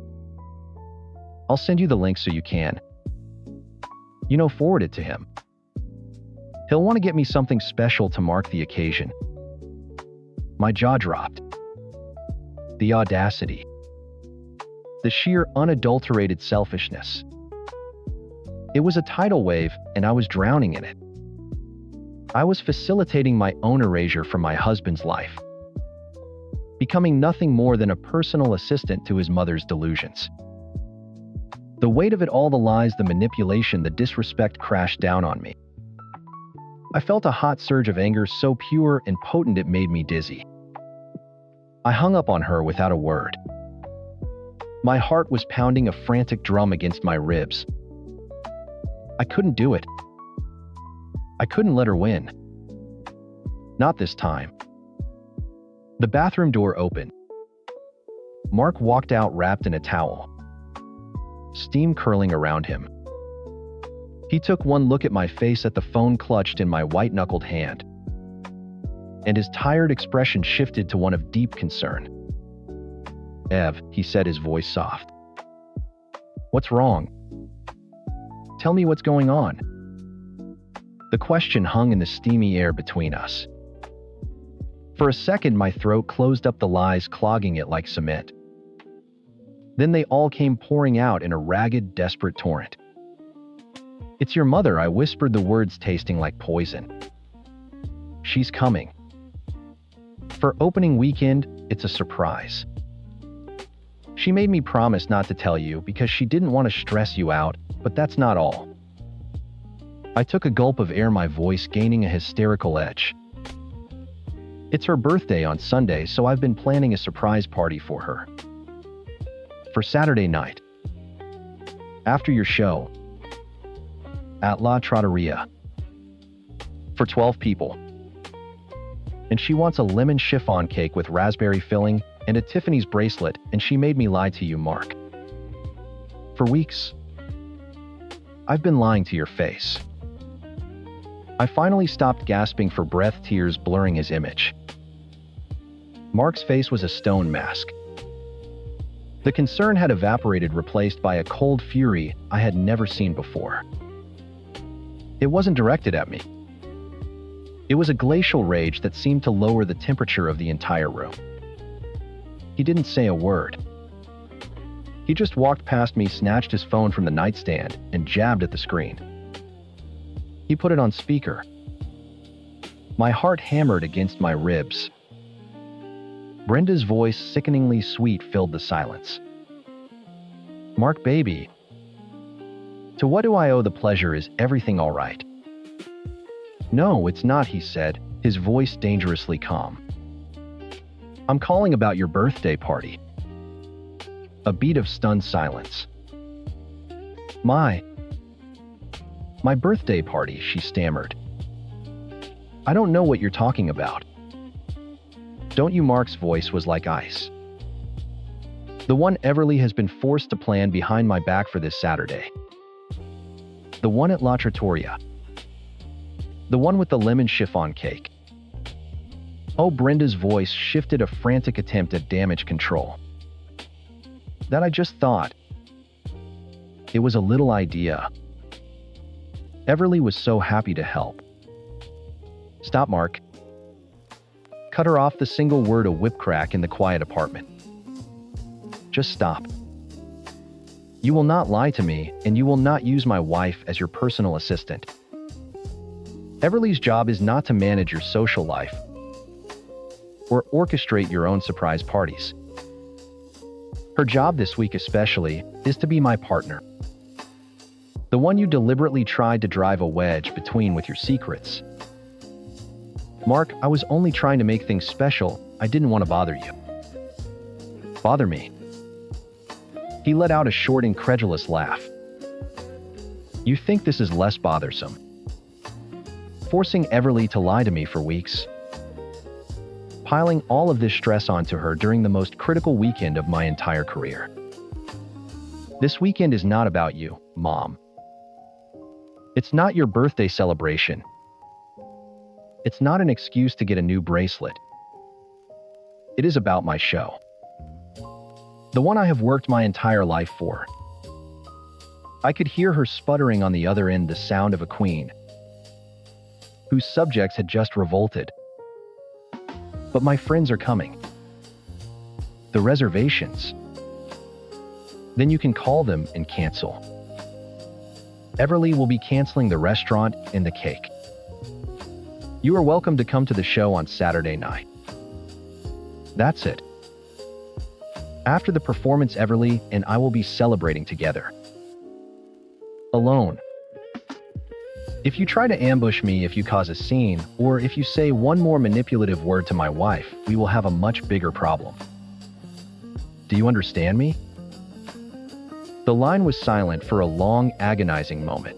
I'll send you the link so you can, forward it to him. He'll want to get me something special to mark the occasion." My jaw dropped. The audacity. The sheer unadulterated selfishness. It was a tidal wave, and I was drowning in it. I was facilitating my own erasure from my husband's life, becoming nothing more than a personal assistant to his mother's delusions. The weight of it all, the lies, the manipulation, the disrespect crashed down on me. I felt a hot surge of anger so pure and potent it made me dizzy. I hung up on her without a word. My heart was pounding a frantic drum against my ribs. I couldn't do it. I couldn't let her win. Not this time. The bathroom door opened. Mark walked out wrapped in a towel, steam curling around him. He took one look at my face, at the phone clutched in my white-knuckled hand, and his tired expression shifted to one of deep concern. "Ev," he said, his voice soft. "What's wrong? Tell me what's going on." The question hung in the steamy air between us. For a second, my throat closed up, the lies clogging it like cement. Then they all came pouring out in a ragged, desperate torrent. "It's your mother," I whispered, the words tasting like poison. "She's coming. For opening weekend, it's a surprise. She made me promise not to tell you because she didn't want to stress you out, but that's not all." I took a gulp of air, my voice gaining a hysterical edge. "It's her birthday on Sunday, so I've been planning a surprise party for her. For Saturday night. After your show. At La Trattoria. For 12 people. And she wants a lemon chiffon cake with raspberry filling and a Tiffany's bracelet, and she made me lie to you, Mark. For weeks. I've been lying to your face." I finally stopped, gasping for breath, tears blurring his image. Mark's face was a stone mask. The concern had evaporated, replaced by a cold fury I had never seen before. It wasn't directed at me. It was a glacial rage that seemed to lower the temperature of the entire room. He didn't say a word. He just walked past me, snatched his phone from the nightstand, and jabbed at the screen. He put it on speaker. My heart hammered against my ribs. Brenda's voice, sickeningly sweet, filled the silence. "Mark, baby. To what do I owe the pleasure? Is everything all right?" "No, it's not," he said, his voice dangerously calm. "I'm calling about your birthday party." A beat of stunned silence. My birthday party," she stammered. "I don't know what you're talking about." "Don't you?" Mark's voice was like ice. "The one Everly has been forced to plan behind my back for this Saturday. The one at La Trattoria. The one with the lemon chiffon cake." Oh, Brenda's voice shifted, a frantic attempt at damage control. "That I just thought. It was a little idea. Everly was so happy to help." "Stop, Mark. cut her off the single word of whip crack in the quiet apartment. Just stop. You will not lie to me, and you will not use my wife as your personal assistant. Everly's job is not to manage your social life or orchestrate your own surprise parties. Her job this week especially is to be my partner. The one you deliberately tried to drive a wedge between with your secrets. Mark, I was only trying to make things special. I didn't want to bother you. Bother me? He let out a short, incredulous laugh. You think this is less bothersome? Forcing Everly to lie to me for weeks. Piling all of this stress onto her during the most critical weekend of my entire career. This weekend is not about you, Mom. It's not your birthday celebration. It's not an excuse to get a new bracelet. It is about my show. The one I have worked my entire life for. I could hear her sputtering on the other end, the sound of a queen, whose subjects had just revolted. But my friends are coming. The reservations. Then you can call them and cancel. Everly will be canceling the restaurant and the cake. You are welcome to come to the show on Saturday night. That's it. After the performance, Everly and I will be celebrating together. Alone. If you try to ambush me, if you cause a scene, or if you say one more manipulative word to my wife, we will have a much bigger problem. Do you understand me? The line was silent for a long, agonizing moment.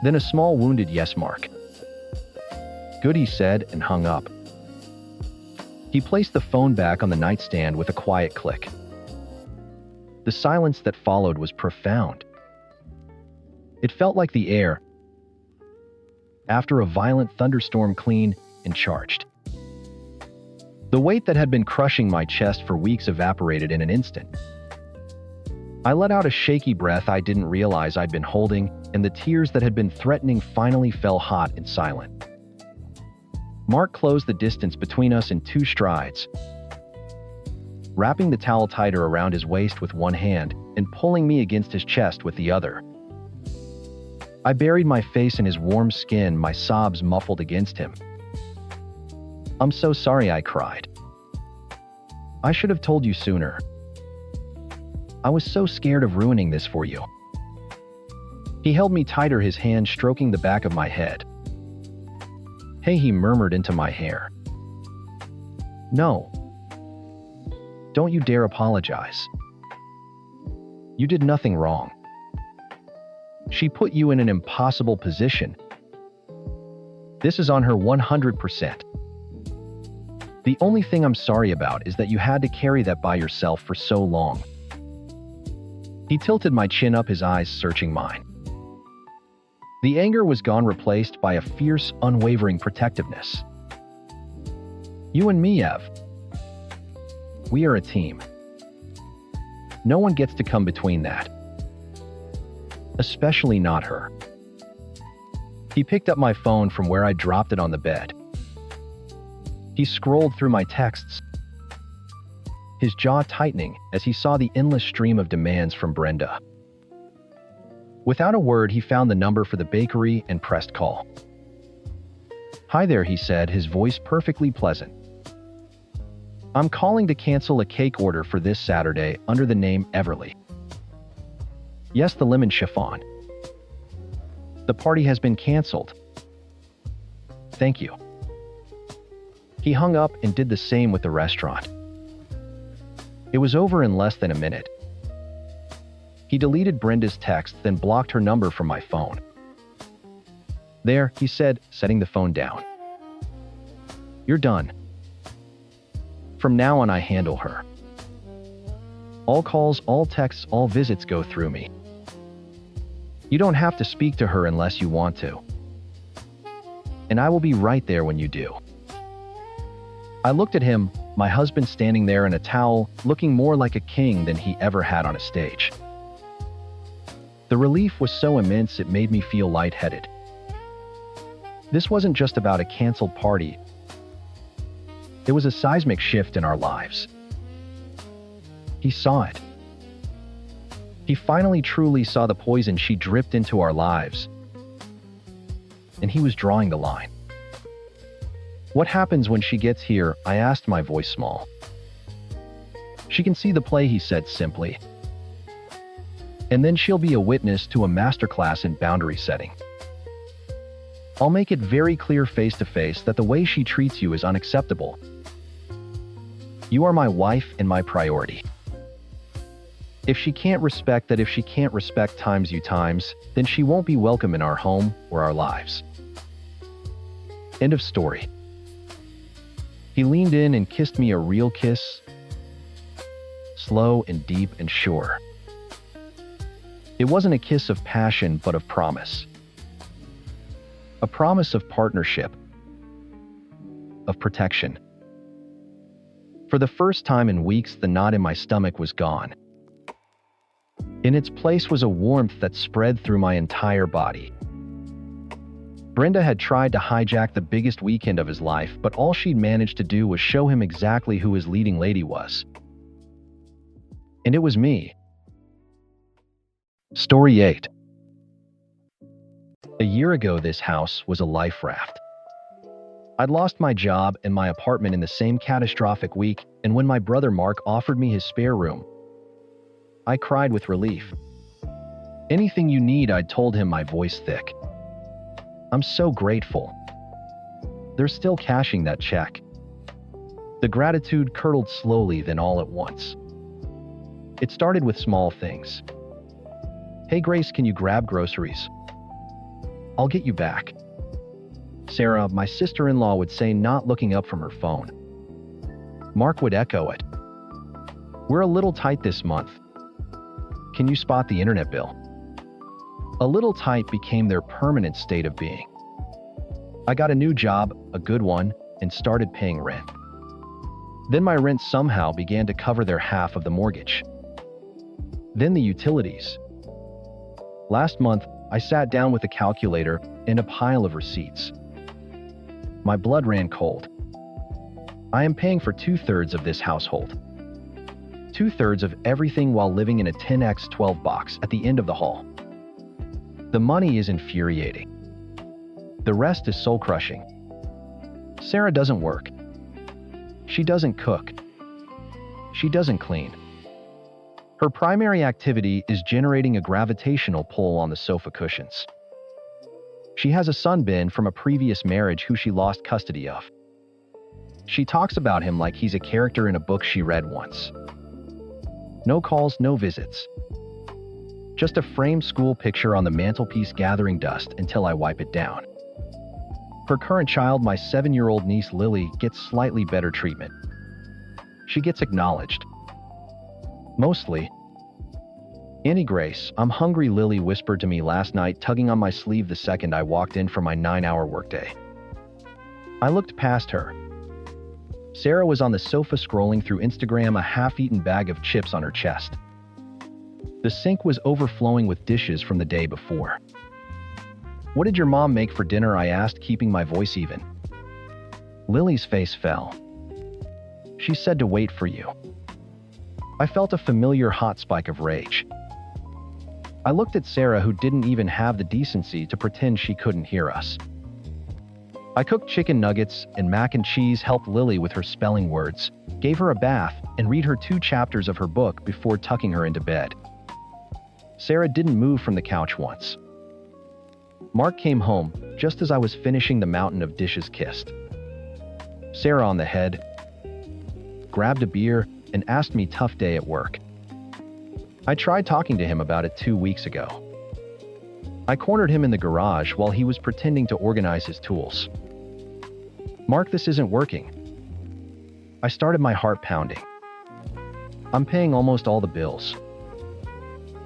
Then a small, wounded yes mark. Good, he said, and hung up. He placed the phone back on the nightstand with a quiet click. The silence that followed was profound. It felt like the air, after a violent thunderstorm, clean and charged. The weight that had been crushing my chest for weeks evaporated in an instant. I let out a shaky breath I didn't realize I'd been holding, and the tears that had been threatening finally fell hot and silent. Mark closed the distance between us in 2 strides, wrapping the towel tighter around his waist with one hand and pulling me against his chest with the other. I buried my face in his warm skin, my sobs muffled against him. I'm so sorry, I cried. I should have told you sooner. I was so scared of ruining this for you. He held me tighter, his hand stroking the back of my head. Hey, he murmured into my hair. No. Don't you dare apologize. You did nothing wrong. She put you in an impossible position. This is on her 100%. The only thing I'm sorry about is that you had to carry that by yourself for so long. He tilted my chin up, his eyes searching mine. The anger was gone, replaced by a fierce, unwavering protectiveness. You and me, Ev. We are a team. No one gets to come between that. Especially not her. He picked up my phone from where I dropped it on the bed. He scrolled through my texts, his jaw tightening as he saw the endless stream of demands from Brenda. Without a word, he found the number for the bakery and pressed call. Hi there, he said, his voice perfectly pleasant. I'm calling to cancel a cake order for this Saturday under the name Everly. Yes, the lemon chiffon. The party has been canceled. Thank you. He hung up and did the same with the restaurant. It was over in less than a minute. He deleted Brenda's text, then blocked her number from my phone. There, he said, setting the phone down. You're done. From now on, I handle her. All calls, all texts, all visits go through me. You don't have to speak to her unless you want to. And I will be right there when you do. I looked at him, my husband standing there in a towel, looking more like a king than he ever had on a stage. The relief was so immense it made me feel lightheaded. This wasn't just about a canceled party. It was a seismic shift in our lives. He saw it. He finally truly saw the poison she dripped into our lives. And he was drawing the line. What happens when she gets here? I asked, my voice small. She can see the play, he said simply. And then she'll be a witness to a masterclass in boundary setting. I'll make it very clear face to face that the way she treats you is unacceptable. You are my wife and my priority. If she can't respect that, if she can't respect times you times, then she won't be welcome in our home or our lives. End of story. He leaned in and kissed me a real kiss, slow and deep and sure. It wasn't a kiss of passion, but of promise. A promise of partnership, of protection. For the first time in weeks, the knot in my stomach was gone. In its place was a warmth that spread through my entire body. Brenda had tried to hijack the biggest weekend of his life, but all she'd managed to do was show him exactly who his leading lady was. And it was me. Story 8. A year ago, this house was a life raft. I'd lost my job and my apartment in the same catastrophic week, and when my brother Mark offered me his spare room, I cried with relief. Anything you need, I'd told him, my voice thick. I'm so grateful. They're still cashing that check. The gratitude curdled slowly, then all at once. It started with small things. Hey Grace, can you grab groceries? I'll get you back. Sarah, my sister-in-law, would say, not looking up from her phone. Mark would echo it. We're a little tight this month. Can you spot the internet bill? A little tight became their permanent state of being. I got a new job, a good one, and started paying rent. Then my rent somehow began to cover their half of the mortgage. Then the utilities. Last month, I sat down with a calculator and a pile of receipts. My blood ran cold. I am paying for 2/3 of this household. 2/3 of everything while living in a 10x12 box at the end of the hall. The money is infuriating. The rest is soul-crushing. Sarah doesn't work. She doesn't cook. She doesn't clean. Her primary activity is generating a gravitational pull on the sofa cushions. She has a son from a previous marriage who she lost custody of. She talks about him like he's a character in a book she read once. No calls, no visits. Just a framed school picture on the mantelpiece gathering dust until I wipe it down. Her current child, my 7-year-old niece Lily, gets slightly better treatment. She gets acknowledged. Mostly. Auntie Grace, I'm hungry, Lily whispered to me last night, tugging on my sleeve the second I walked in from my 9-hour workday. I looked past her. Sarah was on the sofa scrolling through Instagram, a half-eaten bag of chips on her chest. The sink was overflowing with dishes from the day before. What did your mom make for dinner? I asked, keeping my voice even. Lily's face fell. She said to wait for you. I felt a familiar hot spike of rage. I looked at Sarah, who didn't even have the decency to pretend she couldn't hear us. I cooked chicken nuggets and mac and cheese, helped Lily with her spelling words, gave her a bath, and read her 2 chapters of her book before tucking her into bed. Sarah didn't move from the couch once. Mark came home just as I was finishing the mountain of dishes, kissed Sarah on the head, grabbed a beer, and asked me, tough day at work. I tried talking to him about it 2 weeks ago. I cornered him in the garage while he was pretending to organize his tools. Mark, this isn't working. I started, my heart pounding. I'm paying almost all the bills.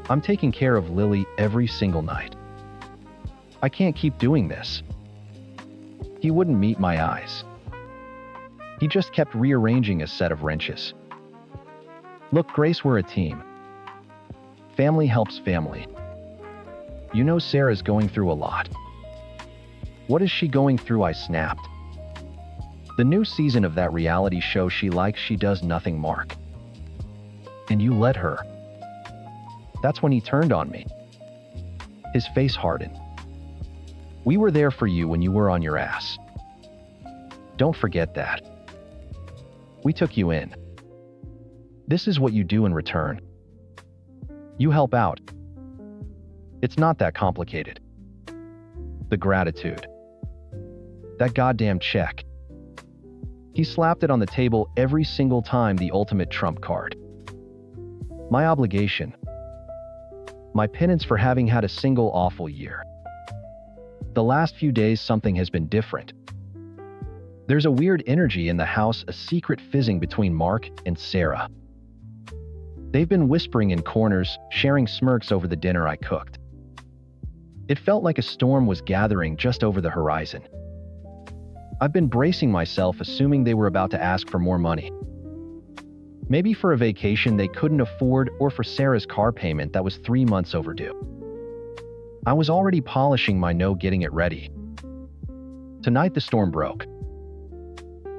I'm taking care of Lily every single night. I can't keep doing this. He wouldn't meet my eyes. He just kept rearranging a set of wrenches. Look, Grace, we're a team. Family helps family. You know Sarah's going through a lot. What is she going through? I snapped. The new season of that reality show she likes, She Does Nothing, Mark. And you let her. That's when he turned on me. His face hardened. We were there for you when you were on your ass. Don't forget that. We took you in. This is what you do in return. You help out. It's not that complicated. The gratitude. That goddamn check. He slapped it on the table every single time, the ultimate trump card. My obligation. My penance for having had a single awful year. The last few days, something has been different. There's a weird energy in the house, a secret fizzing between Mark and Sarah. They've been whispering in corners, sharing smirks over the dinner I cooked. It felt like a storm was gathering just over the horizon. I've been bracing myself, assuming they were about to ask for more money. Maybe for a vacation they couldn't afford, or for Sarah's car payment that was 3 months overdue. I was already polishing my no, getting it ready. Tonight the storm broke.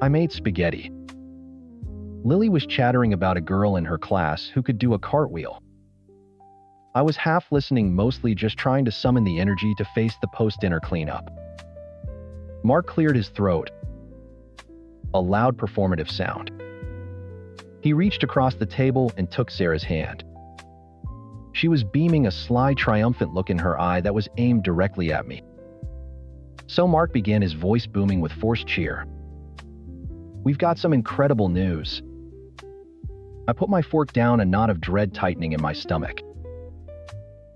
I made spaghetti. Lily was chattering about a girl in her class who could do a cartwheel. I was half listening, mostly just trying to summon the energy to face the post-dinner cleanup. Mark cleared his throat. A loud performative sound. He reached across the table and took Sarah's hand. She was beaming, a sly, triumphant look in her eye that was aimed directly at me. So Mark began, his voice booming with forced cheer. We've got some incredible news. I put my fork down, a knot of dread tightening in my stomach.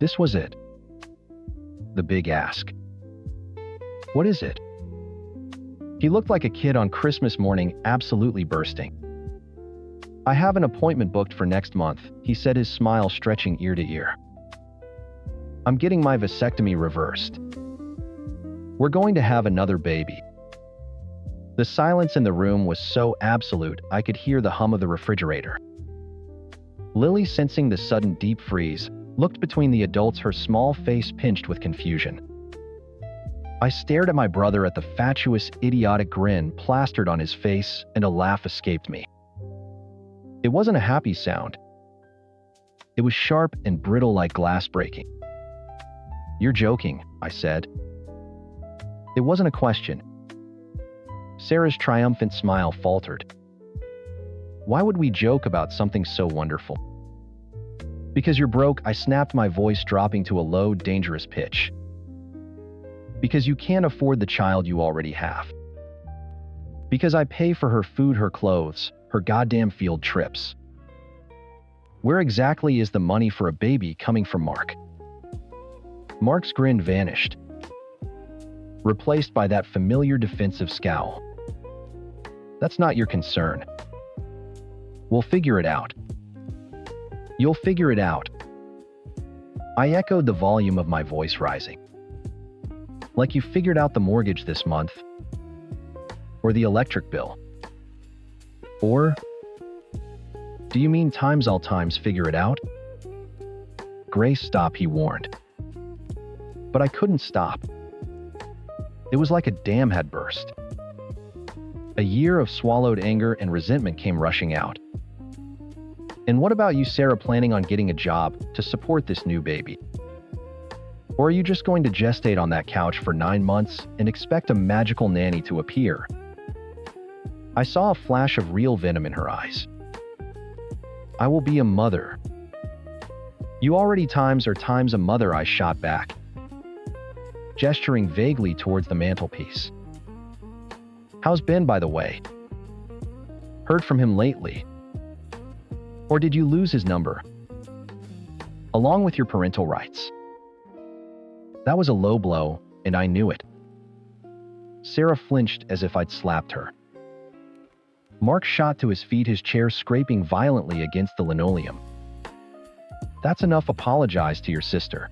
This was it. The big ask. What is it? He looked like a kid on Christmas morning, absolutely bursting. I have an appointment booked for next month, he said, his smile stretching ear to ear. I'm getting my vasectomy reversed. We're going to have another baby. The silence in the room was so absolute, I could hear the hum of the refrigerator. Lily, sensing the sudden deep freeze, looked between the adults, her small face pinched with confusion. I stared at my brother, at the fatuous, idiotic grin plastered on his face, and a laugh escaped me. It wasn't a happy sound. It was sharp and brittle, like glass breaking. You're joking, I said. It wasn't a question. Sarah's triumphant smile faltered. Why would we joke about something so wonderful? Because you're broke, I snapped, my voice dropping to a low, dangerous pitch. Because you can't afford the child you already have. Because I pay for her food, her clothes, her goddamn field trips. Where exactly is the money for a baby coming from, Mark? Mark's grin vanished, replaced by that familiar defensive scowl. That's not your concern. We'll figure it out. You'll figure it out. I echoed, the volume of my voice rising. Like you figured out the mortgage this month, or the electric bill. Or, do you mean times all times figure it out? Grace, stop, he warned. But I couldn't stop. It was like a dam had burst. A year of swallowed anger and resentment came rushing out. And what about you, Sarah, planning on getting a job to support this new baby? Or are you just going to gestate on that couch for 9 months and expect a magical nanny to appear? I saw a flash of real venom in her eyes. I will be a mother. You already times are times a mother, I shot back, gesturing vaguely towards the mantelpiece. How's Ben, by the way? Heard from him lately? Or did you lose his number? Along with your parental rights. That was a low blow, and I knew it. Sarah flinched as if I'd slapped her. Mark shot to his feet, his chair scraping violently against the linoleum. That's enough. Apologize to your sister.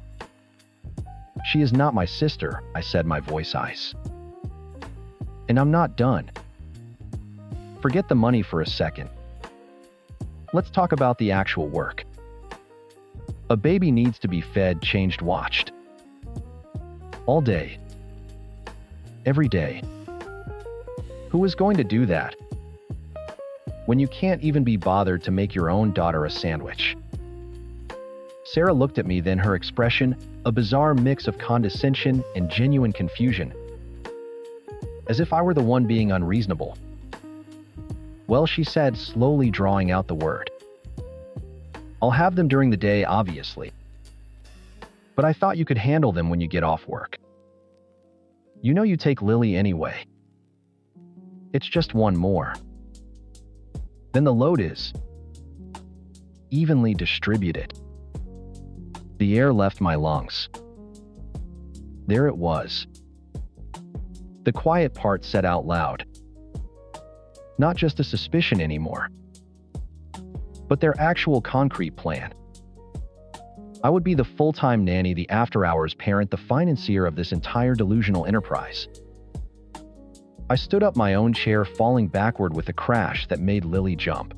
She is not my sister, I said, my voice ice. And I'm not done. Forget the money for a second. Let's talk about the actual work. A baby needs to be fed, changed, watched. All day. Every day. Who is going to do that when you can't even be bothered to make your own daughter a sandwich? Sarah looked at me, then her expression, a bizarre mix of condescension and genuine confusion, as if I were the one being unreasonable. Well, she said, slowly drawing out the word. I'll have them during the day, obviously. But I thought you could handle them when you get off work. You know you take Lily anyway. It's just one more. Then the load is evenly distributed. The air left my lungs. There it was. The quiet part said out loud. Not just a suspicion anymore, but their actual concrete plan. I would be the full-time nanny, the after-hours parent, the financier of this entire delusional enterprise. I stood up my own chair, falling backward with a crash that made Lily jump.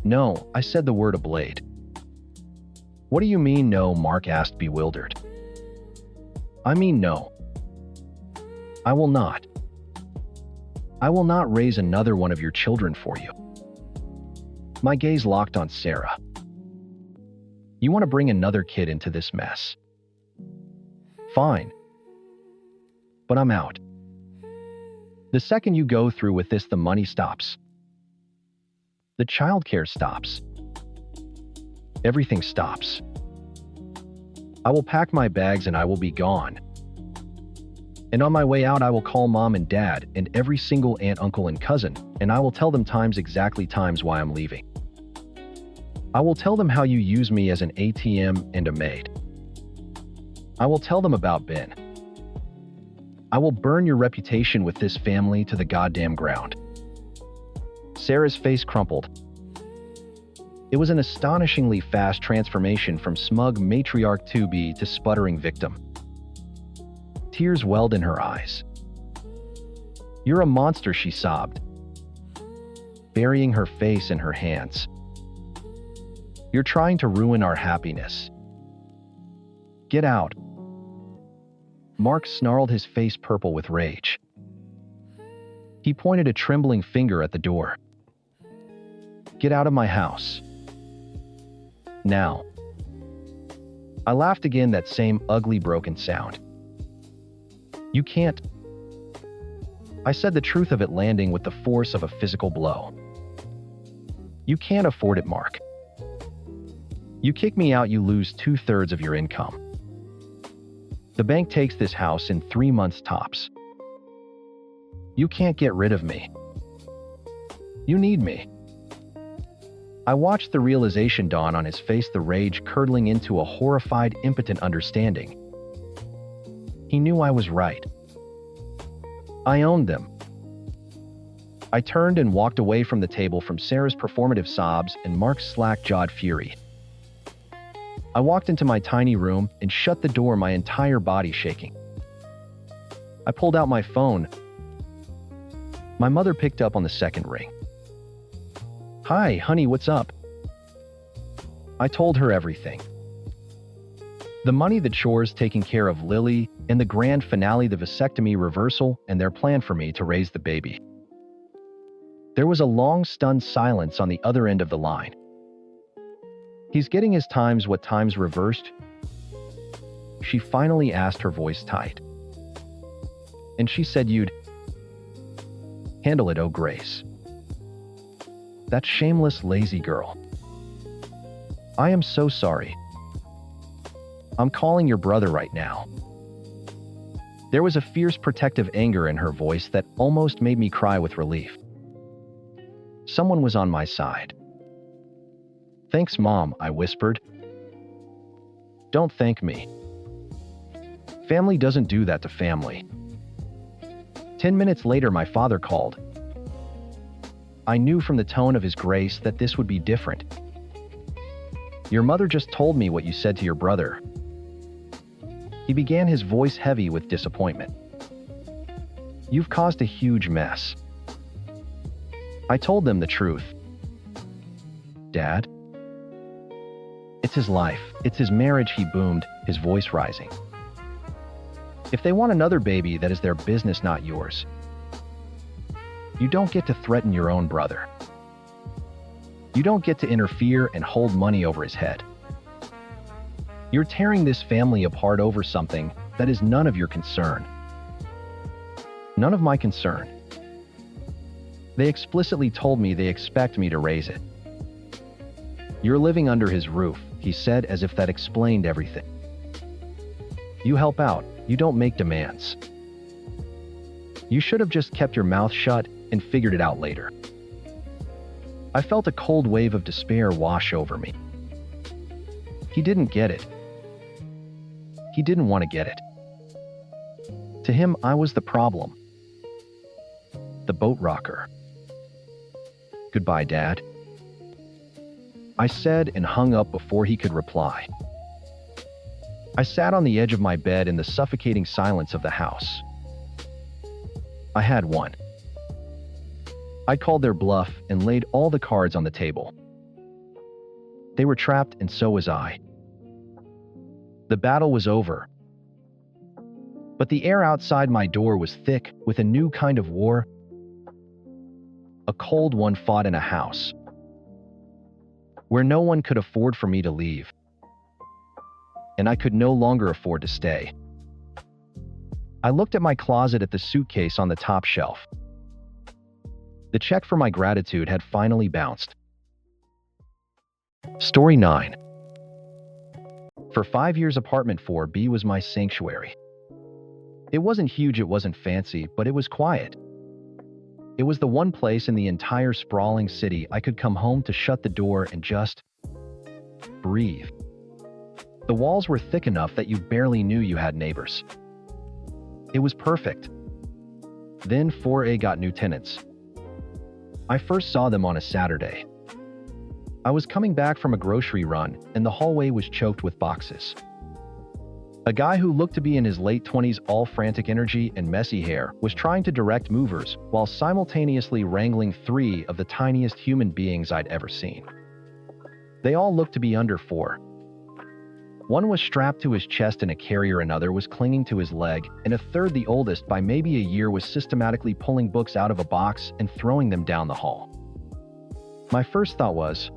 No, I said the word ablaid. What do you mean no? Mark asked, bewildered. I mean no. I will not. I will not raise another one of your children for you. My gaze locked on Sarah. You want to bring another kid into this mess? Fine. But I'm out. The second you go through with this, the money stops. The childcare stops. Everything stops. I will pack my bags and I will be gone. And on my way out, I will call mom and dad and every single aunt, uncle, and cousin, and I will tell them exactly times why I'm leaving. I will tell them how you use me as an ATM and a maid. I will tell them about Ben. I will burn your reputation with this family to the goddamn ground. Sarah's face crumpled. It was an astonishingly fast transformation from smug matriarch to be to sputtering victim. Tears welled in her eyes. You're a monster, she sobbed, burying her face in her hands. You're trying to ruin our happiness. Get out. Mark snarled, his face purple with rage. He pointed a trembling finger at the door. Get out of my house. Now. I laughed again, that same ugly, broken sound. You can't. I said the truth of it, landing with the force of a physical blow. You can't afford it, Mark. You kick me out, you lose 2/3 of your income. The bank takes this house in 3 months tops. You can't get rid of me. You need me. I watched the realization dawn on his face, the rage curdling into a horrified, impotent understanding. He knew I was right. I owned them. I turned and walked away from the table, from Sarah's performative sobs and Mark's slack-jawed fury. I walked into my tiny room and shut the door, my entire body shaking. I pulled out my phone. My mother picked up on the second ring. Hi, honey, what's up? I told her everything. The money, the chores, taking care of Lily, and the grand finale, the vasectomy reversal, and their plan for me to raise the baby. There was a long, stunned silence on the other end of the line. He's getting his times, what times reversed? She finally asked, her voice tight. And she said you'd handle it, oh Grace. That shameless, lazy girl. I am so sorry. I'm calling your brother right now. There was a fierce, protective anger in her voice that almost made me cry with relief. Someone was on my side. Thanks, Mom, I whispered. Don't thank me. Family doesn't do that to family. 10 minutes later, my father called. I knew from the tone of his grace that this would be different. Your mother just told me what you said to your brother. He began, his voice heavy with disappointment. You've caused a huge mess. I told them the truth. Dad? It's his life. It's his marriage, he boomed, his voice rising. If they want another baby, that is their business, not yours. You don't get to threaten your own brother. You don't get to interfere and hold money over his head. You're tearing this family apart over something that is none of your concern. None of my concern. They explicitly told me they expect me to raise it. You're living under his roof, he said, as if that explained everything. You help out, you don't make demands. You should have just kept your mouth shut and figured it out later. I felt a cold wave of despair wash over me. He didn't get it. He didn't want to get it. To him, I was the problem. The boat rocker. Goodbye, Dad. I said and hung up before he could reply. I sat on the edge of my bed in the suffocating silence of the house. I had won. I called their bluff and laid all the cards on the table. They were trapped, and so was I. The battle was over. But the air outside my door was thick with a new kind of war, a cold one fought in a house where no one could afford for me to leave, and I could no longer afford to stay. I looked at my closet at the suitcase on the top shelf. The check for my gratitude had finally bounced. Story 9. For 5 years, apartment 4B was my sanctuary. It wasn't huge, it wasn't fancy, but it was quiet. It was the one place in the entire sprawling city I could come home to shut the door and just breathe. The walls were thick enough that you barely knew you had neighbors. It was perfect. Then 4A got new tenants. I first saw them on a Saturday. I was coming back from a grocery run, and the hallway was choked with boxes. A guy who looked to be in his late 20s, all frantic energy and messy hair, was trying to direct movers while simultaneously wrangling 3 of the tiniest human beings I'd ever seen. They all looked to be under 4. One was strapped to his chest in a carrier, another was clinging to his leg, and a third, the oldest by maybe a year, was systematically pulling books out of a box and throwing them down the hall. My first thought was,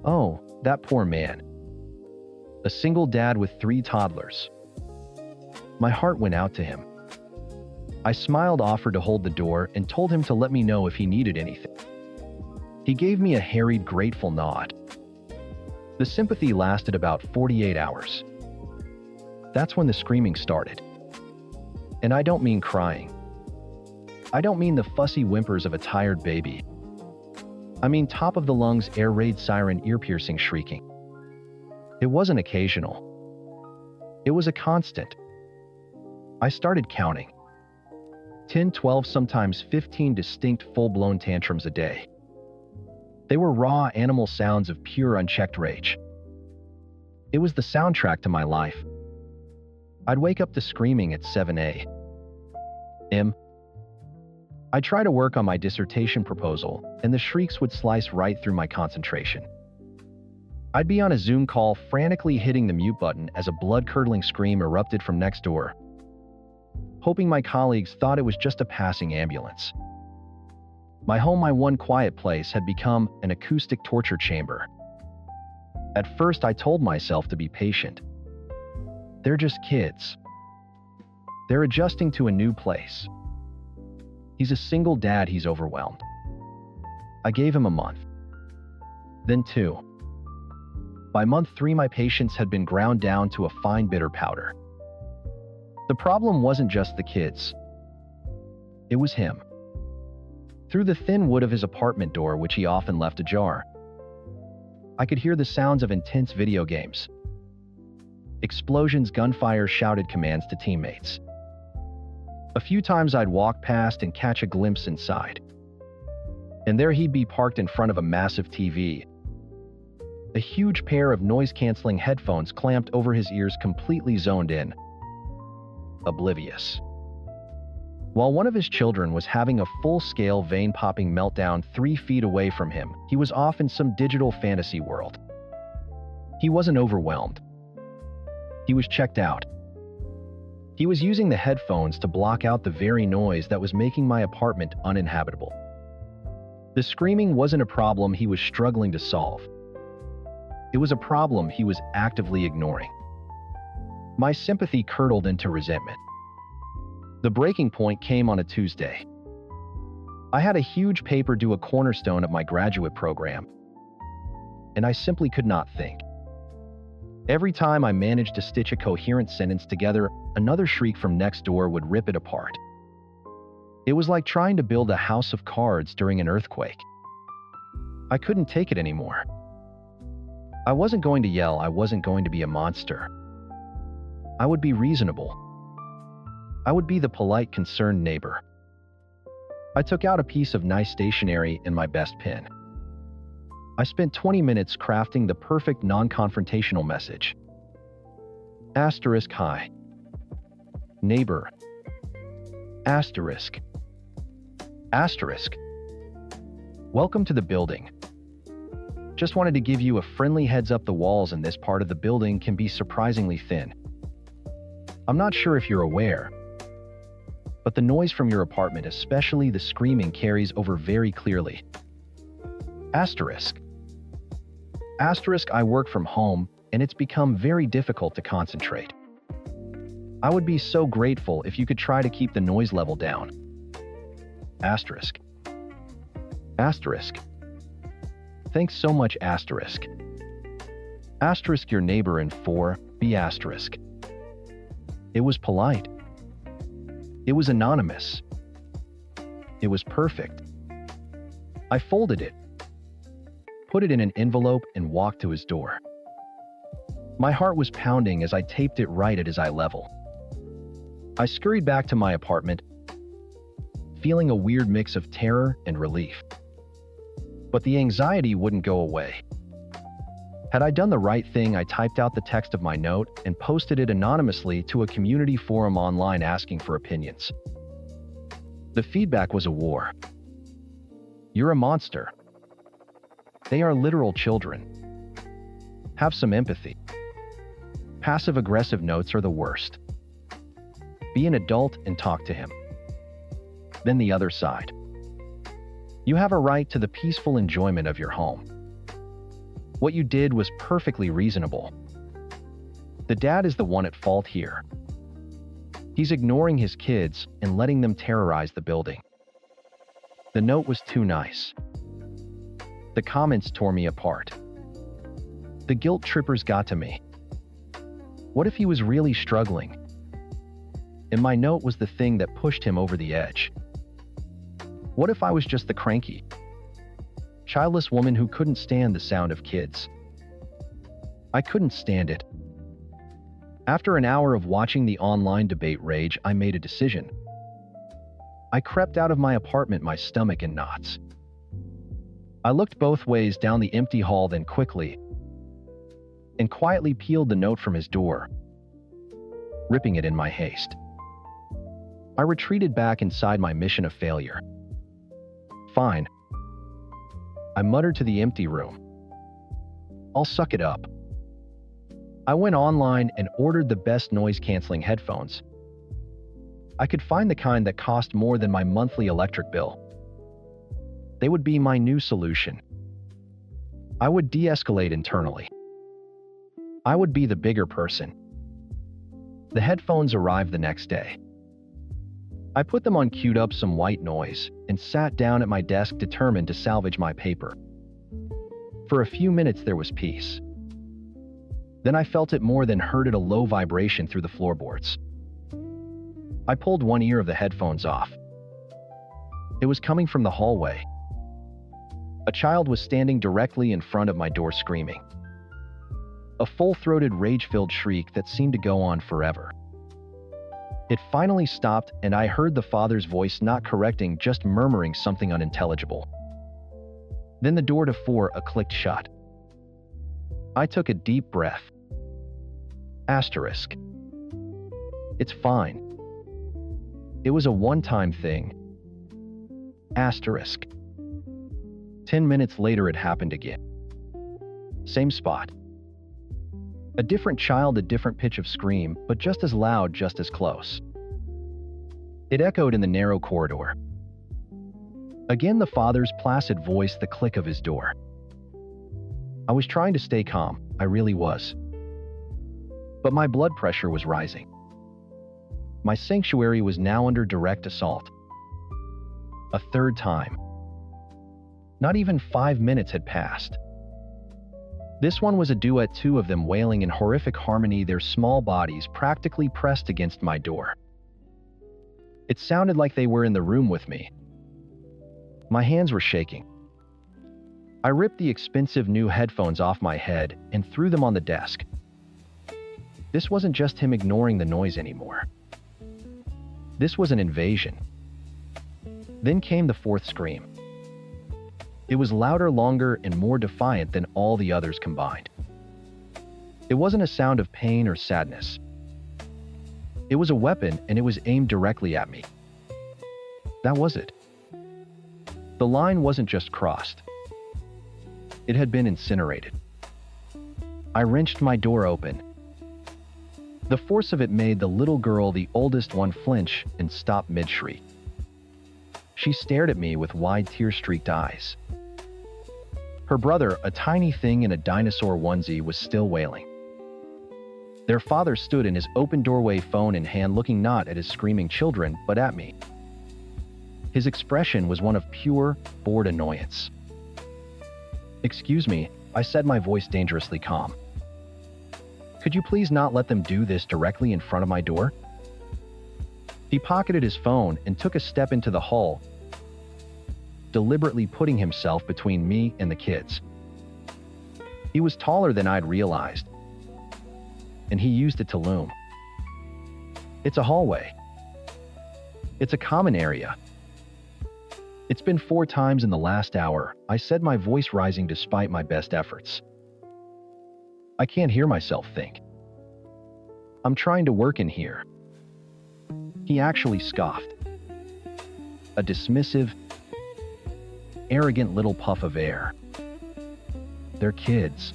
oh, that poor man. A single dad with 3 toddlers. My heart went out to him. I smiled, offered to hold the door, and told him to let me know if he needed anything. He gave me a harried, grateful nod. The sympathy lasted about 48 hours. That's when the screaming started. And I don't mean crying. I don't mean the fussy whimpers of a tired baby. I mean top of the lungs, air raid siren, ear-piercing shrieking. It wasn't occasional. It was a constant. I started counting. 10, 12, sometimes 15 distinct full-blown tantrums a day. They were raw animal sounds of pure unchecked rage. It was the soundtrack to my life. I'd wake up to screaming at 7 a.m. I'd try to work on my dissertation proposal, and the shrieks would slice right through my concentration. I'd be on a Zoom call, frantically hitting the mute button as a blood-curdling scream erupted from next door, hoping my colleagues thought it was just a passing ambulance. My home, my one quiet place, had become an acoustic torture chamber. At first, I told myself to be patient. They're just kids. They're adjusting to a new place. He's a single dad, he's overwhelmed. I gave him a month. Then 2. By month 3, my patience had been ground down to a fine bitter powder. The problem wasn't just the kids. It was him. Through the thin wood of his apartment door, which he often left ajar, I could hear the sounds of intense video games. Explosions, gunfire, shouted commands to teammates. A few times I'd walk past and catch a glimpse inside. And there he'd be, parked in front of a massive TV. A huge pair of noise-canceling headphones clamped over his ears, completely zoned in. Oblivious. While one of his children was having a full-scale, vein-popping meltdown 3 feet away from him, he was off in some digital fantasy world. He wasn't overwhelmed. He was checked out. He was using the headphones to block out the very noise that was making my apartment uninhabitable. The screaming wasn't a problem he was struggling to solve. It was a problem he was actively ignoring. My sympathy curdled into resentment. The breaking point came on a Tuesday. I had a huge paper due, a cornerstone of my graduate program, and I simply could not think. Every time I managed to stitch a coherent sentence together, another shriek from next door would rip it apart. It was like trying to build a house of cards during an earthquake. I couldn't take it anymore. I wasn't going to yell. I wasn't going to be a monster. I would be reasonable. I would be the polite, concerned neighbor. I took out a piece of nice stationery and my best pen. I spent 20 minutes crafting the perfect non-confrontational message. Asterisk hi. Neighbor. Asterisk. Asterisk. Welcome to the building. Just wanted to give you a friendly heads up. The walls in this part of the building can be surprisingly thin. I'm not sure if you're aware, but the noise from your apartment, especially the screaming, carries over very clearly. Asterisk. Asterisk. I work from home, and it's become very difficult to concentrate. I would be so grateful if you could try to keep the noise level down. Asterisk. Asterisk. Thanks so much. Asterisk. Asterisk. Your neighbor in 4B. Asterisk. It was polite. It was anonymous. It was perfect. I folded it, put it in an envelope, and walked to his door. My heart was pounding as I taped it right at his eye level. I scurried back to my apartment, feeling a weird mix of terror and relief. But the anxiety wouldn't go away. Had I done the right thing? I typed out the text of my note and posted it anonymously to a community forum online asking for opinions. The feedback was a war. You're a monster. They are literal children. Have some empathy. Passive-aggressive notes are the worst. Be an adult and talk to him. Then the other side. You have a right to the peaceful enjoyment of your home. What you did was perfectly reasonable. The dad is the one at fault here. He's ignoring his kids and letting them terrorize the building. The note was too nice. The comments tore me apart. The guilt trippers got to me. What if he was really struggling? And my note was the thing that pushed him over the edge. What if I was just the cranky, childless woman who couldn't stand the sound of kids? I couldn't stand it. After an hour of watching the online debate rage, I made a decision. I crept out of my apartment, my stomach in knots. I looked both ways down the empty hall, then quickly and quietly peeled the note from his door, ripping it in my haste. I retreated back inside my mission of failure. Fine, I muttered to the empty room. I'll suck it up. I went online and ordered the best noise-canceling headphones. I could find the kind that cost more than my monthly electric bill. They would be my new solution. I would de-escalate internally. I would be the bigger person. The headphones arrived the next day. I put them on, queued up some white noise, and sat down at my desk determined to salvage my paper. For a few minutes there was peace. Then I felt it more than heard it, a low vibration through the floorboards. I pulled one ear of the headphones off. It was coming from the hallway. A child was standing directly in front of my door screaming. A full-throated, rage-filled shriek that seemed to go on forever. It finally stopped, and I heard the father's voice, not correcting, just murmuring something unintelligible. Then the door to 4A clicked shut. I took a deep breath. Asterisk. It's fine. It was a one-time thing. Asterisk. 10 minutes later it happened again. Same spot. A different child, a different pitch of scream, but just as loud, just as close. It echoed in the narrow corridor. Again, the father's placid voice, the click of his door. I was trying to stay calm, I really was. But my blood pressure was rising. My sanctuary was now under direct assault. A third time. Not even 5 minutes had passed. This one was a duet, two of them wailing in horrific harmony, their small bodies practically pressed against my door. It sounded like they were in the room with me. My hands were shaking. I ripped the expensive new headphones off my head and threw them on the desk. This wasn't just him ignoring the noise anymore. This was an invasion. Then came the fourth scream. It was louder, longer, and more defiant than all the others combined. It wasn't a sound of pain or sadness. It was a weapon, and it was aimed directly at me. That was it. The line wasn't just crossed. It had been incinerated. I wrenched my door open. The force of it made the little girl, the oldest one, flinch and stop mid-shriek. She stared at me with wide, tear-streaked eyes. Her brother, a tiny thing in a dinosaur onesie, was still wailing. Their father stood in his open doorway, phone in hand, looking not at his screaming children, but at me. His expression was one of pure, bored annoyance. "Excuse me," I said, my voice dangerously calm. "Could you please not let them do this directly in front of my door?" He pocketed his phone and took a step into the hall, deliberately putting himself between me and the kids. He was taller than I'd realized, and he used it to loom. It's a hallway. It's a common area. It's been 4 times in the last hour, I said, my voice rising despite my best efforts. I can't hear myself think. I'm trying to work in here. He actually scoffed. A dismissive, arrogant little puff of air. They're kids.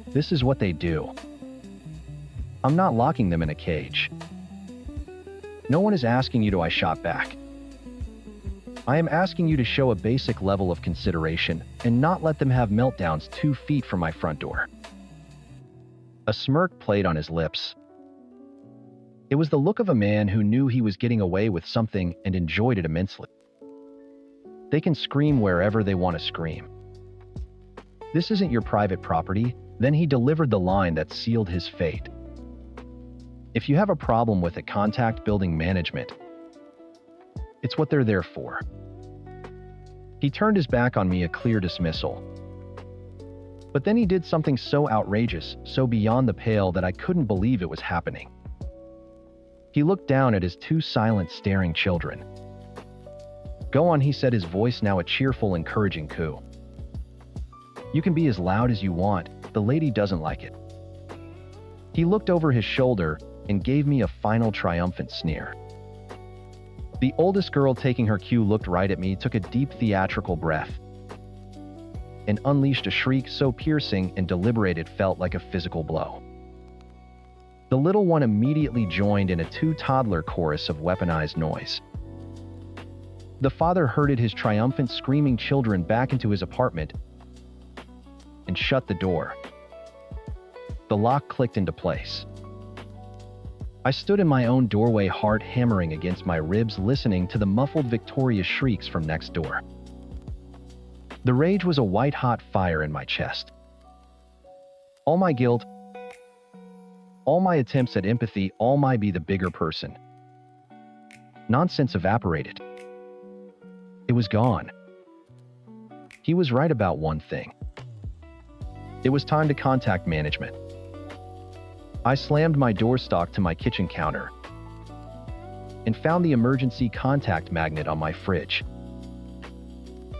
This is what they do. I'm not locking them in a cage. No one is asking you to, I shot back. I am asking you to show a basic level of consideration and not let them have meltdowns 2 feet from my front door. A smirk played on his lips. It was the look of a man who knew he was getting away with something and enjoyed it immensely. They can scream wherever they want to scream. This isn't your private property. Then he delivered the line that sealed his fate. If you have a problem with it, contact building management. It's what they're there for. He turned his back on me, a clear dismissal. But then he did something so outrageous, so beyond the pale, that I couldn't believe it was happening. He looked down at his 2 silent, staring children. "Go on," he said, his voice now a cheerful, encouraging coo. "You can be as loud as you want. The lady doesn't like it." He looked over his shoulder and gave me a final triumphant sneer. The oldest girl, taking her cue, looked right at me, took a deep theatrical breath, and unleashed a shriek so piercing and deliberate it felt like a physical blow. The little one immediately joined in a 2-toddler chorus of weaponized noise. The father herded his triumphant, screaming children back into his apartment and shut the door. The lock clicked into place. I stood in my own doorway, heart hammering against my ribs, listening to the muffled, victorious shrieks from next door. The rage was a white-hot fire in my chest. All my guilt, all my attempts at empathy, all my be the bigger person. Nonsense evaporated. It was gone. He was right about one thing. It was time to contact management. I slammed my doorstop to my kitchen counter and found the emergency contact magnet on my fridge.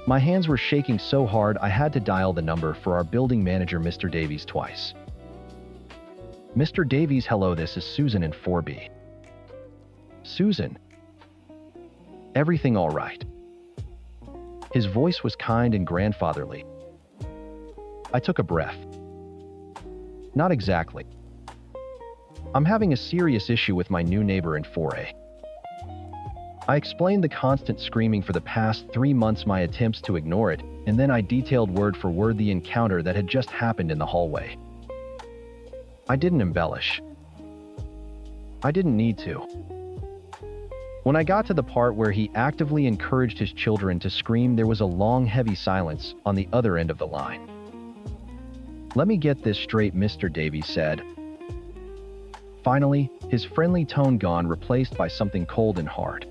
My hands were shaking so hard I had to dial the number for our building manager, Mr. Davies, twice. "Mr. Davies, hello, this is Susan in 4B. "Susan? Everything all right?" His voice was kind and grandfatherly. I took a breath. Not exactly. I'm having a serious issue with my new neighbor in 4A. I explained the constant screaming for the past 3 months, my attempts to ignore it, and then I detailed word for word the encounter that had just happened in the hallway. I didn't embellish. I didn't need to. When I got to the part where he actively encouraged his children to scream, there was a long, heavy silence on the other end of the line. "Let me get this straight," Mr. Davies said. Finally, his friendly tone gone, replaced by something cold and hard.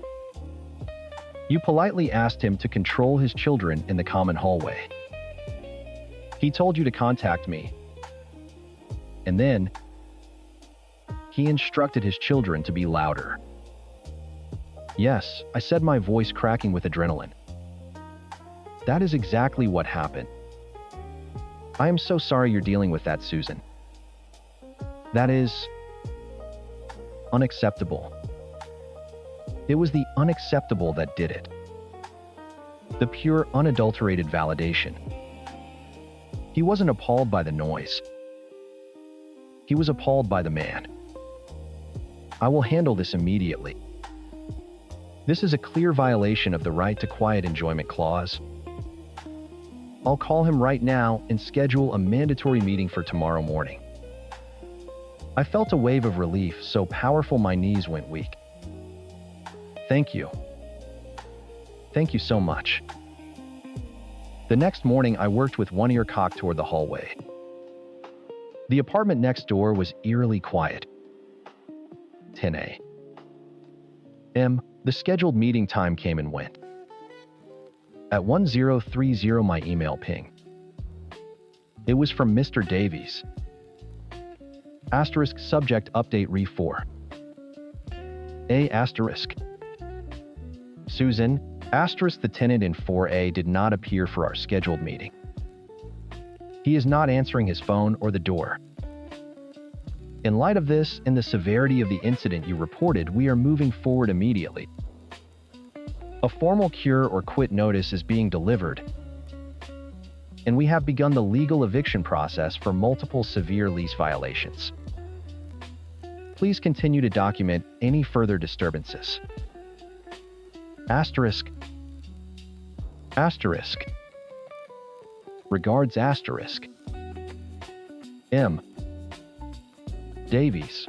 "You politely asked him to control his children in the common hallway. He told you to contact me. And then he instructed his children to be louder." "Yes," I said, my voice cracking with adrenaline. "That is exactly what happened. I am so sorry you're dealing with that, Susan. That is unacceptable." It was the unacceptable that did it. The pure, unadulterated validation. He wasn't appalled by the noise. He was appalled by the man. "I will handle this immediately. This is a clear violation of the right to quiet enjoyment clause. I'll call him right now and schedule a mandatory meeting for tomorrow morning." I felt a wave of relief so powerful my knees went weak. "Thank you. Thank you so much." The next morning, I worked with one ear cocked toward the hallway. The apartment next door was eerily quiet. 10 a.m. The scheduled meeting time came and went. At 10:30, my email pinged. It was from Mr. Davies. Asterisk subject update re 4. A asterisk. Susan, asterisk, the tenant in 4A did not appear for our scheduled meeting. He is not answering his phone or the door. In light of this and the severity of the incident you reported, we are moving forward immediately. A formal cure or quit notice is being delivered, and we have begun the legal eviction process for multiple severe lease violations. Please continue to document any further disturbances. Asterisk. Asterisk. Regards, asterisk. M. Davies.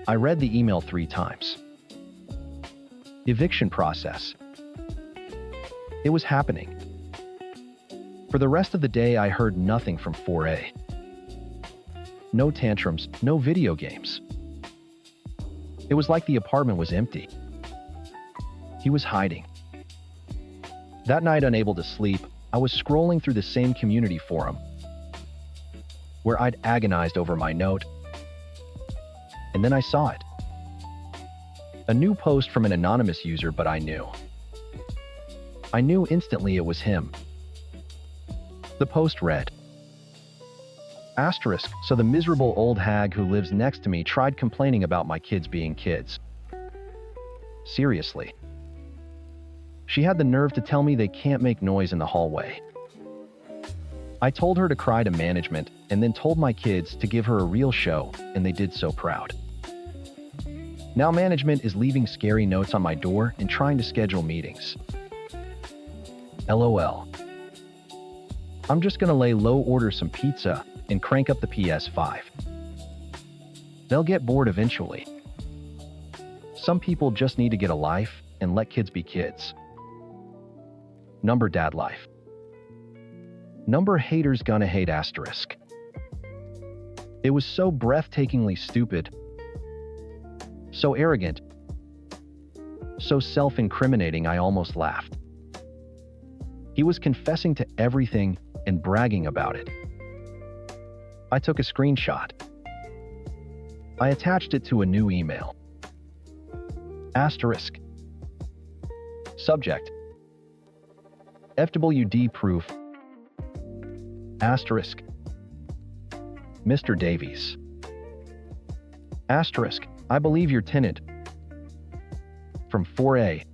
I read the email 3 times. Eviction process. It was happening. For the rest of the day, I heard nothing from 4A. No tantrums, no video games. It was like the apartment was empty. He was hiding. That night, unable to sleep, I was scrolling through the same community forum where I'd agonized over my note, and then I saw it. A new post from an anonymous user, but I knew. I knew instantly it was him. The post read, asterisk, so the miserable old hag who lives next to me tried complaining about my kids being kids. Seriously. She had the nerve to tell me they can't make noise in the hallway. I told her to cry to management and then told my kids to give her a real show, and they did so proud. Now management is leaving scary notes on my door and trying to schedule meetings. LOL. I'm just gonna lay low, order some pizza, and crank up the PS5. They'll get bored eventually. Some people just need to get a life and let kids be kids. Number dad life. Number haters gonna hate, asterisk. It was so breathtakingly stupid, so arrogant, so self-incriminating I almost laughed. He was confessing to everything and bragging about it. I took a screenshot. I attached it to a new email. Asterisk. Subject. FWD proof. Asterisk. Mr. Davies. Asterisk. I believe your tenant from 4A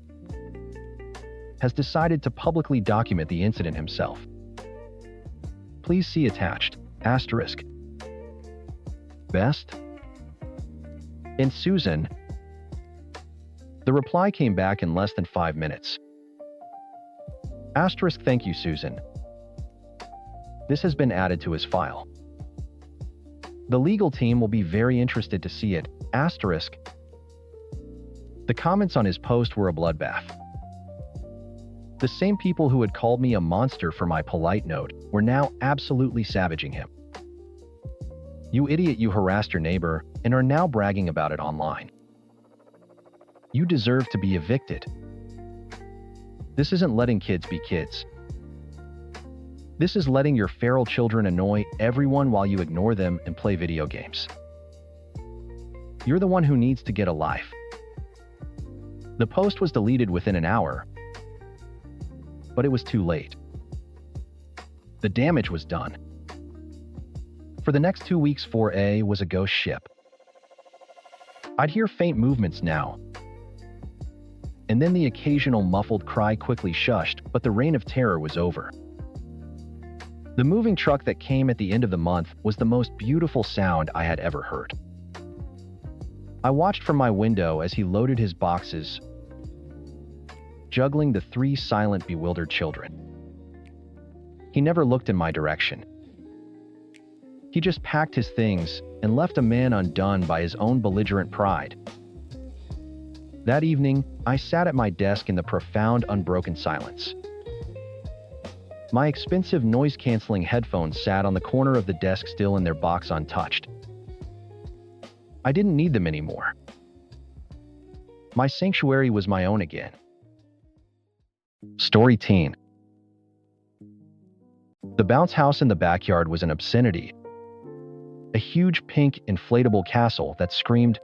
has decided to publicly document the incident himself. Please see attached. Asterisk. best? And Susan? The reply came back in less than 5 minutes. Asterisk, thank you, Susan. This has been added to his file. The legal team will be very interested to see it. Asterisk. The comments on his post were a bloodbath. The same people who had called me a monster for my polite note were now absolutely savaging him. You idiot, you harassed your neighbor and are now bragging about it online. You deserve to be evicted. This isn't letting kids be kids. This is letting your feral children annoy everyone while you ignore them and play video games. You're the one who needs to get a life. The post was deleted within an hour, but it was too late. The damage was done. For the next 2 weeks, 4A was a ghost ship. I'd hear faint movements now, and then the occasional muffled cry quickly shushed, but the reign of terror was over. The moving truck that came at the end of the month was the most beautiful sound I had ever heard. I watched from my window as he loaded his boxes, juggling the 3 silent, bewildered children. He never looked in my direction. He just packed his things and left a man undone by his own belligerent pride. That evening, I sat at my desk in the profound, unbroken silence. My expensive noise-canceling headphones sat on the corner of the desk, still in their box, untouched. I didn't need them anymore. My sanctuary was my own again. Story teen. The bounce house in the backyard was an obscenity. A huge pink inflatable castle that screamed,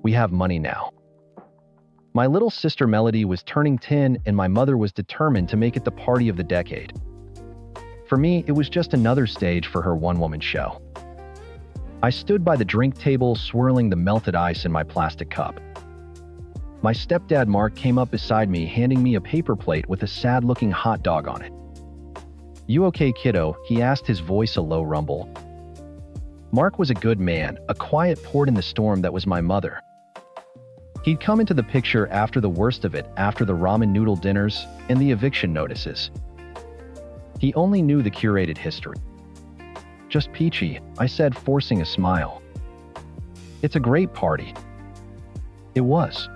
"We have money now." My little sister Melody was turning 10 and my mother was determined to make it the party of the decade. For me, it was just another stage for her one-woman show. I stood by the drink table swirling the melted ice in my plastic cup. My stepdad Mark came up beside me, handing me a paper plate with a sad-looking hot dog on it. "You okay, kiddo?" he asked, his voice a low rumble. Mark was a good man, a quiet port in the storm that was my mother. He'd come into the picture after the worst of it, after the ramen noodle dinners and the eviction notices. He only knew the curated history. "Just peachy," I said, forcing a smile. "It's a great party." It was.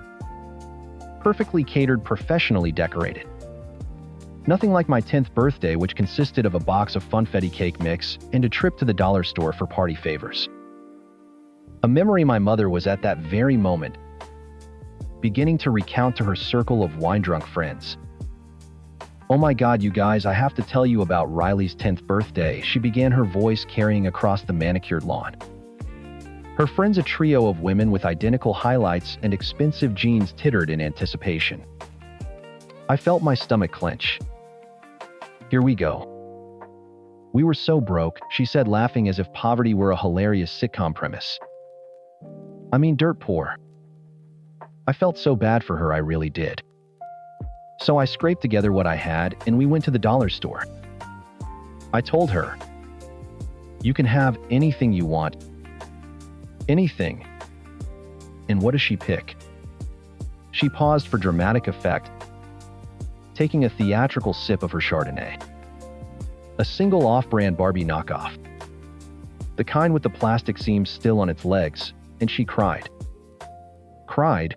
Perfectly catered, professionally decorated. Nothing like my 10th birthday, which consisted of a box of funfetti cake mix and a trip to the dollar store for party favors. A memory my mother was at that very moment beginning to recount to her circle of wine-drunk friends. "Oh my God, you guys, I have to tell you about Riley's 10th birthday," she began, her voice carrying across the manicured lawn. Her friends, a trio of women with identical highlights and expensive jeans, tittered in anticipation. I felt my stomach clench. "Here we go." "We were so broke," she said, laughing as if poverty were a hilarious sitcom premise. "I mean, dirt poor." I felt so bad for her, I really did. So I scraped together what I had and we went to the dollar store. I told her, "You can have anything you want." Anything. And what does she pick? She paused for dramatic effect, taking a theatrical sip of her Chardonnay. A single off-brand Barbie knockoff. The kind with the plastic seams still on its legs, and she cried. Cried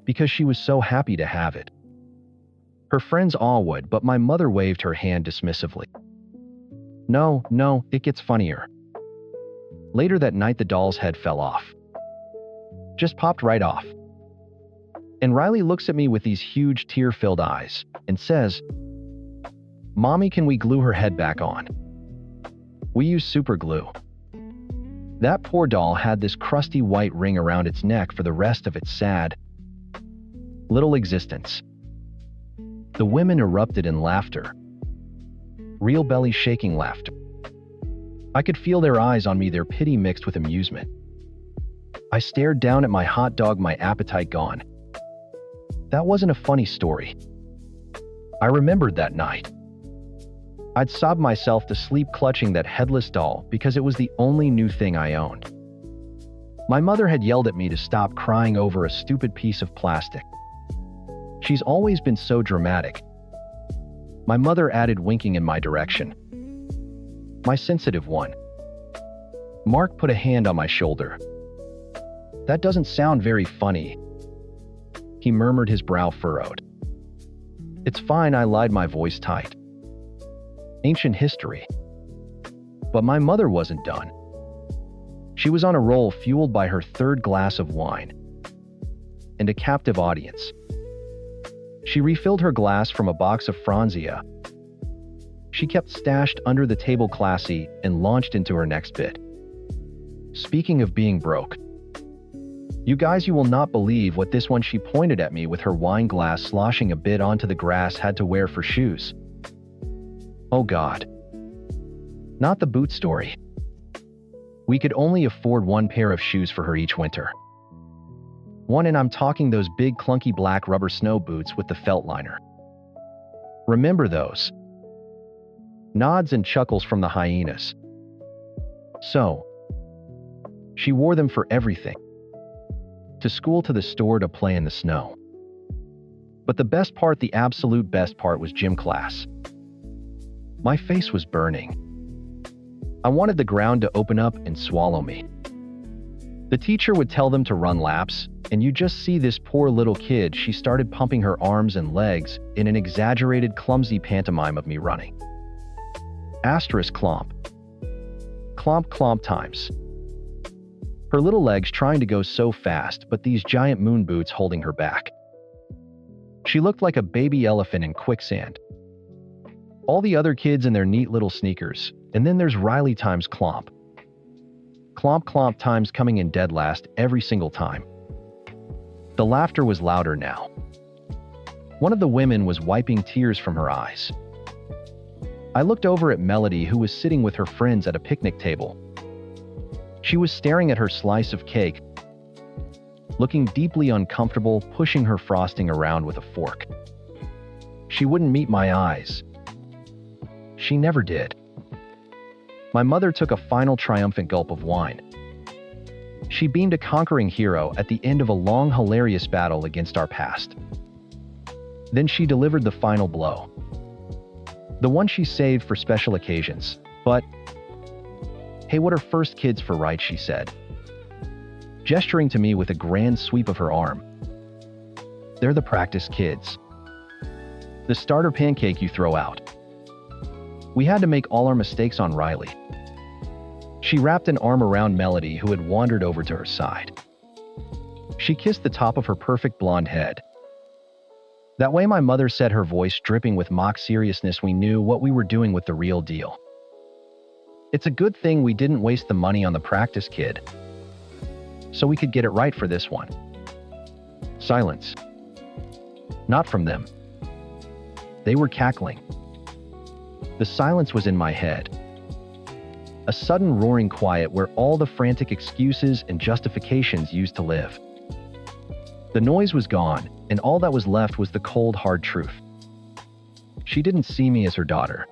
because she was so happy to have it. Her friends all would, but my mother waved her hand dismissively. No, it gets funnier. Later that night, the doll's head fell off. Just popped right off. And Riley looks at me with these huge tear-filled eyes and says, "Mommy, can we glue her head back on?" We use super glue. That poor doll had this crusty white ring around its neck for the rest of its sad little existence. The women erupted in laughter. Real belly-shaking laughter. I could feel their eyes on me, their pity mixed with amusement. I stared down at my hot dog, my appetite gone. That wasn't a funny story. I remembered that night. I'd sob myself to sleep clutching that headless doll because it was the only new thing I owned. My mother had yelled at me to stop crying over a stupid piece of plastic. She's always been so dramatic. My mother added, winking in my direction. My sensitive one. Mark put a hand on my shoulder. That doesn't sound very funny. He murmured, his brow furrowed. It's fine, I lied, my voice tight. Ancient history. But my mother wasn't done. She was on a roll, fueled by her third glass of wine and a captive audience. She refilled her glass from a box of Franzia. She kept stashed under the table, classy, and launched into her next bit. Speaking of being broke. You guys, you will not believe what this one, she pointed at me with her wine glass sloshing a bit onto the grass, had to wear for shoes. Oh God. Not the boot story. We could only afford one pair of shoes for her each winter. One, and I'm talking those big clunky black rubber snow boots with the felt liner. Remember those? Nods and chuckles from the hyenas. So, she wore them for everything. To school, to the store, to play in the snow. But the best part, the absolute best part, was gym class. My face was burning. I wanted the ground to open up and swallow me. The teacher would tell them to run laps, and you just see this poor little kid. She started pumping her arms and legs in an exaggerated, clumsy pantomime of me running. Asterisk clomp. Clomp clomp times. Her little legs trying to go so fast, but these giant moon boots holding her back. She looked like a baby elephant in quicksand. All the other kids in their neat little sneakers, and then there's Riley times clomp. Clomp clomp times, coming in dead last every single time. The laughter was louder now. One of the women was wiping tears from her eyes. I looked over at Melody, who was sitting with her friends at a picnic table. She was staring at her slice of cake, looking deeply uncomfortable, pushing her frosting around with a fork. She wouldn't meet my eyes. She never did. My mother took a final triumphant gulp of wine. She beamed, a conquering hero at the end of a long, hilarious battle against our past. Then she delivered the final blow. The one she saved for special occasions. But, hey, what are first kids for, right? She said, gesturing to me with a grand sweep of her arm. They're the practice kids. The starter pancake you throw out. We had to make all our mistakes on Riley. She wrapped an arm around Melody, who had wandered over to her side. She kissed the top of her perfect blonde head. That way, my mother said, her voice dripping with mock seriousness, we knew what we were doing with the real deal. It's a good thing we didn't waste the money on the practice kid, so we could get it right for this one. Silence. Not from them. They were cackling. The silence was in my head. A sudden roaring quiet where all the frantic excuses and justifications used to live. The noise was gone, and all that was left was the cold, hard truth. She didn't see me as her daughter.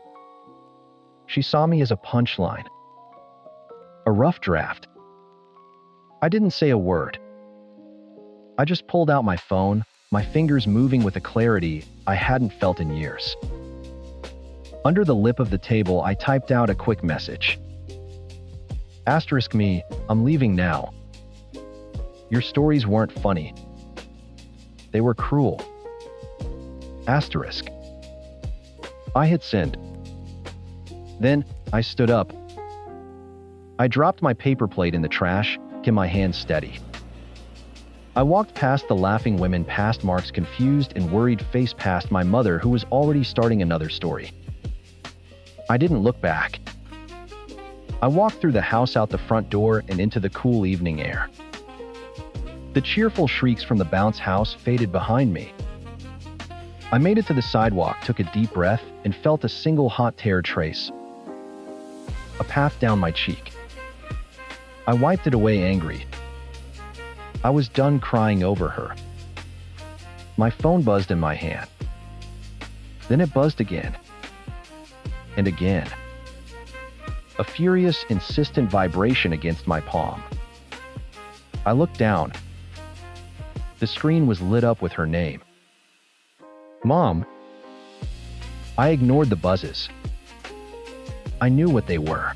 She saw me as a punchline. A rough draft. I didn't say a word. I just pulled out my phone, my fingers moving with a clarity I hadn't felt in years. Under the lip of the table, I typed out a quick message. Asterisk me, I'm leaving now. Your stories weren't funny. They were cruel. Asterisk. I hit send. Then, I stood up. I dropped my paper plate in the trash, kept my hands steady. I walked past the laughing women, past Mark's confused and worried face, past my mother, who was already starting another story. I didn't look back. I walked through the house, out the front door, and into the cool evening air. The cheerful shrieks from the bounce house faded behind me. I made it to the sidewalk, took a deep breath, and felt a single hot tear trace. A path down my cheek. I wiped it away, angry. I was done crying over her. My phone buzzed in my hand. Then it buzzed again. and again. A furious, insistent vibration against my palm. I looked down. The screen was lit up with her name. Mom. I ignored the buzzes. I knew what they were.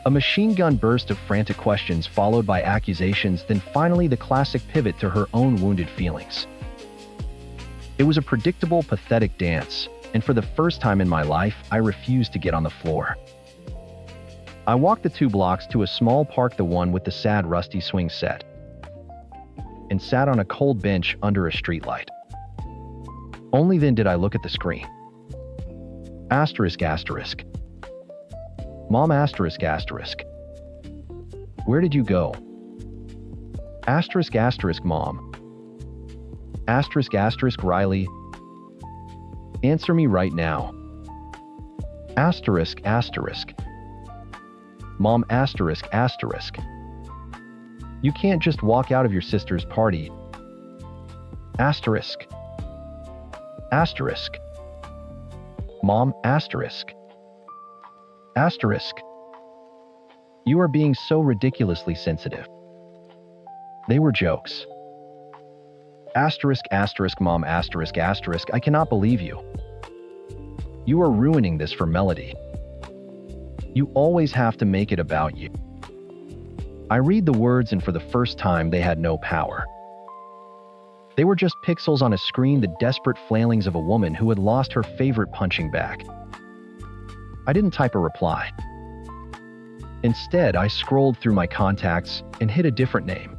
A machine gun burst of frantic questions followed by accusations, then finally the classic pivot to her own wounded feelings. It was a predictable, pathetic dance, and for the first time in my life, I refused to get on the floor. I walked the 2 blocks to a small park, the one with the sad, rusty swing set, and sat on a cold bench under a streetlight. Only then did I look at the screen. Asterisk, asterisk. Mom, asterisk, asterisk. Where did you go? Asterisk, asterisk, Mom. Asterisk, asterisk, Riley. Answer me right now. Asterisk, asterisk. Mom, asterisk, asterisk. You can't just walk out of your sister's party. Asterisk. Asterisk. Mom, asterisk. Asterisk. You are being so ridiculously sensitive. They were jokes. Asterisk, asterisk, Mom, asterisk, asterisk. I cannot believe you. You are ruining this for Melody. You always have to make it about you. I read the words, and for the first time, they had no power. They were just pixels on a screen, the desperate flailings of a woman who had lost her favorite punching bag. I didn't type a reply. Instead, I scrolled through my contacts and hit a different name.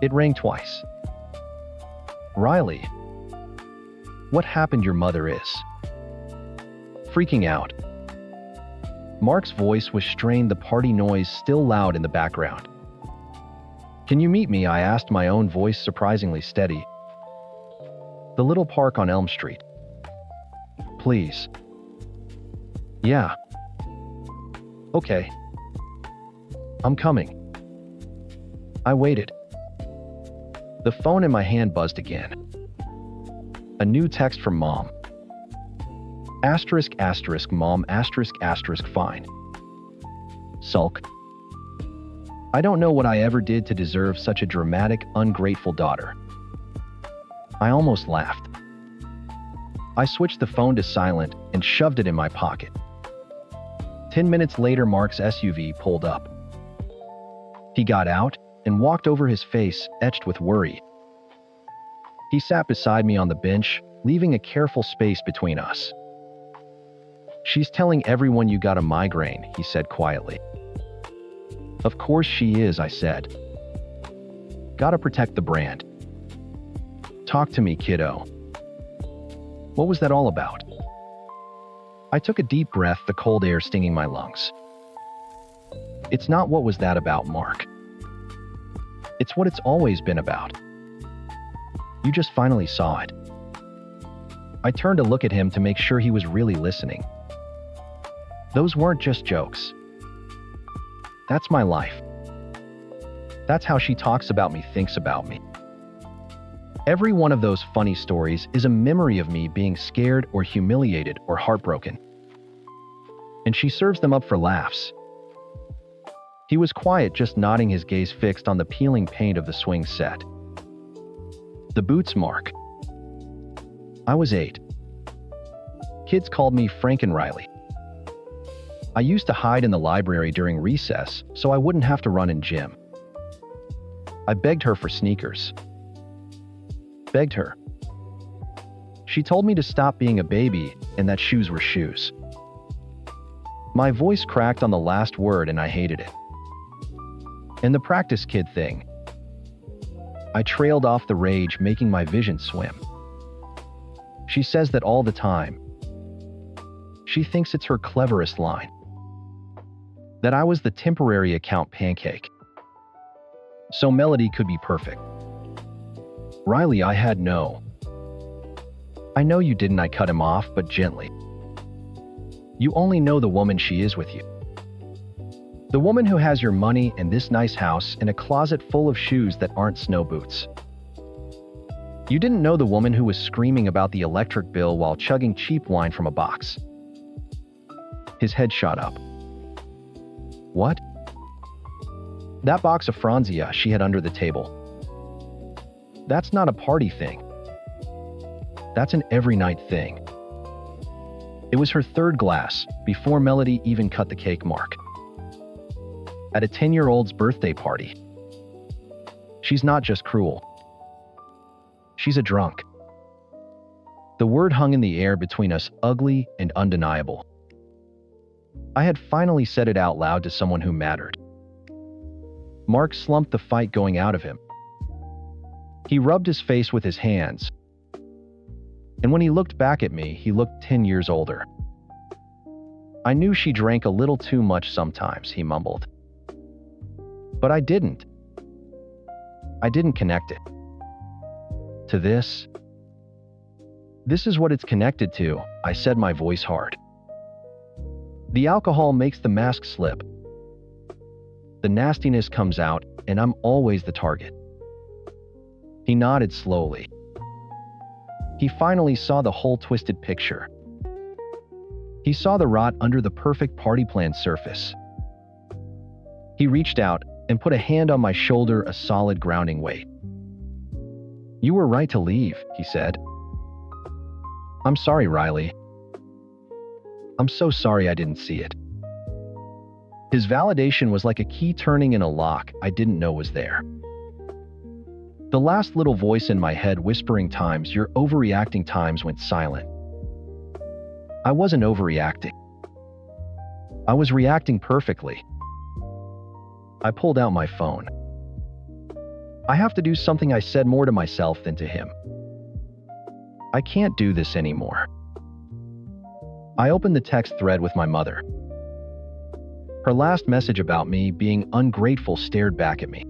It rang twice. Riley. What happened? Your mother is freaking out. Mark's voice was strained, the party noise still loud in the background. Can you meet me? I asked, my own voice surprisingly steady. The little park on Elm Street. Please. Yeah. Okay. I'm coming. I waited. The phone in my hand buzzed again. A new text from Mom. Asterisk, asterisk, Mom, asterisk, asterisk, fine. Sulk. I don't know what I ever did to deserve such a dramatic, ungrateful daughter. I almost laughed. I switched the phone to silent and shoved it in my pocket. 10 minutes later, Mark's SUV pulled up. He got out and walked over, his face etched with worry. He sat beside me on the bench, leaving a careful space between us. She's telling everyone you got a migraine, he said quietly. Of course she is, I said. Gotta protect the brand. Talk to me, kiddo. What was that all about? I took a deep breath, the cold air stinging my lungs. It's not what was that about, Mark. It's what it's always been about. You just finally saw it. I turned to look at him to make sure he was really listening. Those weren't just jokes. That's my life. That's how she talks about me, thinks about me. Every one of those funny stories is a memory of me being scared or humiliated or heartbroken. And she serves them up for laughs. He was quiet, just nodding, his gaze fixed on the peeling paint of the swing set. The boots, Mark. I was 8. Kids called me Frank and Riley. I used to hide in the library during recess so I wouldn't have to run in gym. I begged her for sneakers. Begged her. She told me to stop being a baby and that shoes were shoes. My voice cracked on the last word and I hated it. And the practice kid thing. I trailed off the rage, making my vision swim. She says that all the time. She thinks it's her cleverest line. That I was the temporary account pancake. So Melody could be perfect. Riley, I had no. I know you didn't, I cut him off, but gently. You only know the woman she is with you. The woman who has your money and this nice house and a closet full of shoes that aren't snow boots. You didn't know the woman who was screaming about the electric bill while chugging cheap wine from a box. His head shot up. What? That box of Franzia she had under the table. That's not a party thing. That's an every night thing. It was her third glass, before Melody even cut the cake mark. At a 10-year-old's birthday party. She's not just cruel. She's a drunk. The word hung in the air between us, ugly and undeniable. I had finally said it out loud to someone who mattered. Mark slumped the fight going out of him. He rubbed his face with his hands. And when he looked back at me, he looked 10 years older. I knew she drank a little too much sometimes, he mumbled. But I didn't. I didn't connect it. To this. This is what it's connected to, I said, my voice hard. The alcohol makes the mask slip. The nastiness comes out, and I'm always the target. He nodded slowly. He finally saw the whole twisted picture. He saw the rot under the perfect party plan surface. He reached out and put a hand on my shoulder, a solid grounding weight. You were right to leave, he said. I'm sorry, Riley. I'm so sorry I didn't see it. His validation was like a key turning in a lock I didn't know was there. The last little voice in my head whispering times you're overreacting times went silent. I wasn't overreacting. I was reacting perfectly. I pulled out my phone. I have to do something, I said, more to myself than to him. I can't do this anymore. I opened the text thread with my mother. Her last message about me being ungrateful stared back at me.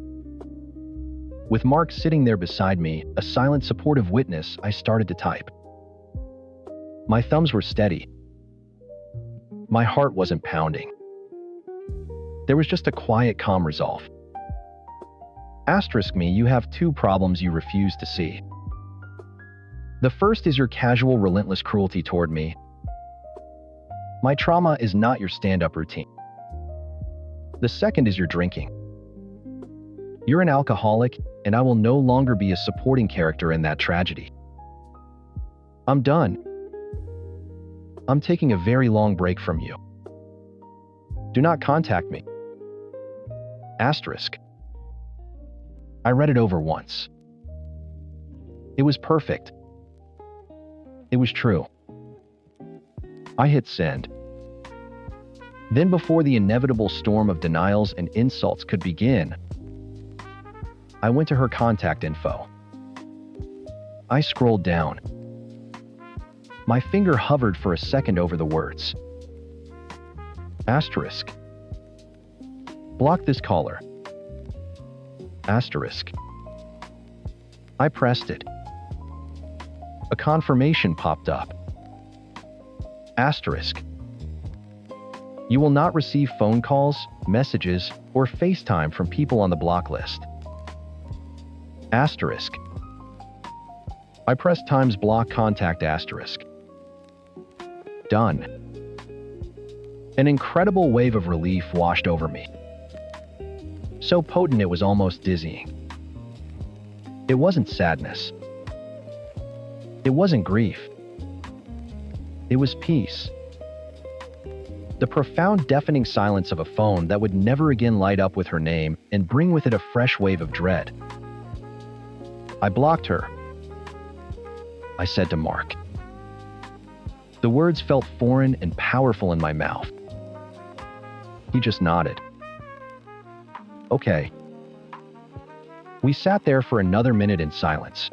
With Mark sitting there beside me, a silent, supportive witness, I started to type. My thumbs were steady. My heart wasn't pounding. There was just a quiet, calm resolve. Asterisk me, you have two problems you refuse to see. The first is your casual, relentless cruelty toward me. My trauma is not your stand-up routine. The second is your drinking. You're an alcoholic, and I will no longer be a supporting character in that tragedy. I'm done. I'm taking a very long break from you. Do not contact me. Asterisk. I read it over once. It was perfect. It was true. I hit send. Then, before the inevitable storm of denials and insults could begin, I went to her contact info. I scrolled down. My finger hovered for a second over the words. Asterisk. Block this caller. Asterisk. I pressed it. A confirmation popped up. Asterisk. You will not receive phone calls, messages, or FaceTime from people on the block list. Asterisk. I pressed times block contact asterisk. Done. An incredible wave of relief washed over me. So potent it was almost dizzying. It wasn't sadness. It wasn't grief. It was peace. The profound, deafening silence of a phone that would never again light up with her name and bring with it a fresh wave of dread. I blocked her. I said to Mark. The words felt foreign and powerful in my mouth. He just nodded. Okay. We sat there for another minute in silence.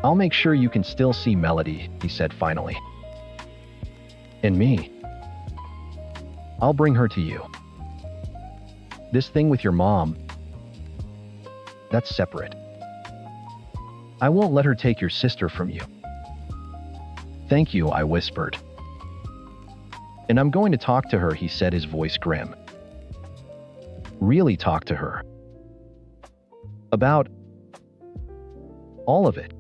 I'll make sure you can still see Melody, he said finally. And me. I'll bring her to you. This thing with your mom, that's separate. I won't let her take your sister from you. Thank you, I whispered. And I'm going to talk to her, he said, his voice grim. Really talk to her. About All of it.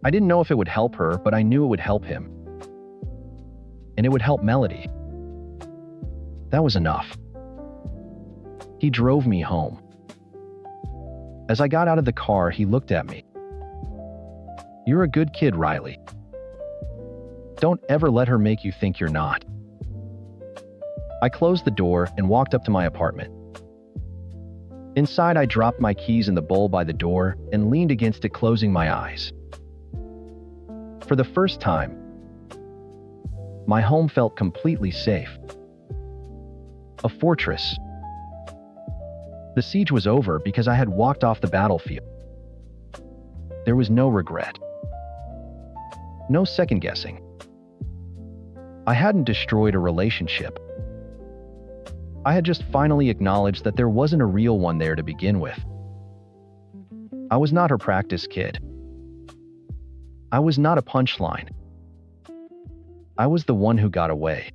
I didn't know if it would help her, but I knew it would help him. And it would help Melody. That was enough. He drove me home. As I got out of the car, he looked at me. "You're a good kid, Riley. Don't ever let her make you think you're not." I closed the door and walked up to my apartment. Inside, I dropped my keys in the bowl by the door and leaned against it, closing my eyes. For the first time, my home felt completely safe. A fortress. The siege was over because I had walked off the battlefield. There was no regret. No second guessing. I hadn't destroyed a relationship. I had just finally acknowledged that there wasn't a real one there to begin with. I was not her practice kid. I was not a punchline. I was the one who got away.